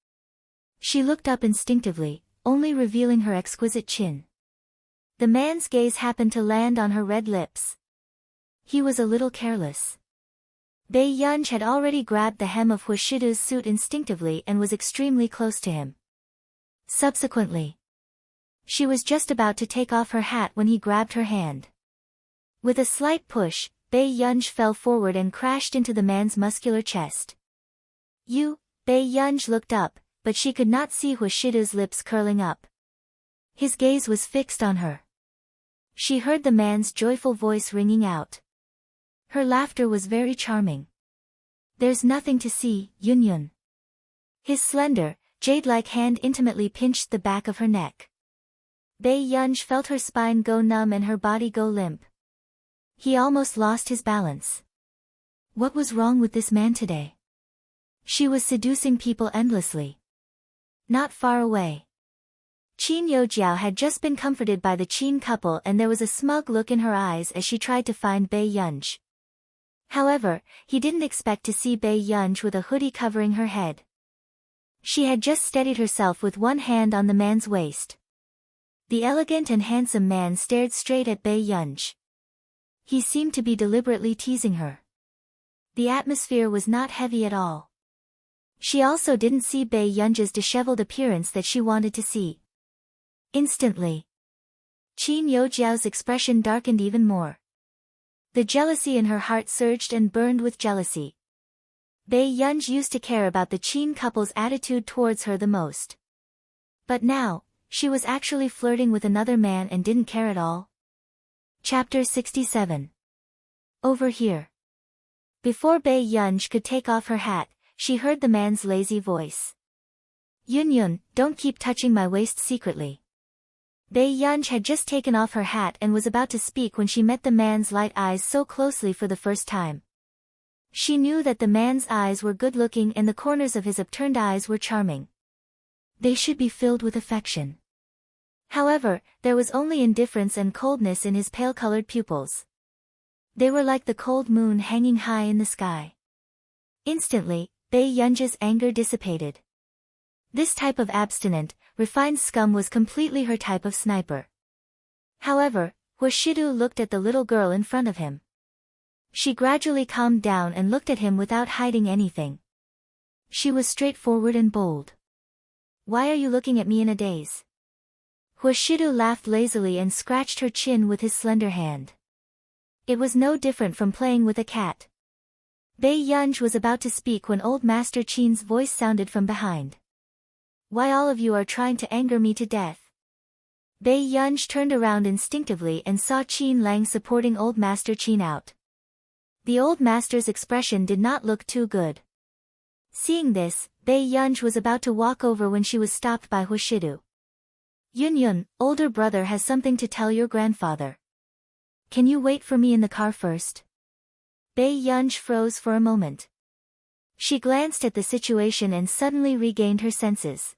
She looked up instinctively, only revealing her exquisite chin. The man's gaze happened to land on her red lips. He was a little careless. Bei Yunj had already grabbed the hem of Huashidu's suit instinctively and was extremely close to him. Subsequently, she was just about to take off her hat when he grabbed her hand. With a slight push, Bei Yunj fell forward and crashed into the man's muscular chest. Bei Yunj looked up, but she could not see Huashidu's lips curling up. His gaze was fixed on her. She heard the man's joyful voice ringing out. Her laughter was very charming. There's nothing to see, Yunyun. His slender, jade-like hand intimately pinched the back of her neck. Bei Yunj felt her spine go numb and her body go limp. He almost lost his balance. What was wrong with this man today? She was seducing people endlessly. Not far away, Qin Yojiao had just been comforted by the Qin couple and there was a smug look in her eyes as she tried to find Bei Yunj. However, he didn't expect to see Bei Yunj with a hoodie covering her head. She had just steadied herself with one hand on the man's waist. The elegant and handsome man stared straight at Bei Yunj. He seemed to be deliberately teasing her. The atmosphere was not heavy at all. She also didn't see Bei Yunj's disheveled appearance that she wanted to see. Instantly, Qin Yojiao's expression darkened even more. The jealousy in her heart surged and burned with jealousy. Bei Yunj used to care about the Qin couple's attitude towards her the most. But now, she was actually flirting with another man and didn't care at all. Chapter 67. Over here. Before Bei Yunj could take off her hat, she heard the man's lazy voice. Yunyun, don't keep touching my waist secretly. Bei Yunj had just taken off her hat and was about to speak when she met the man's light eyes so closely for the first time. She knew that the man's eyes were good-looking and the corners of his upturned eyes were charming. They should be filled with affection. However, there was only indifference and coldness in his pale-colored pupils. They were like the cold moon hanging high in the sky. Instantly, Bei Yunj's anger dissipated. This type of abstinent, refined scum was completely her type of sniper. However, Huashidu looked at the little girl in front of him. She gradually calmed down and looked at him without hiding anything. She was straightforward and bold. Why are you looking at me in a daze? Huashidu laughed lazily and scratched her chin with his slender hand. It was no different from playing with a cat. Bei Yunj was about to speak when old Master Qin's voice sounded from behind. Why all of you are trying to anger me to death? Bei Yunj turned around instinctively and saw Qin Lang supporting old Master Qin out. The old master's expression did not look too good. Seeing this, Bei Yunj was about to walk over when she was stopped by Hushidu. Yunyun, older brother has something to tell your grandfather. Can you wait for me in the car first? Bei Yunj froze for a moment. She glanced at the situation and suddenly regained her senses.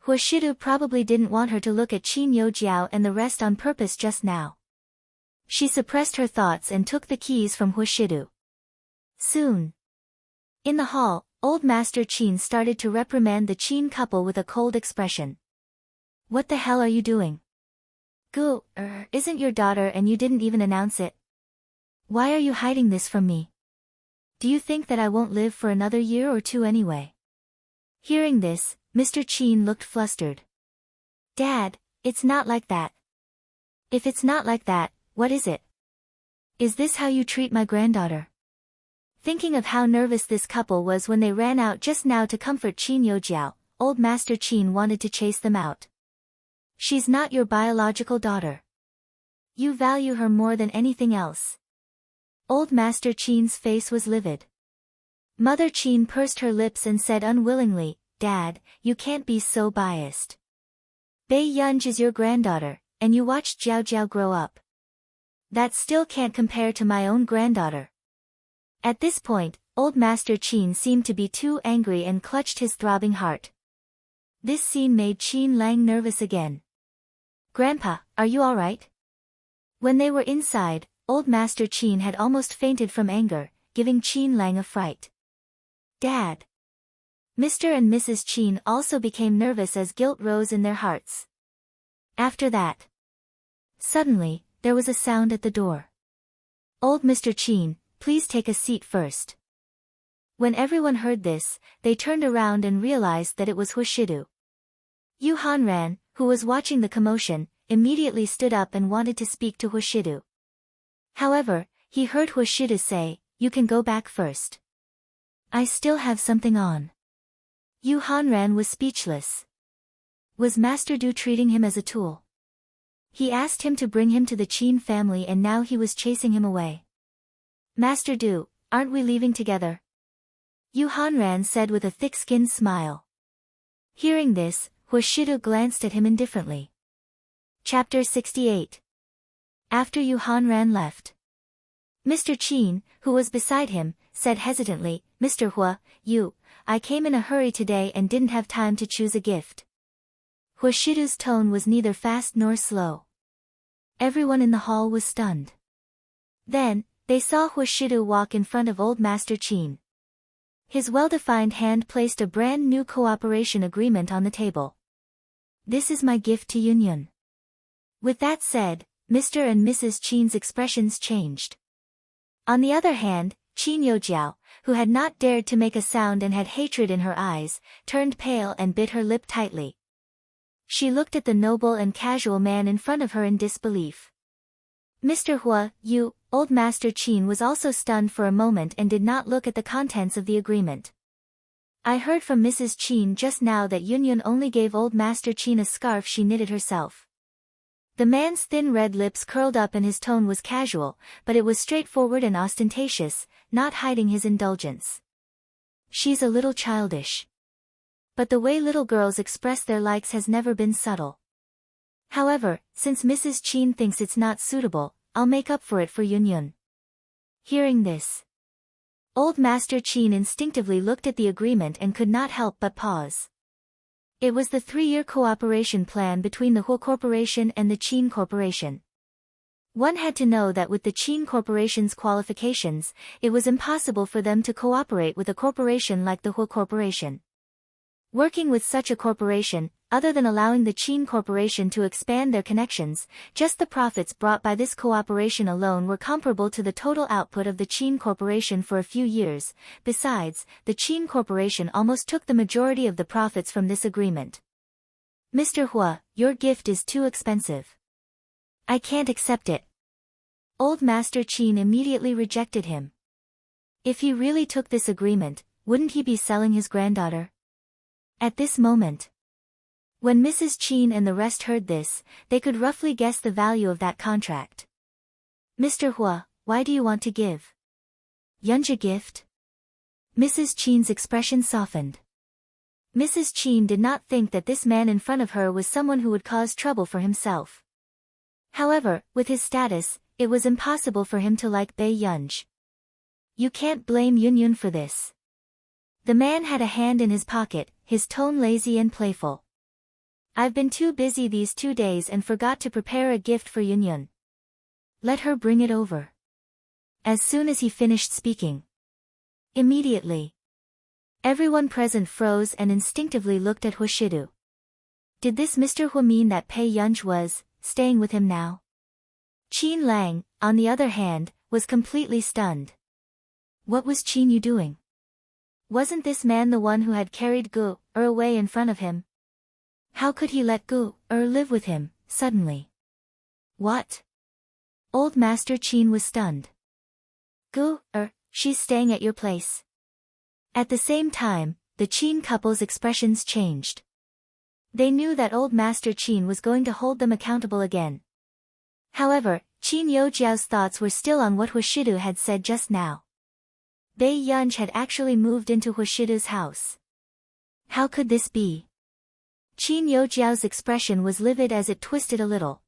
Hushidu probably didn't want her to look at Qin Yojiao and the rest on purpose just now. She suppressed her thoughts and took the keys from Hushidu. Soon. In the hall, Old Master Qin started to reprimand the Qin couple with a cold expression. What the hell are you doing? Gu, isn't your daughter and you didn't even announce it? Why are you hiding this from me? Do you think that I won't live for another year or two anyway? Hearing this, Mr. Qin looked flustered. Dad, it's not like that. If it's not like that, what is it? Is this how you treat my granddaughter? Thinking of how nervous this couple was when they ran out just now to comfort Qin Yojiao, Old Master Qin wanted to chase them out. She's not your biological daughter. You value her more than anything else. Old Master Qin's face was livid. Mother Qin pursed her lips and said unwillingly, Dad, you can't be so biased. Bei Yunj is your granddaughter, and you watched Jiao Jiao grow up. That still can't compare to my own granddaughter. At this point, Old Master Qin seemed to be too angry and clutched his throbbing heart. This scene made Qin Lang nervous again. Grandpa, are you all right? When they were inside, Old Master Qin had almost fainted from anger, giving Qin Lang a fright. Dad. Mr. and Mrs. Qin also became nervous as guilt rose in their hearts. After that. Suddenly, there was a sound at the door. Old Mr. Qin, please take a seat first. When everyone heard this, they turned around and realized that it was Hushidu. Yu Hanran, who was watching the commotion, immediately stood up and wanted to speak to Hushidu. However, he heard Hushidu say, you can go back first. I still have something on. Yu Hanran was speechless. Was Master Du treating him as a tool? He asked him to bring him to the Qin family and now he was chasing him away. Master Du, aren't we leaving together? Yu Hanran said with a thick-skinned smile. Hearing this, Hushidu glanced at him indifferently. Chapter 68. After Yu Hanran left. Mr. Qin, who was beside him, said hesitantly, Mr. Hua, I came in a hurry today and didn't have time to choose a gift. Hushidu's tone was neither fast nor slow. Everyone in the hall was stunned. Then, they saw Hushidu walk in front of Old Master Qin. His well-defined hand placed a brand new cooperation agreement on the table. This is my gift to Yunyun. With that said, Mr. and Mrs. Qin's expressions changed. On the other hand, Qin Yojiao, who had not dared to make a sound and had hatred in her eyes, turned pale and bit her lip tightly. She looked at the noble and casual man in front of her in disbelief. Mr. Hua, Old Master Qin was also stunned for a moment and did not look at the contents of the agreement. I heard from Mrs. Qin just now that Yunyun only gave Old Master Qin a scarf she knitted herself. The man's thin red lips curled up and his tone was casual, but it was straightforward and ostentatious, not hiding his indulgence. She's a little childish. But the way little girls express their likes has never been subtle. However, since Mrs. Qin thinks it's not suitable, I'll make up for it for Yunyun. Hearing this, Old Master Qin instinctively looked at the agreement and could not help but pause. It was the 3-year cooperation plan between the Hua Corporation and the Qin Corporation. One had to know that with the Qin Corporation's qualifications, it was impossible for them to cooperate with a corporation like the Hua Corporation. Working with such a corporation, other than allowing the Qin Corporation to expand their connections, just the profits brought by this cooperation alone were comparable to the total output of the Qin Corporation for a few years. Besides, the Qin Corporation almost took the majority of the profits from this agreement. Mr. Hua, your gift is too expensive. I can't accept it. Old Master Qin immediately rejected him. If he really took this agreement, wouldn't he be selling his granddaughter? At this moment, when Mrs. Qin and the rest heard this, they could roughly guess the value of that contract. Mr. Hua, why do you want to give Yunj a gift? Mrs. Chen's expression softened. Mrs. Chen did not think that this man in front of her was someone who would cause trouble for himself. However, with his status, it was impossible for him to like Bei Yunj. You can't blame Yunyun for this. The man had a hand in his pocket, his tone lazy and playful. I've been too busy these 2 days and forgot to prepare a gift for Yunyun. Let her bring it over. As soon as he finished speaking. Immediately. Everyone present froze and instinctively looked at Huashidu. Did this Mr. Hu mean that Bei Yunj was staying with him now? Qin Lang, on the other hand, was completely stunned. What was Qin Yu doing? Wasn't this man the one who had carried Gu away in front of him? How could he let Gu live with him, suddenly? What? Old Master Qin was stunned. Gu she's staying at your place. At the same time, the Qin couple's expressions changed. They knew that old Master Qin was going to hold them accountable again. However, Qin Youjiao's thoughts were still on what Huashidu had said just now. Bei Yunj had actually moved into Huashidu's house. How could this be? Qin Youjiao's expression was livid as it twisted a little.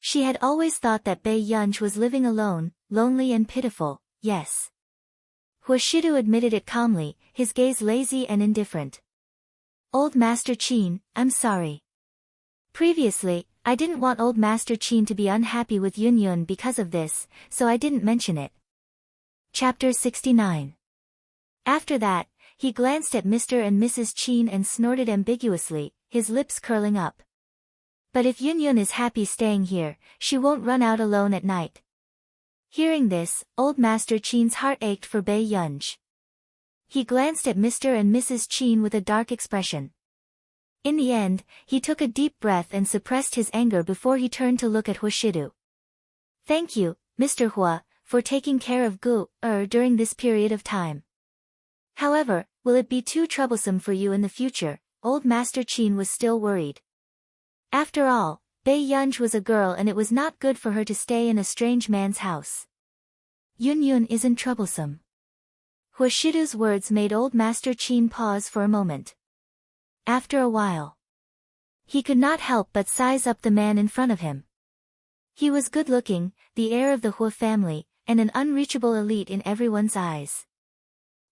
She had always thought that Bei Yunj was living alone, lonely and pitiful, yes. Huashidu admitted it calmly, his gaze lazy and indifferent. Old Master Qin, I'm sorry. Previously, I didn't want Old Master Qin to be unhappy with Yunyun because of this, so I didn't mention it. Chapter 69. After that, he glanced at Mr. and Mrs. Qin and snorted ambiguously, his lips curling up. But if Yunyun is happy staying here, she won't run out alone at night. Hearing this, Old Master Qin's heart ached for Bei Yunj. He glanced at Mr. and Mrs. Qin with a dark expression. In the end, he took a deep breath and suppressed his anger before he turned to look at Huashidu. Thank you, Mr. Hua, for taking care of Gu during this period of time. However, will it be too troublesome for you in the future? Old Master Qin was still worried. After all, Bei Yunj was a girl and it was not good for her to stay in a strange man's house. Yunyun isn't troublesome. Huashidu's words made Old Master Qin pause for a moment. After a while, he could not help but size up the man in front of him. He was good-looking, the heir of the Hua family, and an unreachable elite in everyone's eyes.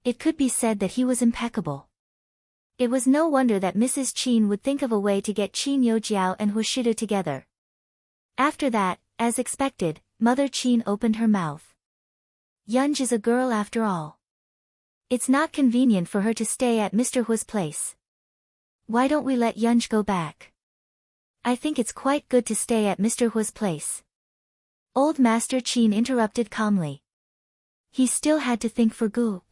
It could be said that he was impeccable. It was no wonder that Mrs. Qin would think of a way to get Qin Youjiao and Huashidu together. After that, as expected, Mother Qin opened her mouth. Yunj is a girl after all. It's not convenient for her to stay at Mr. Hua's place. Why don't we let Yunj go back? I think it's quite good to stay at Mr. Hua's place. Old Master Qin interrupted calmly. He still had to think for Gu.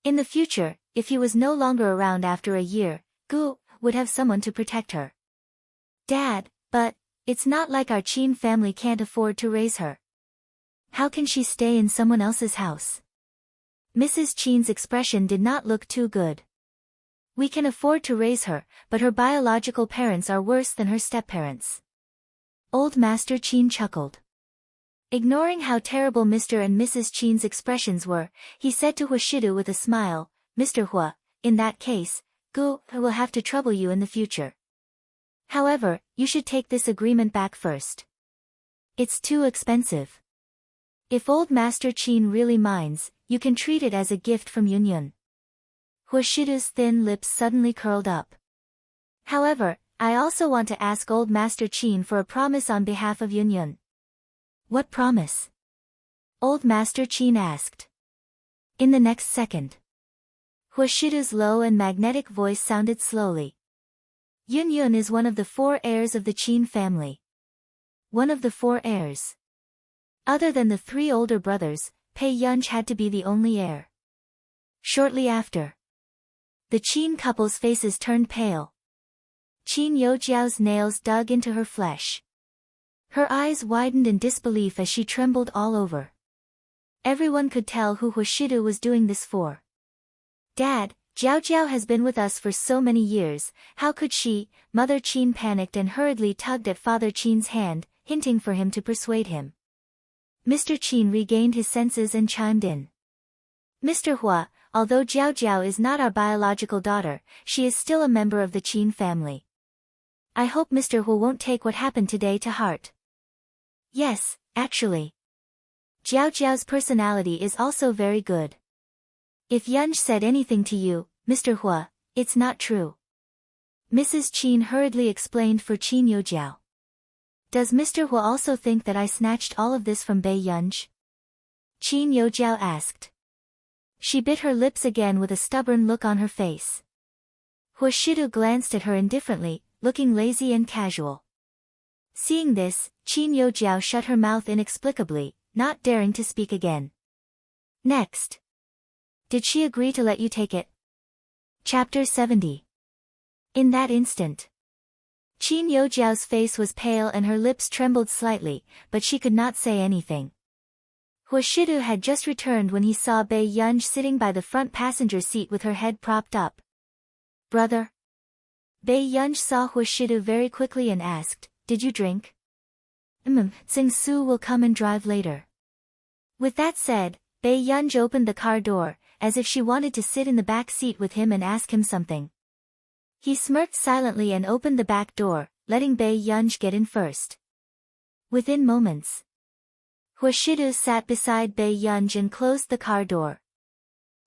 In the future, if he was no longer around after a year, Gu would have someone to protect her. Dad, but it's not like our Qin family can't afford to raise her. How can she stay in someone else's house? Mrs. Qin's expression did not look too good. We can afford to raise her, but her biological parents are worse than her step-parents. Old Master Qin chuckled. Ignoring how terrible Mr. and Mrs. Qin's expressions were, he said to Huashidu with a smile, Mr. Hua, in that case, Gu will have to trouble you in the future. However, you should take this agreement back first. It's too expensive. If Old Master Qin really minds, you can treat it as a gift from Yunyun. Huashidu's thin lips suddenly curled up. However, I also want to ask Old Master Qin for a promise on behalf of Yunyun. What promise? Old Master Qin asked. In the next second. Huashidu's low and magnetic voice sounded slowly. Yunyun is one of the 4 heirs of the Qin family. One of the 4 heirs. Other than the 3 older brothers, Bei Yunj had to be the only heir. Shortly after, the Qin couple's faces turned pale. Qin Youjiao's nails dug into her flesh. Her eyes widened in disbelief as she trembled all over. Everyone could tell who Huashidu was doing this for. Dad, Jiao has been with us for so many years, how could she? Mother Qin panicked and hurriedly tugged at Father Qin's hand, hinting for him to persuade him. Mr. Qin regained his senses and chimed in. Mr. Hua, although Jiao Jiao is not our biological daughter, she is still a member of the Qin family. I hope Mr. Hua won't take what happened today to heart. Yes, actually. Jiao Jiao's personality is also very good. If Yunj said anything to you, Mr. Hua, it's not true. Mrs. Qin hurriedly explained for Qin Youjiao. Does Mr. Hua also think that I snatched all of this from Bei Yunj? Qin Youjiao asked. She bit her lips again with a stubborn look on her face. Hua Shidu glanced at her indifferently, looking lazy and casual. Seeing this, Qin Youjiao shut her mouth inexplicably, not daring to speak again. Next. Did she agree to let you take it? Chapter 70. In that instant, Qin Youjiao's face was pale and her lips trembled slightly, but she could not say anything. Hua Shidu had just returned when he saw Bei Yunj sitting by the front passenger seat with her head propped up. Brother? Bei Yunj saw Hua Shidu very quickly and asked, Did you drink? Tsing Su will come and drive later. With that said, Bei Yunj opened the car door, as if she wanted to sit in the back seat with him and ask him something. He smirked silently and opened the back door, letting Bei Yunj get in first. Within moments, Hua Shidu sat beside Bei Yunj and closed the car door.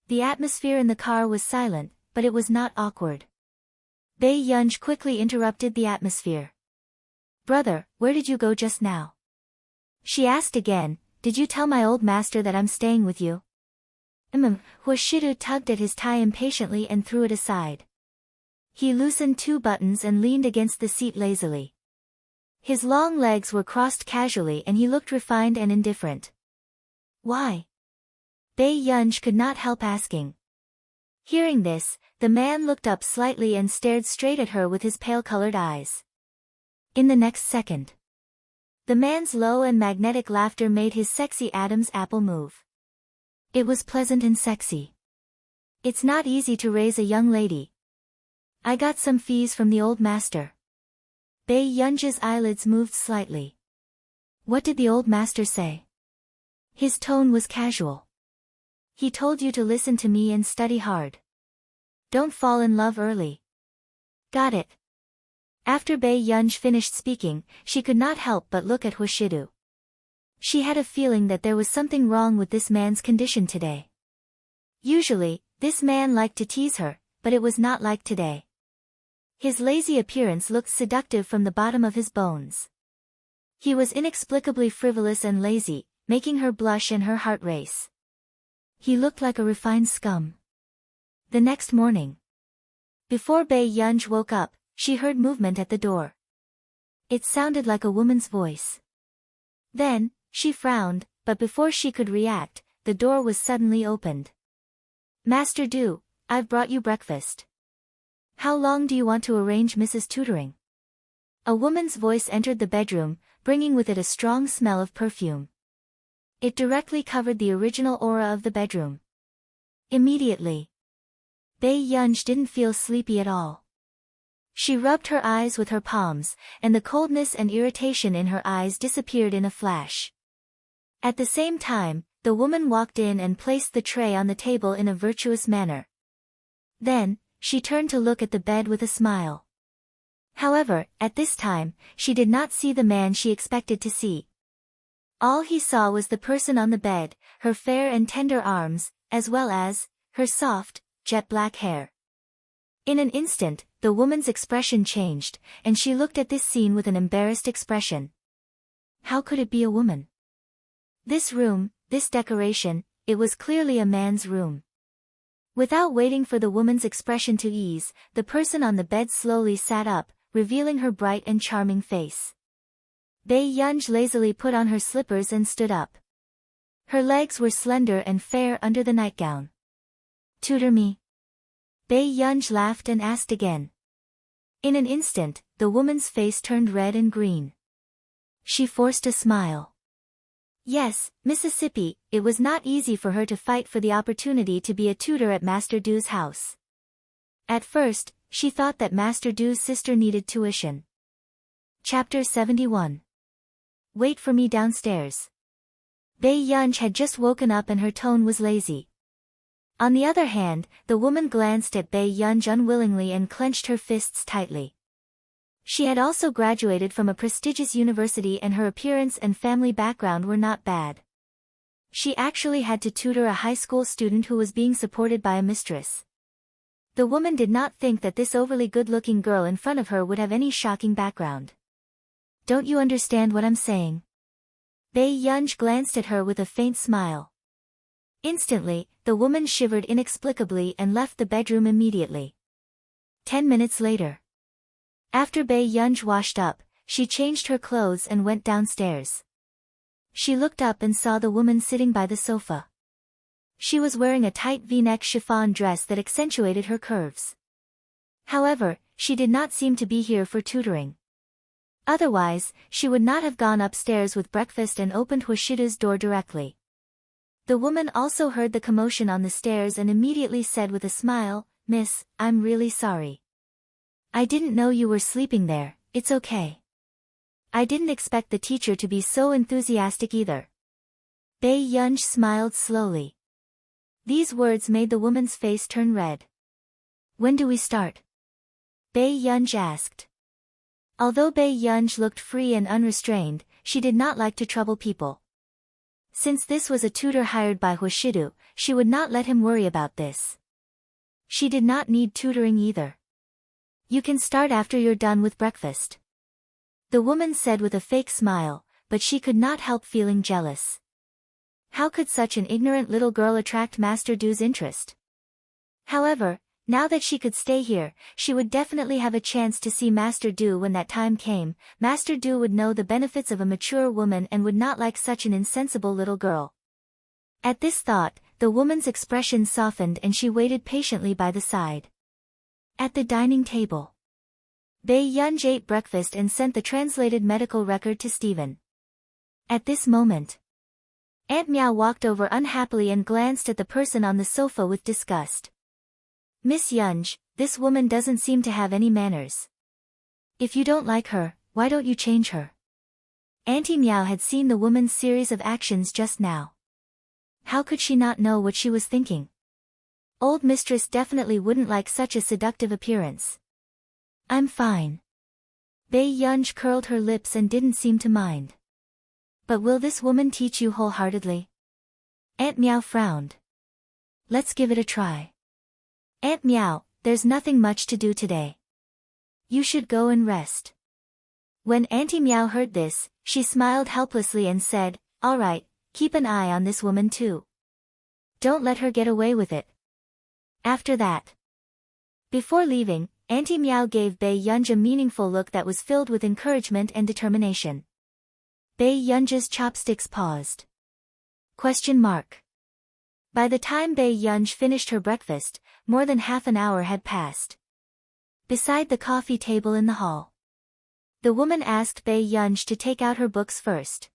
The atmosphere in the car was silent, but it was not awkward. Bei Yunj quickly interrupted the atmosphere. Brother, where did you go just now? She asked again, Did you tell my old master that I'm staying with you? Hua Shidu tugged at his tie impatiently and threw it aside. He loosened 2 buttons and leaned against the seat lazily. His long legs were crossed casually and he looked refined and indifferent. Why? Bei Yunj could not help asking. Hearing this, the man looked up slightly and stared straight at her with his pale-colored eyes. In the next second, the man's low and magnetic laughter made his sexy Adam's apple move. It was pleasant and sexy. It's not easy to raise a young lady. I got some fees from the old master. Bei Yunj's eyelids moved slightly. What did the old master say? His tone was casual. He told you to listen to me and study hard. Don't fall in love early. Got it. After Bei Yunj finished speaking, she could not help but look at Hua Shidu. She had a feeling that there was something wrong with this man's condition today. Usually, this man liked to tease her, but it was not like today. His lazy appearance looked seductive from the bottom of his bones. He was inexplicably frivolous and lazy, making her blush and her heart race. He looked like a refined scum. The next morning, before Bei Yunj woke up, she heard movement at the door. It sounded like a woman's voice. Then, she frowned, but before she could react, the door was suddenly opened. Master Du, I've brought you breakfast. How long do you want to arrange Mrs. Tutoring? A woman's voice entered the bedroom, bringing with it a strong smell of perfume. It directly covered the original aura of the bedroom. Immediately, Bei Yunj didn't feel sleepy at all. She rubbed her eyes with her palms, and the coldness and irritation in her eyes disappeared in a flash. At the same time, the woman walked in and placed the tray on the table in a virtuous manner. Then, she turned to look at the bed with a smile. However, at this time, she did not see the man she expected to see. All he saw was the person on the bed, her fair and tender arms, as well as her soft, jet-black hair. In an instant, the woman's expression changed, and she looked at this scene with an embarrassed expression. How could it be a woman? This room, this decoration, it was clearly a man's room. Without waiting for the woman's expression to ease, the person on the bed slowly sat up, revealing her bright and charming face. Bei Yunj lazily put on her slippers and stood up. Her legs were slender and fair under the nightgown. Tutor me. Bei Yunj laughed and asked again. In an instant, the woman's face turned red and green. She forced a smile. Yes, Mississippi, it was not easy for her to fight for the opportunity to be a tutor at Master Du's house. At first, she thought that Master Du's sister needed tuition. Chapter 71. Wait for me downstairs. Bei Yunj had just woken up and her tone was lazy. On the other hand, the woman glanced at Bei Yunj unwillingly and clenched her fists tightly. She had also graduated from a prestigious university and her appearance and family background were not bad. She actually had to tutor a high school student who was being supported by a mistress. The woman did not think that this overly good-looking girl in front of her would have any shocking background. Don't you understand what I'm saying? Bei Yunj glanced at her with a faint smile. Instantly, the woman shivered inexplicably and left the bedroom immediately. 10 minutes later. After Bei Yunj washed up, she changed her clothes and went downstairs. She looked up and saw the woman sitting by the sofa. She was wearing a tight V-neck chiffon dress that accentuated her curves. However, she did not seem to be here for tutoring. Otherwise, she would not have gone upstairs with breakfast and opened Hoshida's door directly. The woman also heard the commotion on the stairs and immediately said with a smile, "Miss, I'm really sorry. I didn't know you were sleeping there, it's okay. I didn't expect the teacher to be so enthusiastic either." Bei Yunj smiled slowly. These words made the woman's face turn red. "When do we start?" Bei Yunj asked. Although Bei Yunj looked free and unrestrained, she did not like to trouble people. Since this was a tutor hired by Hoshidu, she would not let him worry about this. She did not need tutoring either. "You can start after you're done with breakfast," the woman said with a fake smile, but she could not help feeling jealous. How could such an ignorant little girl attract Master Du's interest? However, now that she could stay here, she would definitely have a chance to see Master Du when that time came. Master Du would know the benefits of a mature woman and would not like such an insensible little girl. At this thought, the woman's expression softened and she waited patiently by the side. At the dining table, Bei Yunj ate breakfast and sent the translated medical record to Stephen. At this moment, Aunt Meow walked over unhappily and glanced at the person on the sofa with disgust. "Miss Yunj, this woman doesn't seem to have any manners. If you don't like her, why don't you change her?" Auntie Meow had seen the woman's series of actions just now. How could she not know what she was thinking? Old mistress definitely wouldn't like such a seductive appearance. "I'm fine." Bei Yunj curled her lips and didn't seem to mind. "But will this woman teach you wholeheartedly?" Aunt Meow frowned. "Let's give it a try." "Aunt Meow, there's nothing much to do today. You should go and rest." When Auntie Meow heard this, she smiled helplessly and said, "All right, keep an eye on this woman too. Don't let her get away with it." After that, before leaving, Auntie Meow gave Bei Yunj a meaningful look that was filled with encouragement and determination. Bei Yunj's chopsticks paused. Question mark. By the time Bei Yunj finished her breakfast, more than half an hour had passed. Beside the coffee table in the hall, the woman asked Bei Yunj to take out her books first.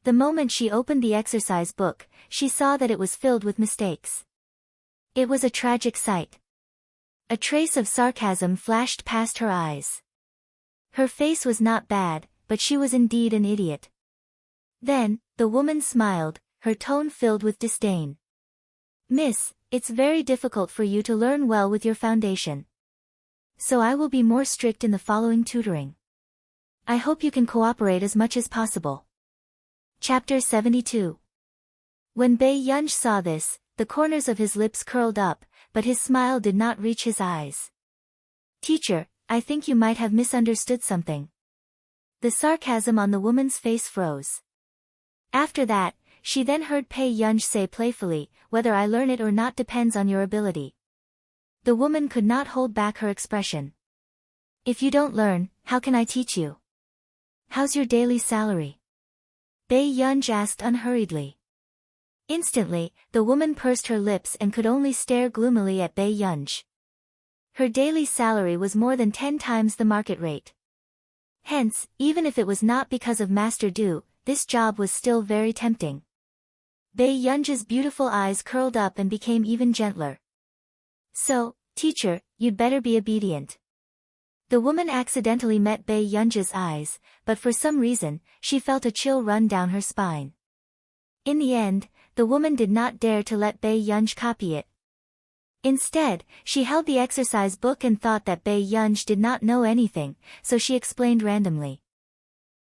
The moment she opened the exercise book, she saw that it was filled with mistakes. It was a tragic sight. A trace of sarcasm flashed past her eyes. Her face was not bad, but she was indeed an idiot. Then, the woman smiled, her tone filled with disdain. "Miss, it's very difficult for you to learn well with your foundation. So I will be more strict in the following tutoring. I hope you can cooperate as much as possible." Chapter 72. When Bei Yunj saw this, the corners of his lips curled up, but his smile did not reach his eyes. "Teacher, I think you might have misunderstood something." The sarcasm on the woman's face froze. After that, she then heard Bei Yunj say playfully, "Whether I learn it or not depends on your ability." The woman could not hold back her expression. "If you don't learn, how can I teach you? How's your daily salary?" Bei Yunj asked unhurriedly. Instantly, the woman pursed her lips and could only stare gloomily at Bei Yunj. Her daily salary was more than 10 times the market rate. Hence, even if it was not because of Master Du, this job was still very tempting. Bei Yunj's beautiful eyes curled up and became even gentler. "So, teacher, you'd better be obedient." The woman accidentally met Bei Yunj's eyes, but for some reason, she felt a chill run down her spine. In the end, the woman did not dare to let Bei Yunj copy it, Instead, she held the exercise book and thought that Bei Yunj did not know anything, so she explained randomly.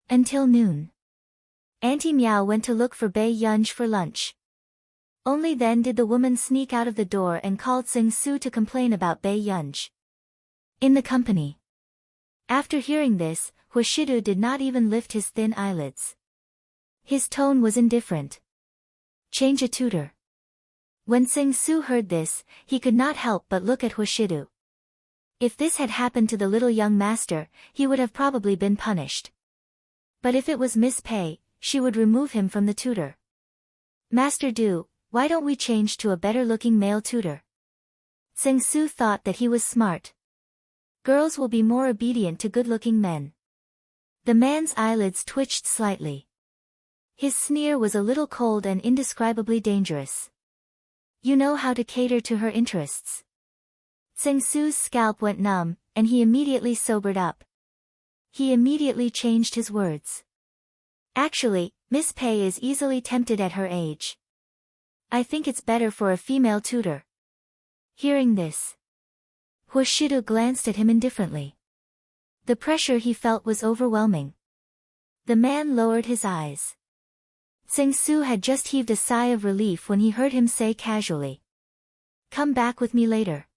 Until noon. Auntie Meow went to look for Bei Yunj for lunch. Only then did the woman sneak out of the door and called Sing Su to complain about Bei Yunj. In the company. After hearing this, Huashidu did not even lift his thin eyelids. His tone was indifferent. Change a tutor. When Sing Su heard this, he could not help but look at Huashidu. If this had happened to the little young master, he would have probably been punished. But if it was Miss Pei, she would remove him from the tutor. Master Du, why don't we change to a better-looking male tutor? Sing Su thought that he was smart. Girls will be more obedient to good-looking men. The man's eyelids twitched slightly. His sneer was a little cold and indescribably dangerous. You know how to cater to her interests. Sing Su's scalp went numb, and he immediately sobered up. He immediately changed his words. Actually, Miss Pei is easily tempted at her age. I think it's better for a female tutor. Hearing this, Huashidu glanced at him indifferently. The pressure he felt was overwhelming. The man lowered his eyes. Sing Su had just heaved a sigh of relief when he heard him say casually, "Come back with me later."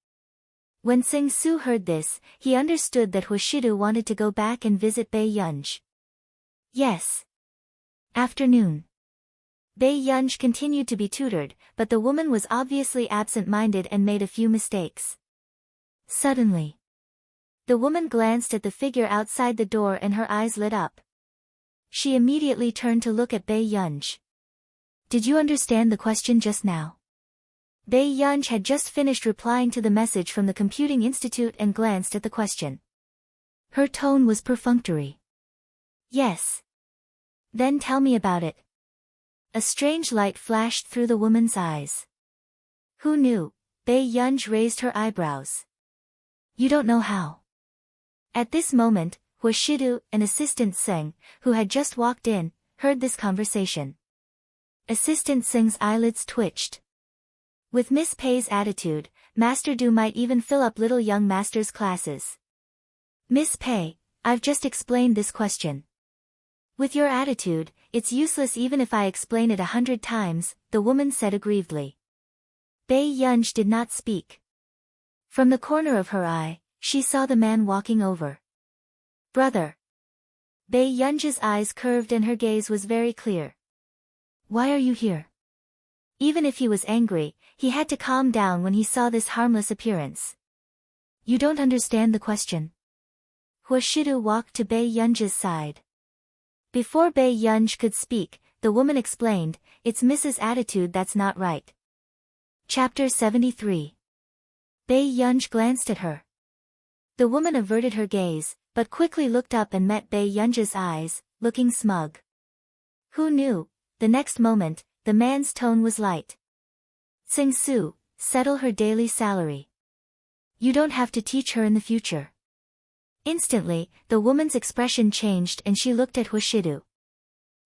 When Sing Su heard this, he understood that Huashidu wanted to go back and visit Bei Yunj. Yes. Afternoon. Bei Yunj continued to be tutored, but the woman was obviously absent-minded and made a few mistakes. Suddenly, the woman glanced at the figure outside the door and her eyes lit up. She immediately turned to look at Bei Yunj. Did you understand the question just now? Bei Yunj had just finished replying to the message from the Computing Institute and glanced at the question. Her tone was perfunctory. Yes. Then tell me about it. A strange light flashed through the woman's eyes. Who knew? Bei Yunj raised her eyebrows. You don't know how. At this moment, Huashidu, an assistant Seng, who had just walked in, heard this conversation. Assistant Seng's eyelids twitched. With Miss Pei's attitude, Master Du might even fill up little young master's classes. Miss Pei, I've just explained this question. With your attitude, it's useless even if I explain it 100 times, the woman said aggrievedly. Bei Yunj did not speak. From the corner of her eye, she saw the man walking over. Brother. Bei Yunj's eyes curved and her gaze was very clear. Why are you here? Even if he was angry, he had to calm down when he saw this harmless appearance. You don't understand the question. Huashidu walked to Bei Yunj's side. Before Bei Yunj could speak, the woman explained, it's Mrs. Attitude that's not right. Chapter 73. Bei Yunj glanced at her. The woman averted her gaze, but quickly looked up and met Bei Yunj's eyes, looking smug. Who knew? The next moment, the man's tone was light. Sing Su, settle her daily salary. You don't have to teach her in the future. Instantly, the woman's expression changed and she looked at Huashidu.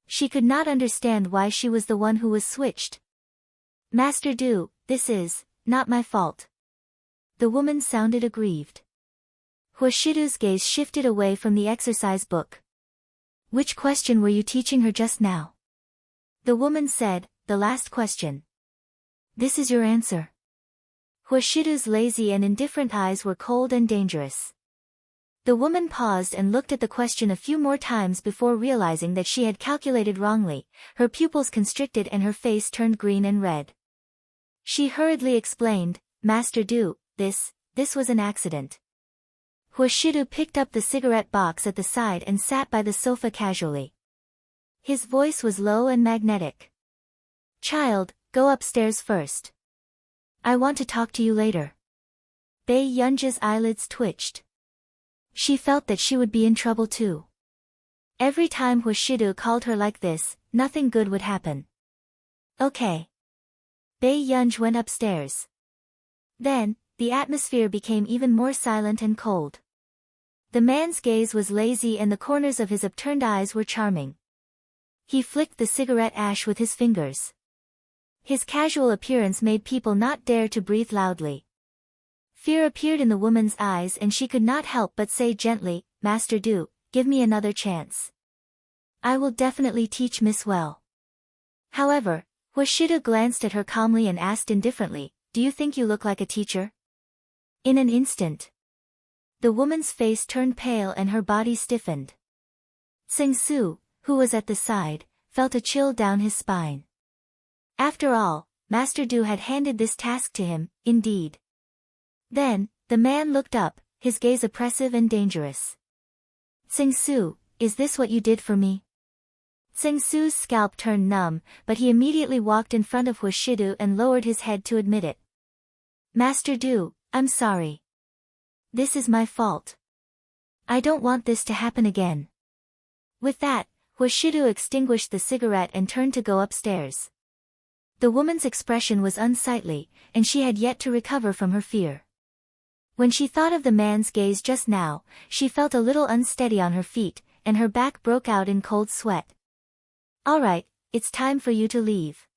She could not understand why she was the one who was switched. Master Du, this is not my fault. The woman sounded aggrieved. Huashidu's gaze shifted away from the exercise book. Which question were you teaching her just now? The woman said, the last question. This is your answer. Huashidu's lazy and indifferent eyes were cold and dangerous. The woman paused and looked at the question a few more times before realizing that she had calculated wrongly. Her pupils constricted and her face turned green and red. She hurriedly explained, Master Du, this was an accident. Huashidu picked up the cigarette box at the side and sat by the sofa casually. His voice was low and magnetic. Child, go upstairs first. I want to talk to you later. Bei Yunj's eyelids twitched. She felt that she would be in trouble too. Every time Huashidu called her like this, nothing good would happen. Okay. Bei Yunj went upstairs. Then, the atmosphere became even more silent and cold. The man's gaze was lazy and the corners of his upturned eyes were charming. He flicked the cigarette ash with his fingers. His casual appearance made people not dare to breathe loudly. Fear appeared in the woman's eyes and she could not help but say gently, Master Du, give me another chance. I will definitely teach Miss well. However, Hoshida glanced at her calmly and asked indifferently, do you think you look like a teacher? In an instant, the woman's face turned pale and her body stiffened. Tsing-su, who was at the side, felt a chill down his spine. After all, Master Du had handed this task to him, indeed. Then, the man looked up, his gaze oppressive and dangerous. Tsing-su, is this what you did for me? Tsing-su's scalp turned numb, but he immediately walked in front of Hoshida and lowered his head to admit it. Master Du, I'm sorry. This is my fault. I don't want this to happen again. With that, Hoshida extinguished the cigarette and turned to go upstairs. The woman's expression was unsightly, and she had yet to recover from her fear. When she thought of the man's gaze just now, she felt a little unsteady on her feet, and her back broke out in cold sweat. All right, it's time for you to leave.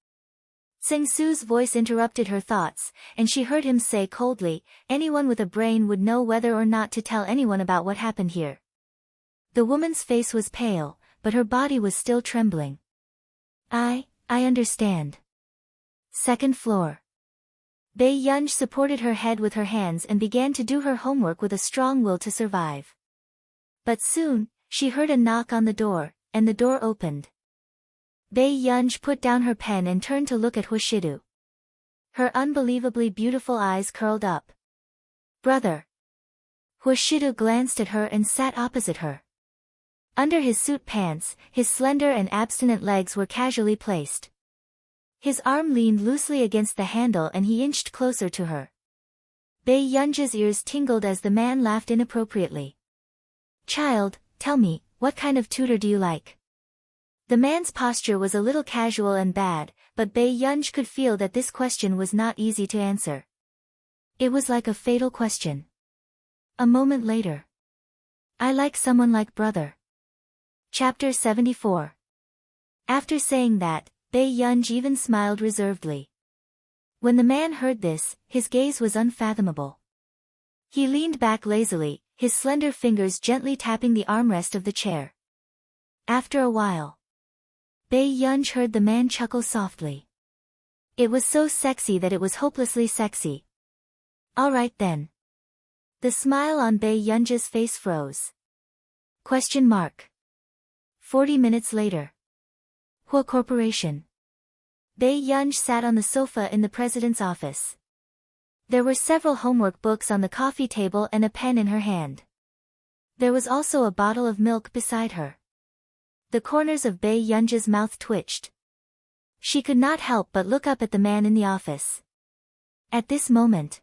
Tsing-su's voice interrupted her thoughts, and she heard him say coldly, anyone with a brain would know whether or not to tell anyone about what happened here. The woman's face was pale, but her body was still trembling. I understand. Second floor. Bei Yunj supported her head with her hands and began to do her homework with a strong will to survive. But soon, she heard a knock on the door, and the door opened. Bei Yunj put down her pen and turned to look at Hoshida. Her unbelievably beautiful eyes curled up. Brother. Hoshida glanced at her and sat opposite her. Under his suit pants, his slender and abstinent legs were casually placed. His arm leaned loosely against the handle and he inched closer to her. Bei Yunj's ears tingled as the man laughed inappropriately. Child, tell me, what kind of tutor do you like? The man's posture was a little casual and bad, but Bei Yunj could feel that this question was not easy to answer. It was like a fatal question. A moment later. I like someone like brother. Chapter 74. After saying that, Bei Yunj even smiled reservedly. When the man heard this, his gaze was unfathomable. He leaned back lazily, his slender fingers gently tapping the armrest of the chair. After a while, Bei Yunj heard the man chuckle softly. It was so sexy that it was hopelessly sexy. All right then. The smile on Bei Yunj's face froze. 40 minutes later. Hua Corporation. Bei Yunj sat on the sofa in the president's office. There were several homework books on the coffee table and a pen in her hand. There was also a bottle of milk beside her. The corners of Bei Yunj's mouth twitched. She could not help but look up at the man in the office. At this moment,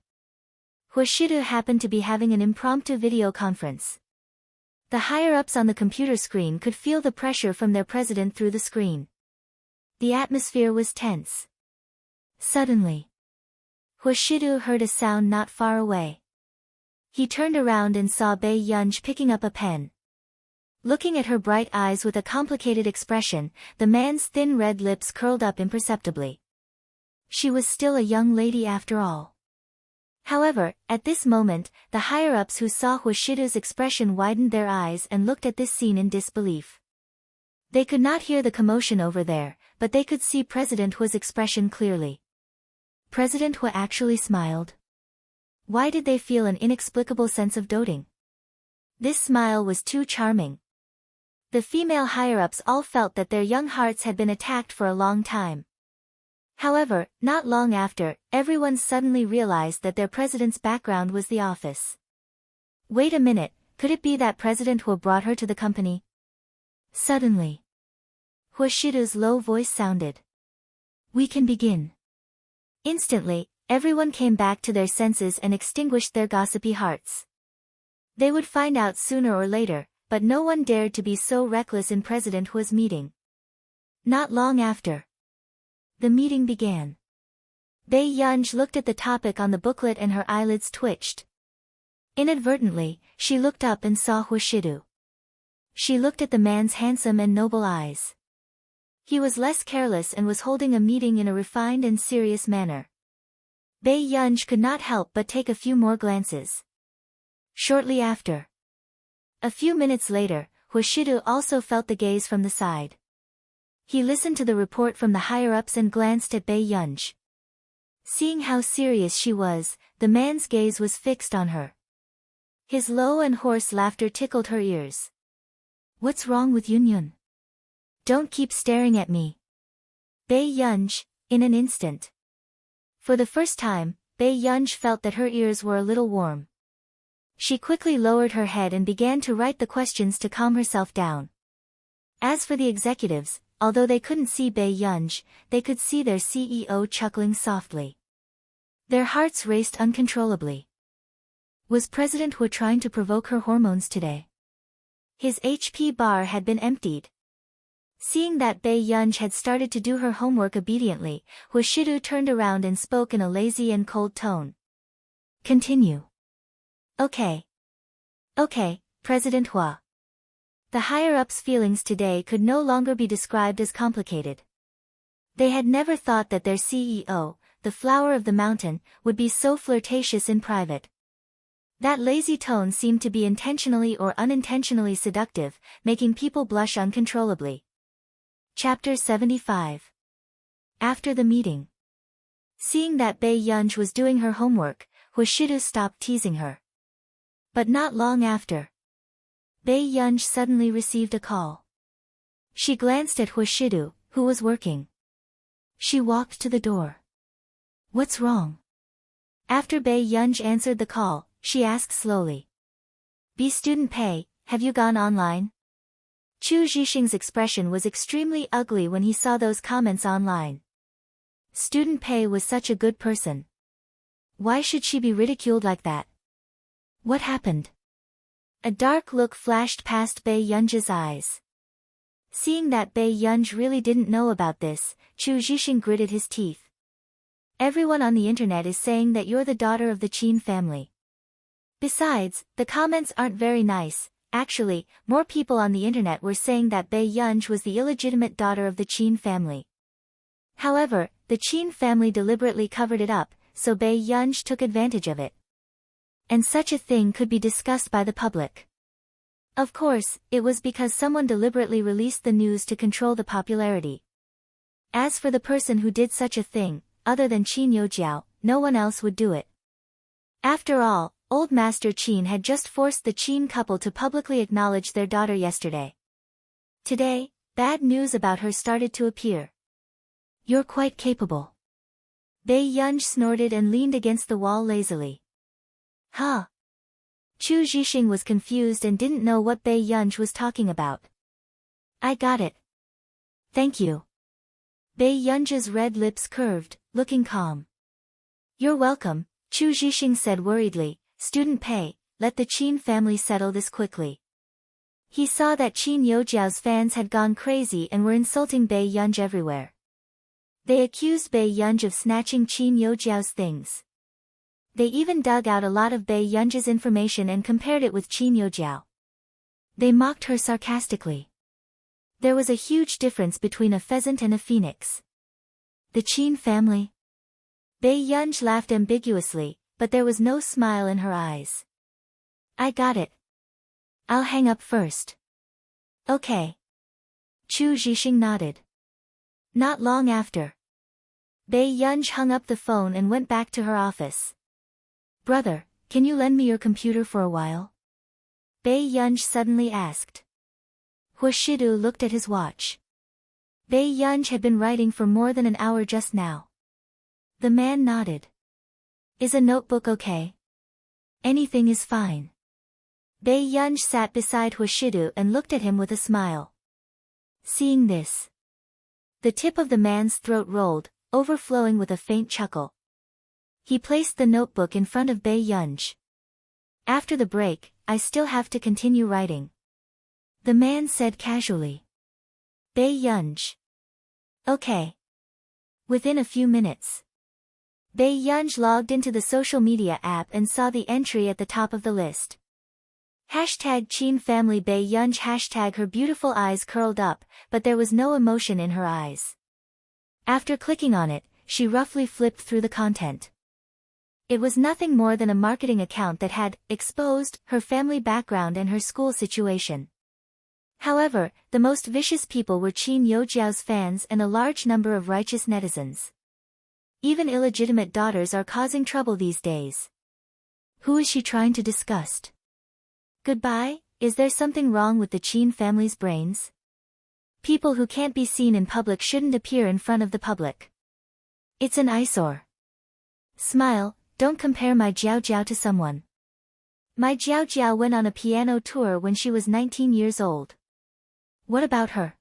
Hoshida happened to be having an impromptu video conference. The higher-ups on the computer screen could feel the pressure from their president through the screen. The atmosphere was tense. Suddenly, Hoshida heard a sound not far away. He turned around and saw Bei Yunj picking up a pen. Looking at her bright eyes with a complicated expression, the man's thin red lips curled up imperceptibly. She was still a young lady after all. However, at this moment, the higher-ups who saw Hoshida's expression widened their eyes and looked at this scene in disbelief. They could not hear the commotion over there, but they could see President Hua's expression clearly. President Hua actually smiled. Why did they feel an inexplicable sense of doting? This smile was too charming. The female higher-ups all felt that their young hearts had been attacked for a long time. However, not long after, everyone suddenly realized that their president's background was the office. Wait a minute, could it be that President Hua brought her to the company? Suddenly, Hoshida's low voice sounded. We can begin. Instantly, everyone came back to their senses and extinguished their gossipy hearts. They would find out sooner or later, but no one dared to be so reckless in President Hua's meeting. Not long after, the meeting began. Bei Yunj looked at the topic on the booklet and her eyelids twitched. Inadvertently, she looked up and saw Hoshida. She looked at the man's handsome and noble eyes. He was less careless and was holding a meeting in a refined and serious manner. Bei Yunj could not help but take a few more glances. Shortly after. A few minutes later, Hoshido also felt the gaze from the side. He listened to the report from the higher-ups and glanced at Bei Yunj. Seeing how serious she was, the man's gaze was fixed on her. His low and hoarse laughter tickled her ears. What's wrong with Yunyun? Don't keep staring at me. Bei Yunj, in an instant. For the first time, Bei Yunj felt that her ears were a little warm. She quickly lowered her head and began to write the questions to calm herself down. As for the executives, although they couldn't see Bei Yunj, they could see their CEO chuckling softly. Their hearts raced uncontrollably. Was President Hu trying to provoke her hormones today? His HP bar had been emptied. Seeing that Bei Yunj had started to do her homework obediently, Hoshido turned around and spoke in a lazy and cold tone. Continue. Okay. Okay, President Hua. The higher-ups' feelings today could no longer be described as complicated. They had never thought that their CEO, the flower of the mountain, would be so flirtatious in private. That lazy tone seemed to be intentionally or unintentionally seductive, making people blush uncontrollably. Chapter 75. After the meeting. Seeing that Bei Yunj was doing her homework, Hoshido stopped teasing her. But not long after. Bei Yunj suddenly received a call. She glanced at Hoshido, who was working. She walked to the door. What's wrong? After Bei Yunj answered the call, she asked slowly. Be student Pei, have you gone online? Chu Zhixing's expression was extremely ugly when he saw those comments online. Student Pei was such a good person. Why should she be ridiculed like that? What happened? A dark look flashed past Bei Yunj's eyes. Seeing that Bei Yunj really didn't know about this, Chu Zhixing gritted his teeth. Everyone on the internet is saying that you're the daughter of the Qin family. Besides, the comments aren't very nice. Actually, more people on the internet were saying that Bei Yunj was the illegitimate daughter of the Qin family. However, the Qin family deliberately covered it up, so Bei Yunj took advantage of it. And such a thing could be discussed by the public. Of course, it was because someone deliberately released the news to control the popularity. As for the person who did such a thing, other than Qin Youjiao, no one else would do it. After all, Old Master Qin had just forced the Qin couple to publicly acknowledge their daughter yesterday. Today, bad news about her started to appear. You're quite capable. Bei Yunj snorted and leaned against the wall lazily. Huh? Chu Zhixing was confused and didn't know what Bei Yunj was talking about. I got it. Thank you. Bei Yunj's red lips curved, looking calm. You're welcome, Chu Zhixing said worriedly. Student Pei, let the Qin family settle this quickly. He saw that Qin Youjiao's fans had gone crazy and were insulting Bei Yunj everywhere. They accused Bei Yunj of snatching Qin Youjiao's things. They even dug out a lot of Bei Yunj's information and compared it with Qin Youjiao. They mocked her sarcastically. There was a huge difference between a pheasant and a phoenix. The Qin family? Bei Yunj laughed ambiguously, but there was no smile in her eyes. I got it. I'll hang up first. Okay. Chu Zhixing nodded. Not long after. Bei Yunj hung up the phone and went back to her office. Brother, can you lend me your computer for a while? Bei Yunj suddenly asked. Hoshido looked at his watch. Bei Yunj had been writing for more than an hour just now. The man nodded. Is a notebook okay? Anything is fine. Bei Yunj sat beside Hoshido and looked at him with a smile. Seeing this, the tip of the man's throat rolled, overflowing with a faint chuckle. He placed the notebook in front of Bei Yunj. After the break, I still have to continue writing. The man said casually. Bei Yunj. Okay. Within a few minutes. Bei Yunj logged into the social media app and saw the entry at the top of the list. Hashtag Qin family Bei Yunj. Hashtag her beautiful eyes curled up, but there was no emotion in her eyes. After clicking on it, she roughly flipped through the content. It was nothing more than a marketing account that had exposed her family background and her school situation. However, the most vicious people were Qin Youjiao's fans and a large number of righteous netizens. Even illegitimate daughters are causing trouble these days. Who is she trying to disgust? Goodbye, is there something wrong with the Qin family's brains? People who can't be seen in public shouldn't appear in front of the public. It's an eyesore. Smile, don't compare my Jiao Jiao to someone. My Jiao Jiao went on a piano tour when she was 19 years old. What about her?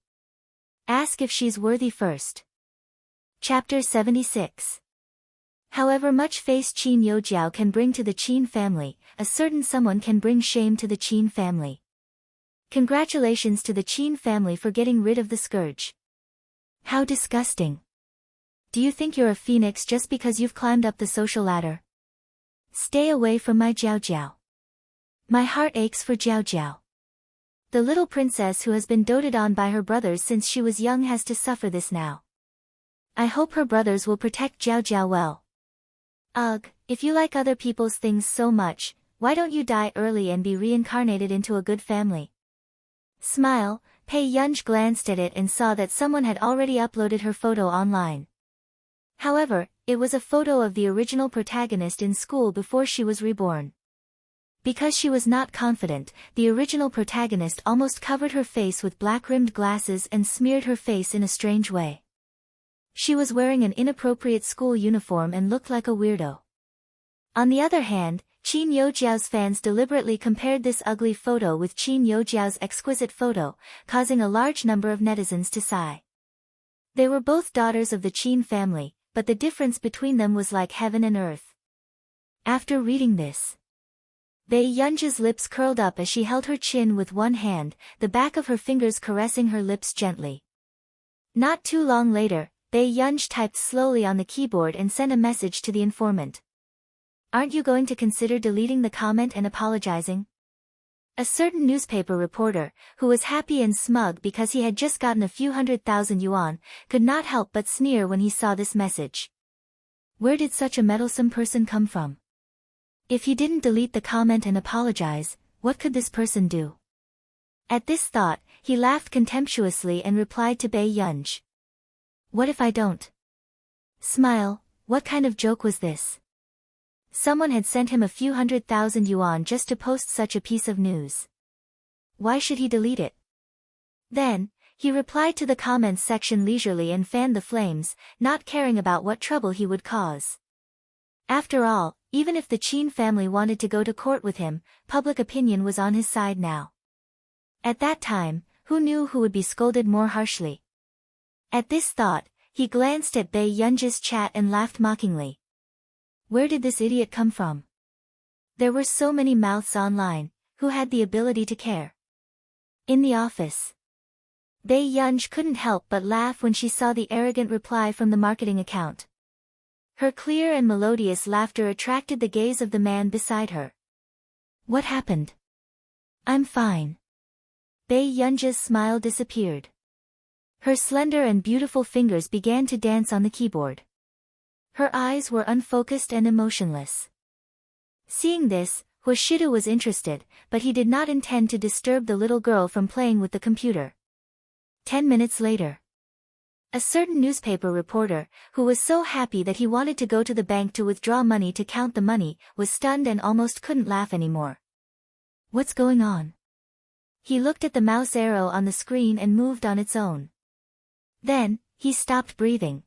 Ask if she's worthy first. Chapter 76. However much face Qin Youjiao can bring to the Qin family, a certain someone can bring shame to the Qin family. Congratulations to the Qin family for getting rid of the scourge. How disgusting. Do you think you're a phoenix just because you've climbed up the social ladder? Stay away from my Jiao Jiao. My heart aches for Jiao Jiao. The little princess who has been doted on by her brothers since she was young has to suffer this now. I hope her brothers will protect Jiao Jiao well. Ugh, if you like other people's things so much, why don't you die early and be reincarnated into a good family? Smile, Pei Yunj glanced at it and saw that someone had already uploaded her photo online. However, it was a photo of the original protagonist in school before she was reborn. Because she was not confident, the original protagonist almost covered her face with black-rimmed glasses and smeared her face in a strange way. She was wearing an inappropriate school uniform and looked like a weirdo. On the other hand, Qin Youjiao's fans deliberately compared this ugly photo with Qin Youjiao's exquisite photo, causing a large number of netizens to sigh. They were both daughters of the Qin family, but the difference between them was like heaven and earth. After reading this, Bei Yunji's lips curled up as she held her chin with one hand, the back of her fingers caressing her lips gently. Not too long later, Bei Yunji typed slowly on the keyboard and sent a message to the informant. Aren't you going to consider deleting the comment and apologizing? A certain newspaper reporter, who was happy and smug because he had just gotten a few 100,000 yuan, could not help but sneer when he saw this message. Where did such a meddlesome person come from? If he didn't delete the comment and apologize, what could this person do? At this thought, he laughed contemptuously and replied to Bei Yunji. What if I don't? Smile, what kind of joke was this? Someone had sent him a few 100,000 yuan just to post such a piece of news. Why should he delete it? Then, he replied to the comments section leisurely and fanned the flames, not caring about what trouble he would cause. After all, even if the Qin family wanted to go to court with him, public opinion was on his side now. At that time, who knew who would be scolded more harshly? At this thought, he glanced at Bei Yunji's chat and laughed mockingly. Where did this idiot come from? There were so many mouths online, who had the ability to care? In the office, Bei Yunji couldn't help but laugh when she saw the arrogant reply from the marketing account. Her clear and melodious laughter attracted the gaze of the man beside her. What happened? I'm fine. Bei Yunji's smile disappeared. Her slender and beautiful fingers began to dance on the keyboard. Her eyes were unfocused and emotionless. Seeing this, Hoshido was interested, but he did not intend to disturb the little girl from playing with the computer. 10 minutes later, a certain newspaper reporter, who was so happy that he wanted to go to the bank to withdraw money to count the money, was stunned and almost couldn't laugh anymore. What's going on? He looked at the mouse arrow on the screen and moved on its own. Then, he stopped breathing.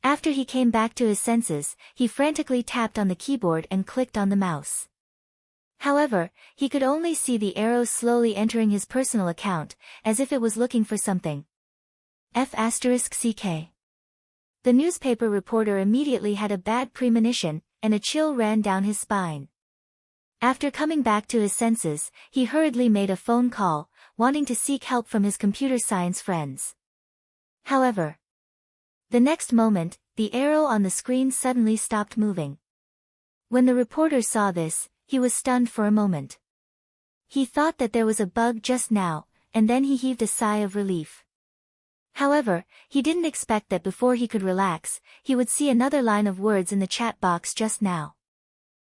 After he came back to his senses, he frantically tapped on the keyboard and clicked on the mouse. However, he could only see the arrow slowly entering his personal account, as if it was looking for something. F***CK. The newspaper reporter immediately had a bad premonition, and a chill ran down his spine. After coming back to his senses, he hurriedly made a phone call, wanting to seek help from his computer science friends. However, the next moment, the arrow on the screen suddenly stopped moving. When the reporter saw this, he was stunned for a moment. He thought that there was a bug just now, and then he heaved a sigh of relief. However, he didn't expect that before he could relax, he would see another line of words in the chat box just now.